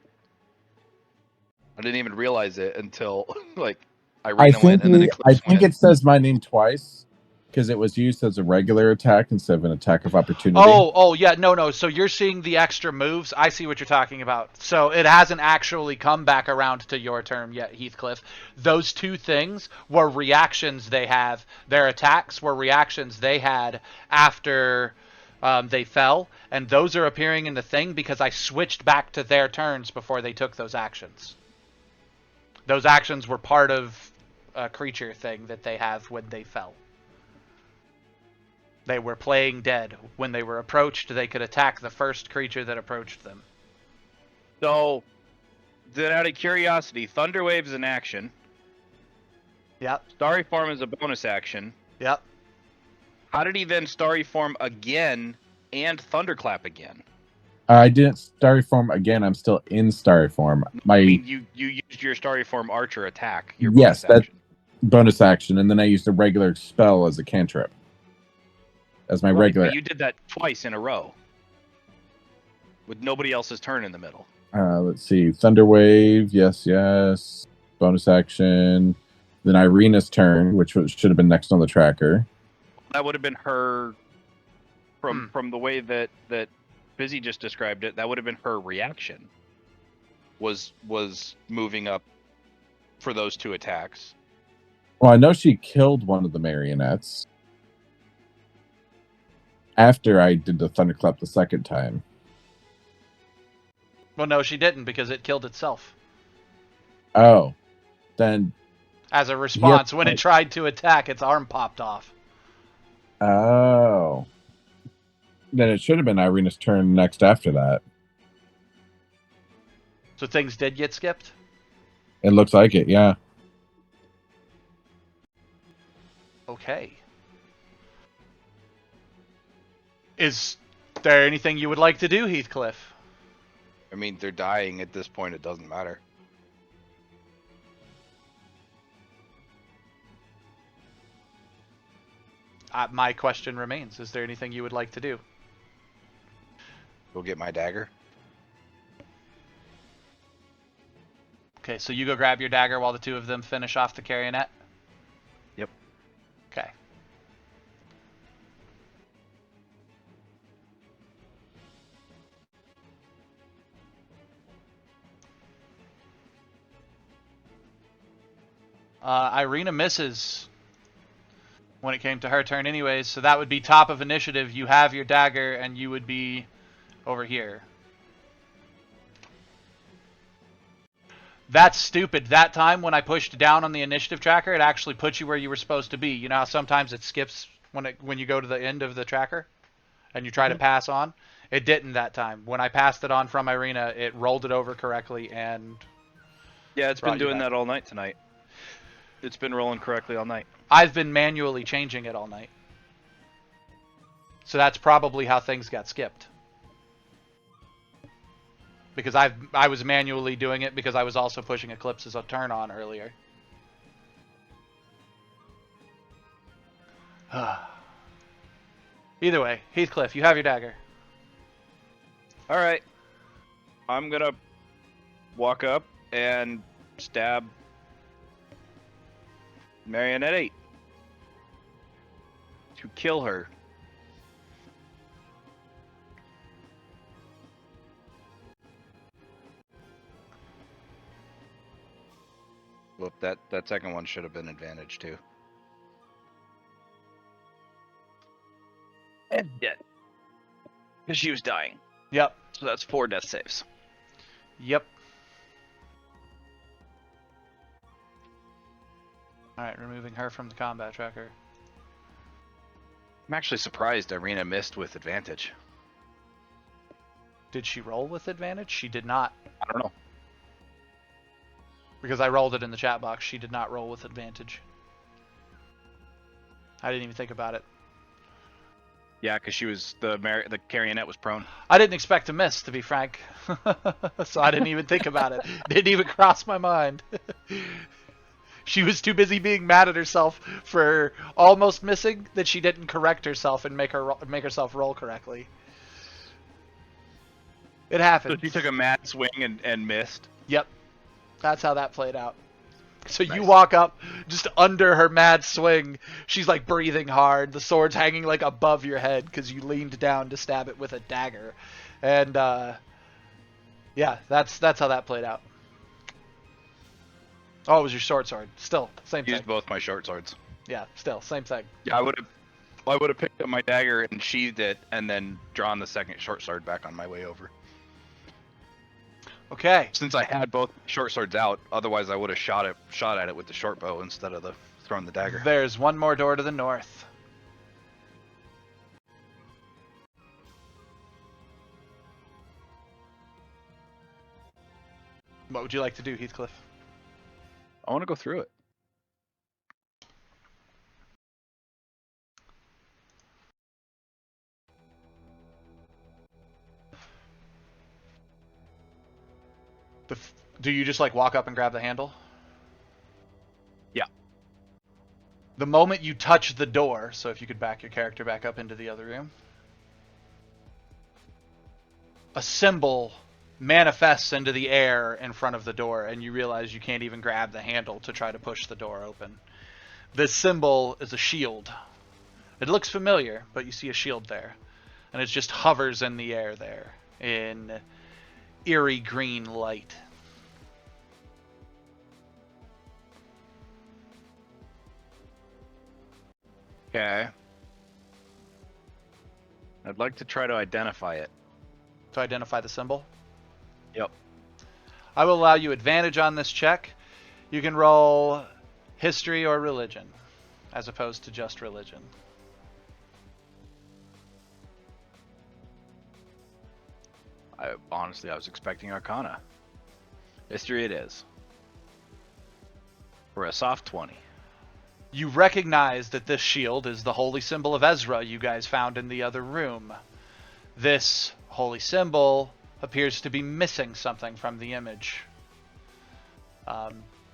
B: I didn't even realize it until like Irina went and then Eclipse went.
C: it says my name twice because it was used as a regular attack instead of an attack of opportunity.
A: Oh, yeah, no. So you're seeing the extra moves. I see what you're talking about. So it hasn't actually come back around to your turn yet, Heathcliff. Those 2 things were reactions they have. Their attacks were reactions they had after they fell, and those are appearing in the thing because I switched back to their turns before they took those actions. Those actions were part of a creature thing that they have when they fell. They were playing dead. When they were approached, they could attack the first creature that approached them.
B: So, then out of curiosity, Thunderwave is an action.
A: Yep.
B: Starry Form is a bonus action.
A: Yep.
B: How did he then Starry Form again and Thunderclap again?
C: I didn't Starry Form again. I'm still in Starry Form.
B: I mean, you used your Starry Form Archer attack. Your
C: yes,
B: bonus action.
C: bonus action, and then I used a regular spell as a cantrip. As my regular.
B: But you did that twice in a row. With nobody else's turn in the middle.
C: Let's see. Thunderwave, yes. Bonus action. Then Irina's turn, which should have been next on the tracker.
B: That would have been her from the way that Busy just described it, that would have been her reaction. Was moving up for those 2 attacks.
C: Well, I know she killed one of the marionettes after I did the thunderclap the second time.
A: Well, no, she didn't because it killed itself.
C: Oh, then
A: as a response, when it tried to attack, its arm popped off.
C: Oh, then it should have been Irina's turn next after that.
A: So things did get skipped?
C: It looks like it, yeah.
A: Okay. Is there anything you would like to do, Heathcliff?
B: I mean, they're dying at this point. It doesn't matter.
A: My question remains. Is there anything you would like to do?
B: Go get my dagger.
A: Okay, so you go grab your dagger while the 2 of them finish off the carionet?
B: Yep.
A: Okay. Irina misses. when it came to her turn anyways, so that would be top of initiative. You have your dagger, and you would be over here. That's stupid. That time when I pushed down on the initiative tracker, it actually put you where you were supposed to be. You know how sometimes it skips when you go to the end of the tracker and you try to pass on? It didn't that time. When I passed it on from Irina, it rolled it over correctly and
B: Yeah, it's been
A: brought you
B: doing
A: back.
B: that all night tonight. It's been rolling correctly all night.
A: I've been manually changing it all night. So that's probably how things got skipped. Because I was manually doing it because I was also pushing Eclipse as a turn on earlier. Either way, Heathcliff, you have your dagger.
B: All right. I'm gonna walk up and stab Marionette 8 to kill her. Whoop, that second one should have been advantage too. And dead. Because she was dying.
A: Yep.
B: So that's 4 death saves.
A: Yep. Alright, removing her from the combat tracker.
B: I'm actually surprised Irina missed with advantage.
A: Did she roll with advantage? She did not.
B: I don't know.
A: Because I rolled it in the chat box. She did not roll with advantage. I didn't even think about it.
B: Yeah, because she was the Carionette was prone.
A: I didn't expect to miss, to be frank. So I didn't even think about it. Didn't even cross my mind. She was too busy being mad at herself for almost missing that she didn't correct herself and make herself roll correctly. It happened.
B: So she took a mad swing and missed.
A: Yep. That's how that played out. So
B: Nice.
A: you walk up just under her mad swing. She's like breathing hard. The sword's hanging like above your head because you leaned down to stab it with a dagger. And yeah, that's how that played out. Oh, it was your short sword. Still, same thing.
B: Used both my short swords.
A: Yeah, still, same thing.
B: Yeah, I would have picked up my dagger and sheathed it and then drawn the second short sword back on my way over.
A: Okay.
B: Since I had both short swords out, otherwise I would have shot at it with the short bow instead of throwing the dagger.
A: There's one more door to the north. What would you like to do, Heathcliff?
B: I want to go through it.
A: Do you just like walk up and grab the handle?
B: Yeah.
A: The moment you touch the door, so if you could back your character back up into the other room, a symbol manifests into the air in front of the door, and you realize you can't even grab the handle to try to push the door open. This symbol is a shield. It looks familiar, but you see a shield there. And it just hovers in the air there in eerie green light.
B: Okay. I'd like to try to identify it.
A: To identify the symbol?
B: Yep.
A: I will allow you advantage on this check. You can roll history or religion, as opposed to just religion.
B: Honestly, I was expecting Arcana. History it is. For a soft 20.
A: You recognize that this shield is the holy symbol of Ezra you guys found in the other room. This holy symbol appears to be missing something from the image.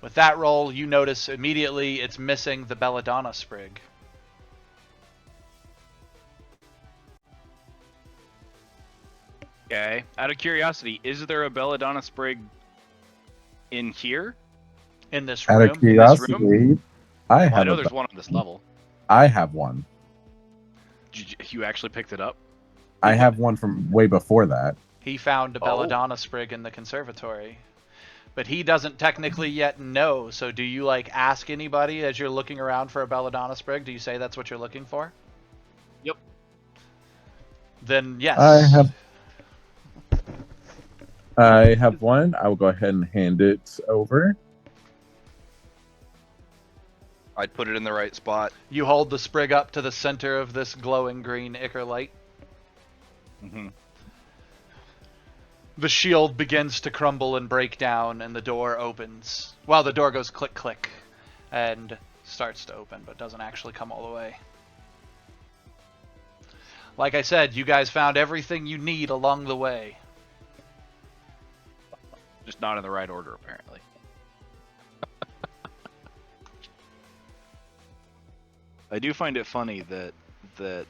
A: With that roll, you notice immediately it's missing the belladonna sprig.
B: Okay. Out of curiosity, is there a belladonna sprig in here?
A: In this
C: Out
A: room.
C: of curiosity, I
B: Well, I
C: have
B: know
C: a,
B: there's one on this level.
C: I have one.
B: You actually picked it up?
C: I have one from way before that.
A: He found a
B: Oh.
A: belladonna sprig in the conservatory. But he doesn't technically yet know, so do you, like, ask anybody as you're looking around for a belladonna sprig? Do you say that's what you're looking for?
B: Yep.
A: Then yes.
C: I have one. I will go ahead and hand it over.
B: I'd put it in the right spot.
A: You hold the sprig up to the center of this glowing green ichor light.
B: Mm-hmm.
A: The shield begins to crumble and break down, and the door opens. Well, the door goes click, click, and starts to open, but doesn't actually come all the way. Like I said, you guys found everything you need along the way.
B: Just not in the right order, apparently. I do find it funny that the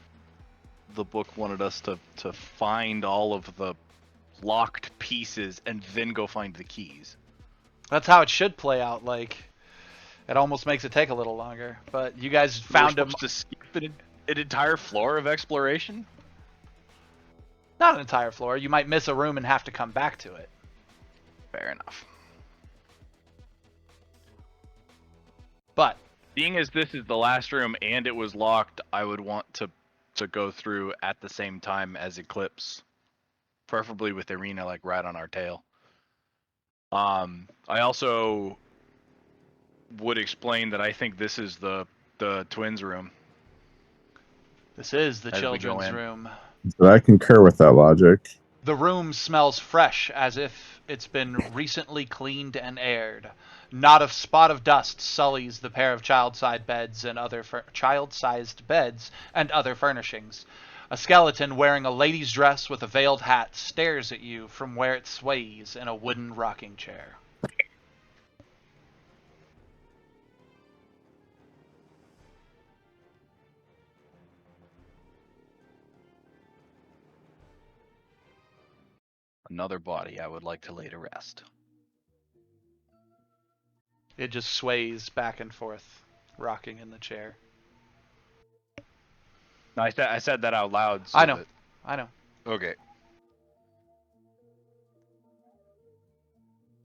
B: book wanted us to find all of the locked pieces and then go find the keys.
A: That's how it should play out. Like, it almost makes it take a little longer. But you guys found
B: We're
A: them.
B: supposed to skip an entire floor of exploration?
A: Not an entire floor. You might miss a room and have to come back to it.
B: Fair enough.
A: But
B: Being as this is the last room and it was locked, I would want to go through at the same time as Eclipse. Preferably with Irina like right on our tail. I also would explain that I think this is the twins' room.
A: this is the
B: As we go
A: children's
B: in.
A: room.
C: But I concur with that logic.
A: The room smells fresh, as if it's been recently cleaned and aired. Not a spot of dust sullies the pair of child-sized beds and other furnishings. A skeleton wearing a lady's dress with a veiled hat stares at you from where it sways in a wooden rocking chair.
B: Another body I would like to lay to rest.
A: It just sways back and forth, rocking in the chair.
B: No, I said that out loud. So
A: I know.
B: that-
A: I know.
B: Okay.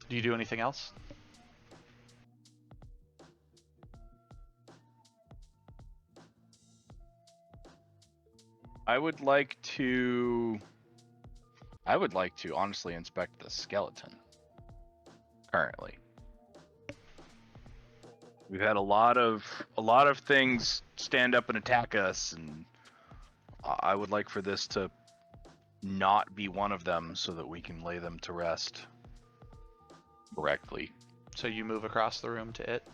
A: Do you do anything else?
B: I would like to honestly inspect the skeleton. Currently. We've had a lot of things stand up and attack us, and I would like for this to not be one of them so that we can lay them to rest correctly.
A: So you move across the room to it?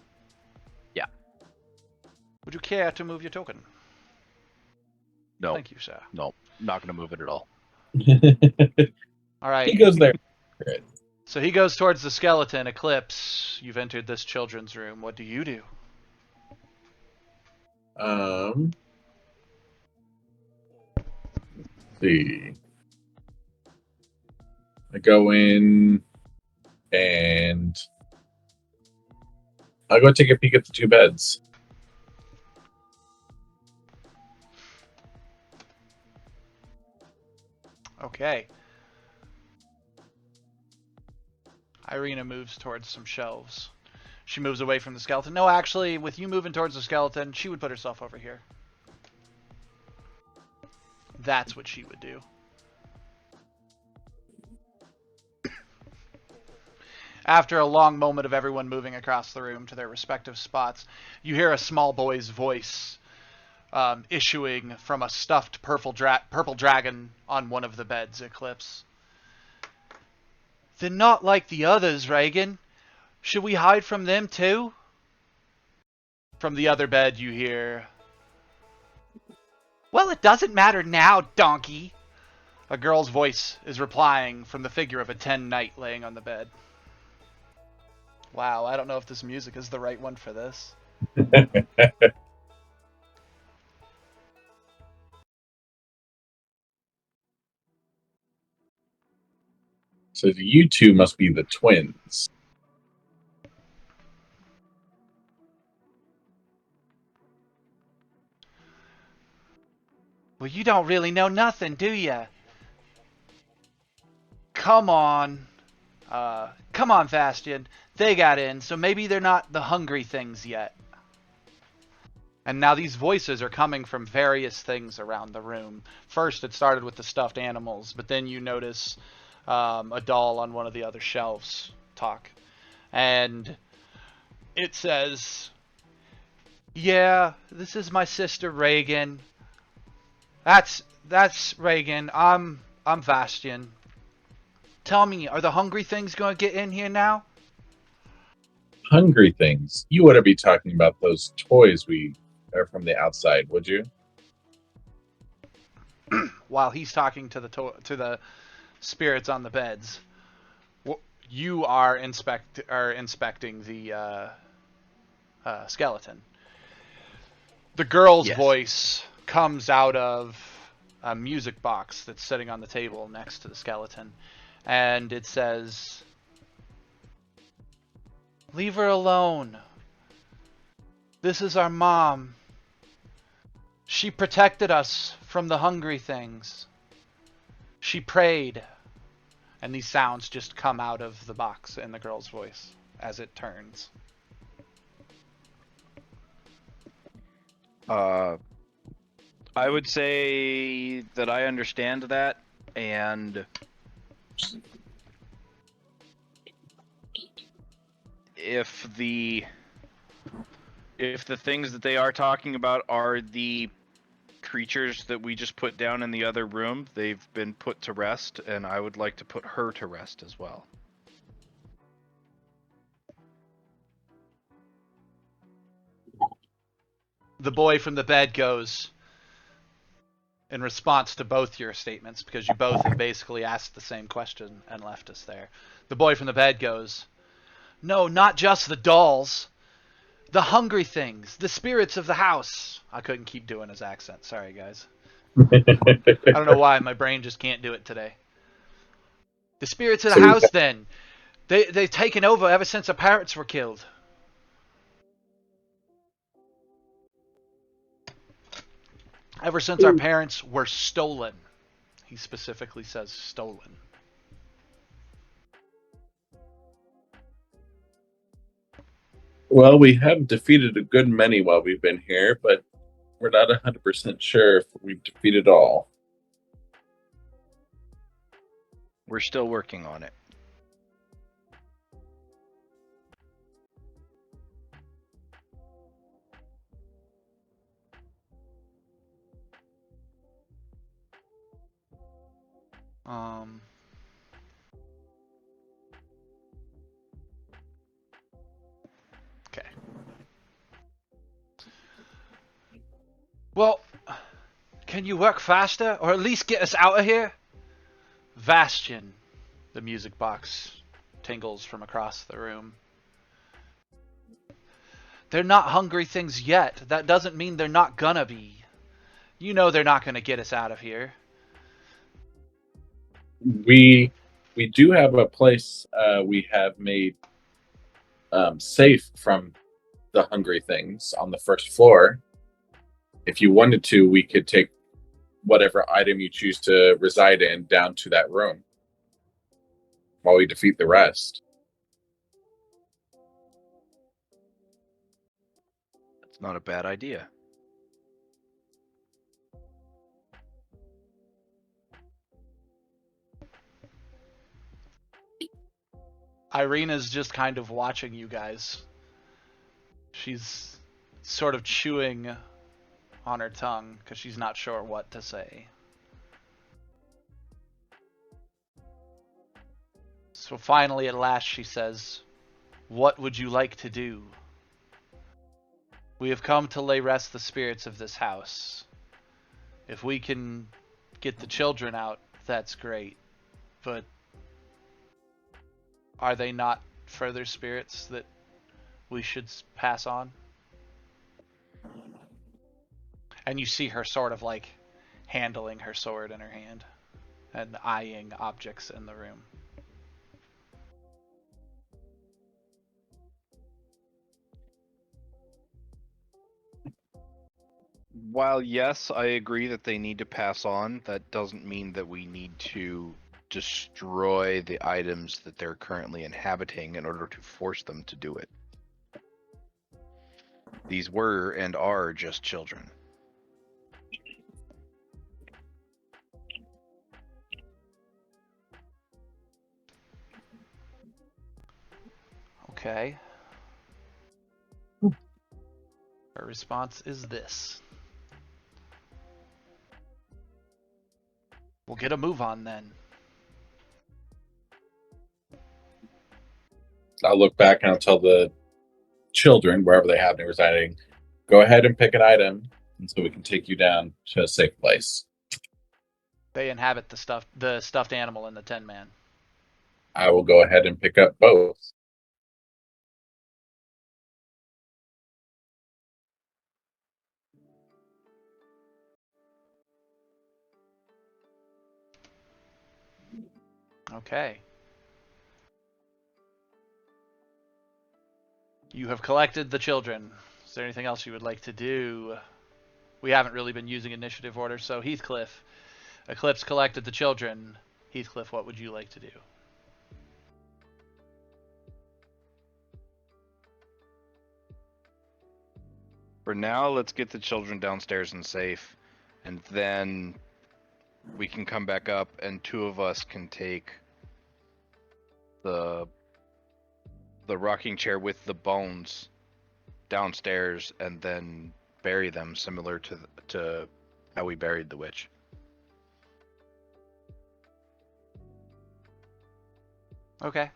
B: Yeah.
A: Would you care to move your token?
B: No.
A: Thank you, sir.
B: No, not going to move it at all.
A: All right.
C: He goes there.
A: So he goes towards the skeleton. Eclipse, you've entered this children's room. What do you do?
C: Let's see. I go in and I'll go take a peek at the two beds.
A: Okay. Irina moves towards some shelves. She moves away from the skeleton. No, actually, with you moving towards the skeleton, she would put herself over here. That's what she would do. After a long moment of everyone moving across the room to their respective spots, you hear a small boy's voice issuing from a stuffed purple dragon on one of the beds, Eclipse. They're not like the others, Reagan. Should we hide from them too? From the other bed you hear, well, it doesn't matter now, donkey. A girl's voice is replying from the figure of a 10 knight laying on the bed. Wow, I don't know if this music is the right one for this.
C: So you two must be the twins.
A: Well, you don't really know nothing, do ya? Come on. Come on, Vastian. They got in, so maybe they're not the hungry things yet. And now these voices are coming from various things around the room. First, it started with the stuffed animals, but then you notice a doll on one of the other shelves talk. And it says, "Yeah, this is my sister Reagan. That's Reagan. I'm Vastian. Tell me, are the hungry things going to get in here now?"
C: Hungry things. You wouldn't be talking about those toys we are from the outside, would you?
A: While he's talking to the spirits on the beds, you are inspecting the skeleton. The girl's
B: Yes.
A: voice comes out of a music box that's sitting on the table next to the skeleton, and it says, "Leave her alone. This is our mom. She protected us from the hungry things. She prayed." And these sounds just come out of the box in the girl's voice as it turns.
B: I would say that I understand that, and if the things that they are talking about are the creatures that we just put down in the other room, they've been put to rest, and I would like to put her to rest as well.
A: The boy from the bed goes, in response to both your statements, because you both have basically asked the same question and left us there. The boy from the bed goes, "No, not just the dolls. The hungry things. The spirits of the house." I couldn't keep doing his accent. Sorry, guys. I don't know why. My brain just can't do it today. The spirits of the
C: So we
A: house, then. They've taken over ever since our parents were killed. Ever since our parents were stolen. He specifically says stolen.
C: Well, we have defeated a good many while we've been here, but we're not 100% sure if we've defeated all.
B: We're still working on it.
A: Um, okay. Well, can you work faster, or at least get us out of here? Vastian, the music box tingles from across the room. They're not hungry things yet. That doesn't mean they're not gonna be. You know they're not gonna get us out of here.
C: We do have a place we have made safe from the hungry things on the first floor. If you wanted to, we could take whatever item you choose to reside in down to that room while we defeat the rest.
B: It's not a bad idea.
A: Irina's just kind of watching you guys. She's sort of chewing on her tongue because she's not sure what to say. So finally, at last, she says, "What would you like to do? We have come to lay rest the spirits of this house. If we can get the children out, that's great. But are they not further spirits that we should pass on?" And you see her sort of like handling her sword in her hand and eyeing objects in the room.
B: While yes, I agree that they need to pass on, that doesn't mean that we need to destroy the items that they're currently inhabiting in order to force them to do it. These were and are just children.
A: Okay. Her response is this. We'll get a move on then.
C: I'll look back and I'll tell the children, wherever they happen to be residing, go ahead and pick an item, and so we can take you down to a safe place.
A: They inhabit the stuffed animal in the Tin Man.
C: I will go ahead and pick up both.
A: Okay. You have collected the children. Is there anything else you would like to do? We haven't really been using initiative order, so Heathcliff. Eclipse collected the children. Heathcliff, what would you like to do?
B: For now, let's get the children downstairs and safe, and then we can come back up, and two of us can take the rocking chair with the bones downstairs, and then bury them, similar to how we buried the witch.
A: Okay.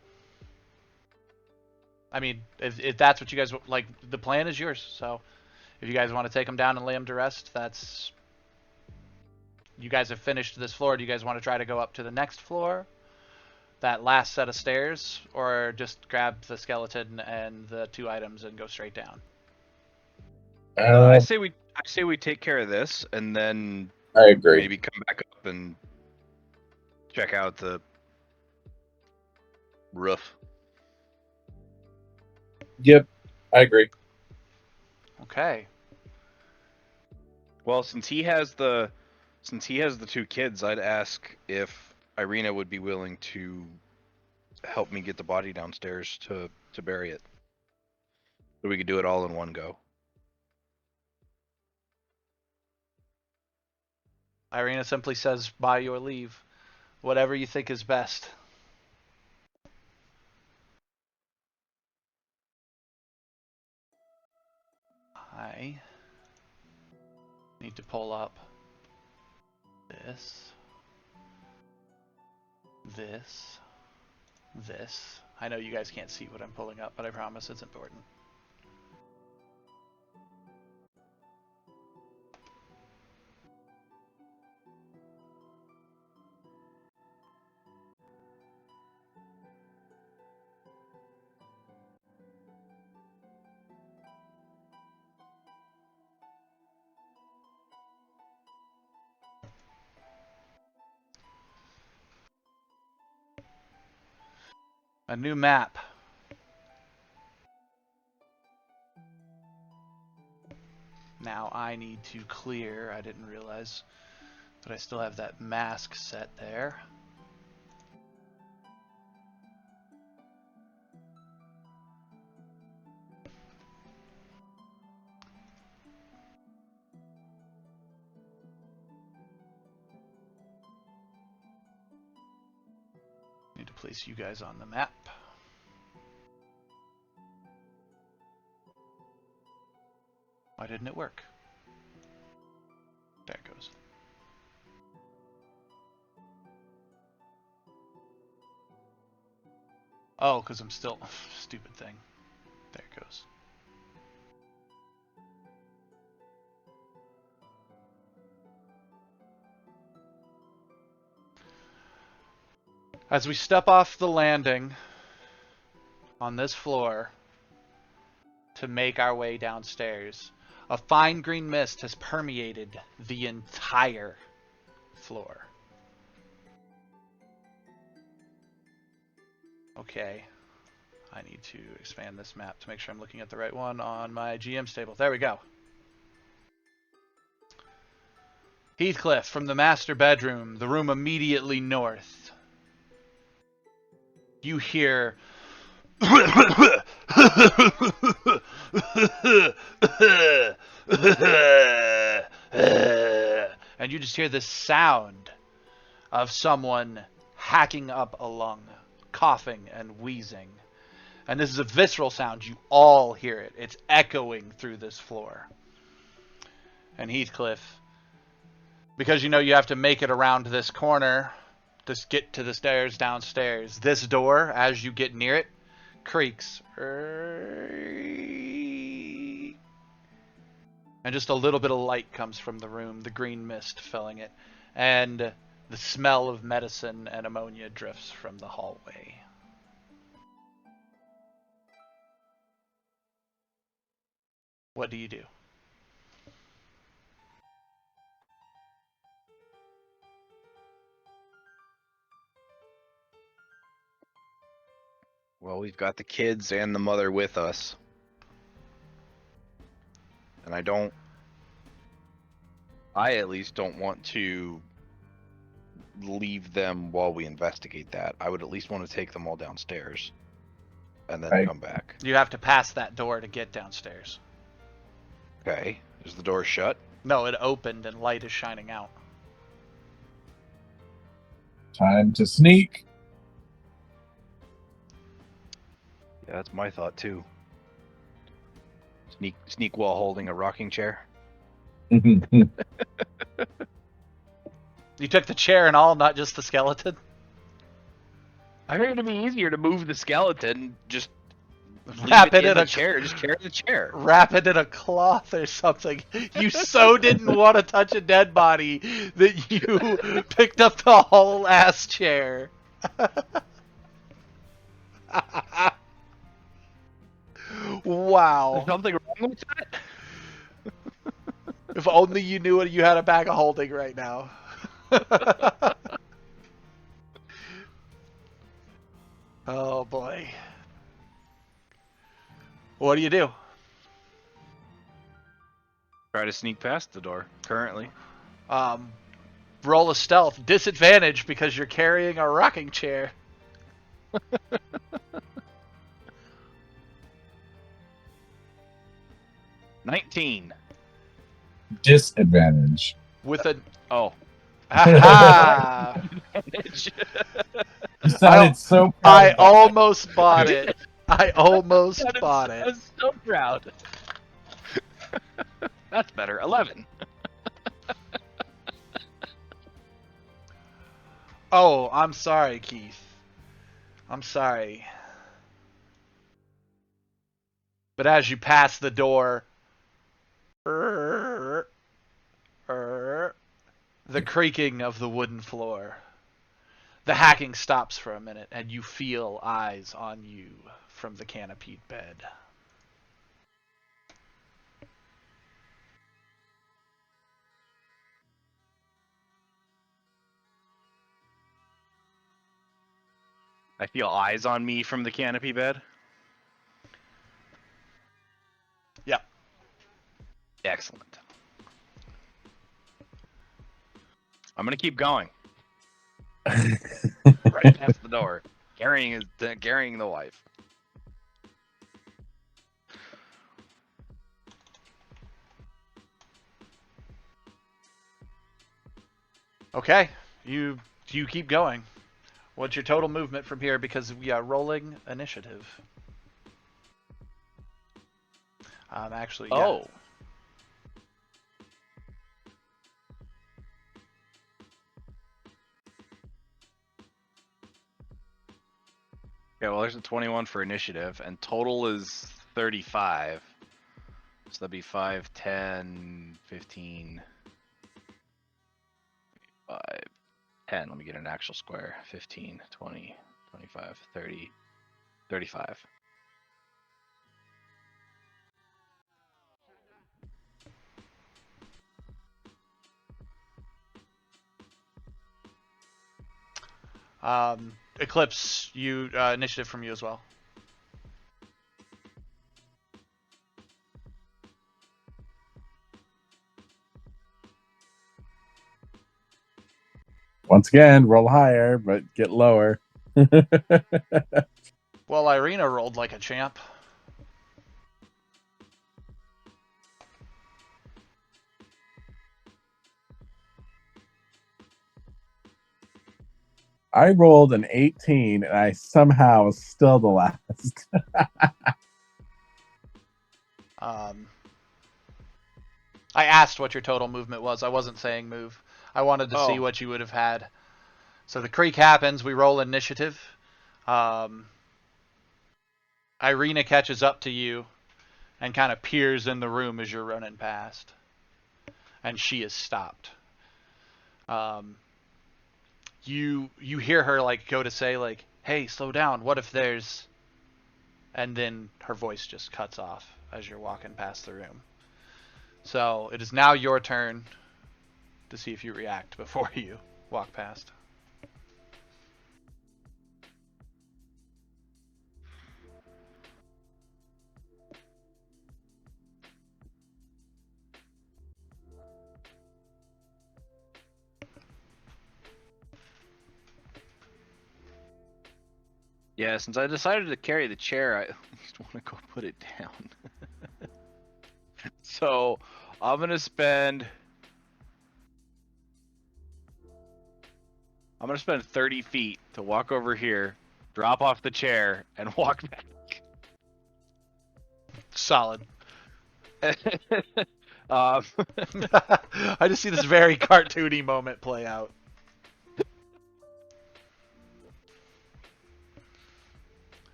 A: I mean, if that's what you guys like, the plan is yours. So, if you guys want to take them down and lay them to rest, that's. You guys have finished this floor. Do you guys want to try to go up to the next floor? That last set of stairs, or just grab the skeleton and the two items and go straight down?
B: I say we take care of this, and then
C: I agree.
B: maybe come back up and check out the roof.
C: Yep, I agree.
A: Okay.
B: Well, since he has the two kids, I'd ask if Irina would be willing to help me get the body downstairs to bury it, so we could do it all in one go.
A: Irina simply says, by your leave. Whatever you think is best. I need to pull up this. I know you guys can't see what I'm pulling up, but I promise it's important. A new map. Now I need to clear. I didn't realize that I still have that mask set there. Need to place you guys on the map. Why didn't it work? There it goes. Oh, because I'm still... Stupid thing. There it goes. As we step off the landing on this floor to make our way downstairs, a fine green mist has permeated the entire floor. Okay. I need to expand this map to make sure I'm looking at the right one on my GM's table. There we go. Heathcliff from the master bedroom, the room immediately north. you hear and you just hear this sound of someone hacking up a lung, coughing and wheezing. And this is a visceral sound. You all hear it. It's echoing through this floor. And Heathcliff, because you know you have to make it around this corner to get to the stairs downstairs, this door, as you get near it, creaks. And just a little bit of light comes from the room, the green mist filling it. And the smell of medicine and ammonia drifts from the hallway. What do you do?
B: Well, we've got the kids and the mother with us. And I at least don't want to leave them while we investigate that. I would at least want to take them all downstairs and then come back.
A: You have to pass that door to get downstairs.
B: Okay. Is the door shut?
A: No, it opened and light is shining out.
C: Time to sneak.
B: Yeah, that's my thought too. Sneak while holding a rocking chair.
A: You took the chair and all, not just the skeleton?
B: I figured it'd be easier to move the skeleton, just
A: wrap it in
B: a
A: a
B: chair, just carry the chair.
A: Wrap it in a cloth or something. You so didn't want to touch a dead body that you picked up the whole ass chair. Wow.
B: There's something wrong with that?
A: If only you knew what you had a bag of holding right now. Oh boy. What do you do?
B: Try to sneak past the door, currently.
A: Roll a stealth. Disadvantage because you're carrying a rocking chair.
B: 19.
C: Disadvantage.
A: With a...
B: Oh.
A: Aha!
C: You sounded so proud.
A: I almost bought it. I almost bought it.
B: I was so proud. That's better. 11.
A: Oh, I'm sorry, Keith. I'm sorry. But as you pass the door, the creaking of the wooden floor, the hacking stops for a minute, and you feel eyes on you from the canopied bed.
B: I feel eyes on me from the canopy bed.
A: Yep.
B: Excellent. I'm gonna keep going. Right past the door, carrying the wife.
A: Okay, you keep going. What's your total movement from here? Because we are rolling initiative. Actually, yeah.
B: Oh. Yeah, well, there's a 21 for initiative, and total is 35. So that'd be 5, 10, 15, 5, 10. Let me get an actual square. 15, 20, 25, 30, 35.
A: Eclipse, you initiative from you as well.
C: Once again, roll higher, but get lower.
A: Well, Irina rolled like a champ.
C: I rolled an 18 and I somehow was still the last.
A: I asked what your total movement was. I wasn't saying move. I wanted to see
B: Oh.
A: what you would have had. So the creak happens. We roll initiative. Irina catches up to you and kind of peers in the room as you're running past. And she is stopped. You hear her like go to say like, "Hey, slow down. What if there's?" And then her voice just cuts off as you're walking past the room. So it is now your turn to see if you react before you walk past.
B: Yeah, since I decided to carry the chair, I at least want to go put it down. So I'm gonna spend 30 feet to walk over here, drop off the chair, and walk back.
A: Solid.
B: um,
A: I just see this very cartoony moment play out.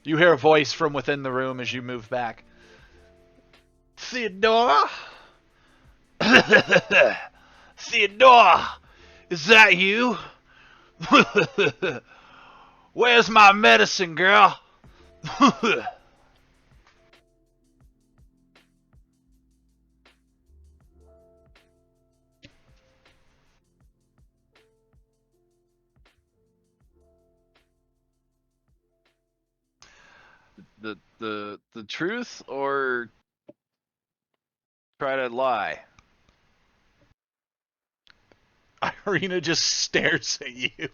A: You hear a voice from within the room as you move back. Theodora? Theodora, is that you? Where's my medicine, girl?
B: the truth or try to lie?
A: Irina just stares at you.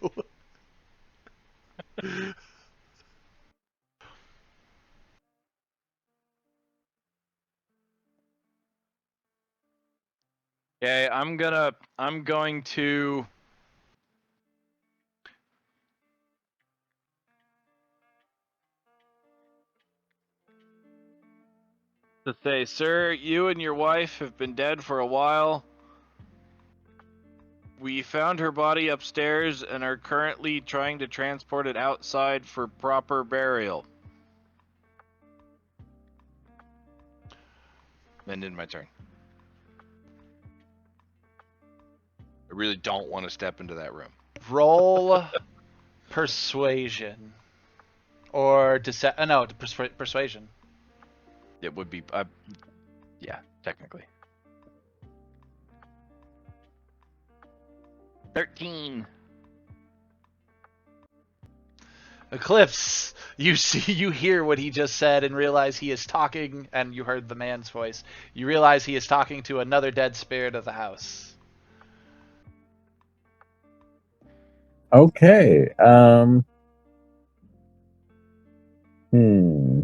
B: Okay, I'm going to say, sir, you and your wife have been dead for a while. We found her body upstairs and are currently trying to transport it outside for proper burial. Ended my turn. I really don't want to step into that room.
A: Roll persuasion. Or persuasion.
B: It would be, yeah, technically. 13.
A: Eclipse, you hear what he just said and realize he is talking, and you heard the man's voice. You realize he is talking to another dead spirit of the house.
C: Okay. Hmm.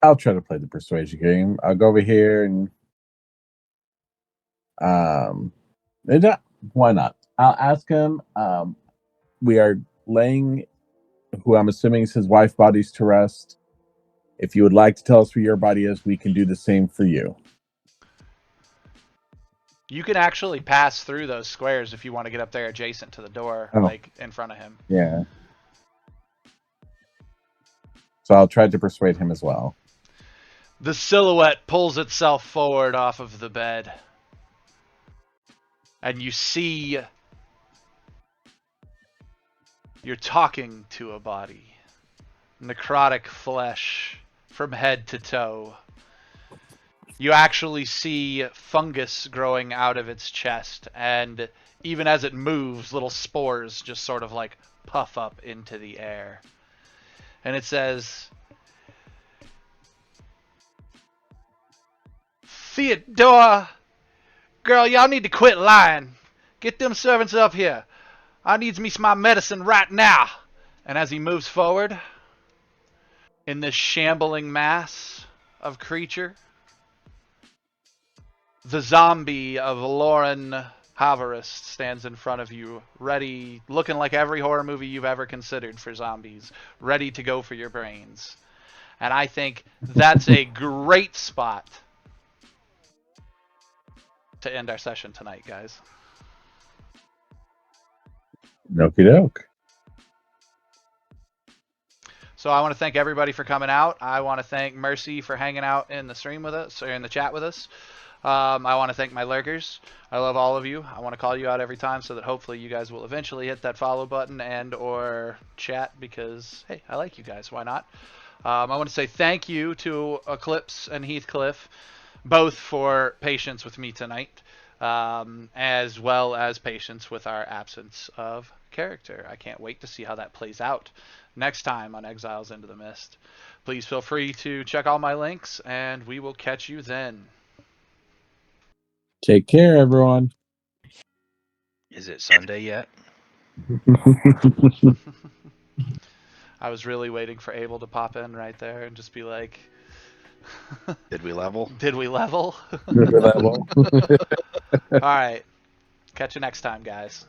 C: I'll try to play the persuasion game. I'll go over here and um why not? I'll ask him. We are laying who I'm assuming is his wife bodies to rest. If you would like to tell us where your body is, we can do the same for you.
A: You can actually pass through those squares if you want to get up there adjacent to the door,
C: Oh.
A: like in front of him.
C: Yeah. So I'll try to persuade him as well.
A: The silhouette pulls itself forward off of the bed. And you see you're talking to a body. Necrotic flesh from head to toe. You actually see fungus growing out of its chest, and even as it moves, little spores just sort of like puff up into the air. And it says, Theodora! Girl, y'all need to quit lying. Get them servants up here. I needs me my medicine right now. And as he moves forward in this shambling mass of creature, the zombie of Lauren Havarist stands in front of you, ready, looking like every horror movie you've ever considered for zombies, ready to go for your brains. And I think that's a great spot to end our session tonight, guys.
C: Okie doke.
A: So I want to thank everybody for coming out. I want to thank Mercy for hanging out in the stream with us, or in the chat with us. I want to thank my lurkers. I love all of you. I want to call you out every time so that hopefully you guys will eventually hit that follow button and or chat because, hey, I like you guys. Why not? I want to say thank you to Eclipse and Heathcliff, both for patience with me tonight, as well as patience with our absence of character. I can't wait to see how that plays out next time on Exiles Into the Mist. Please feel free to check all my links, and we will catch you then.
C: Take care, everyone.
B: Is it Sunday yet?
A: I was really waiting for Abel to pop in right there and just be like,
B: Did we level?
A: did we level?
C: Good level.
A: All right. Catch you next time, guys.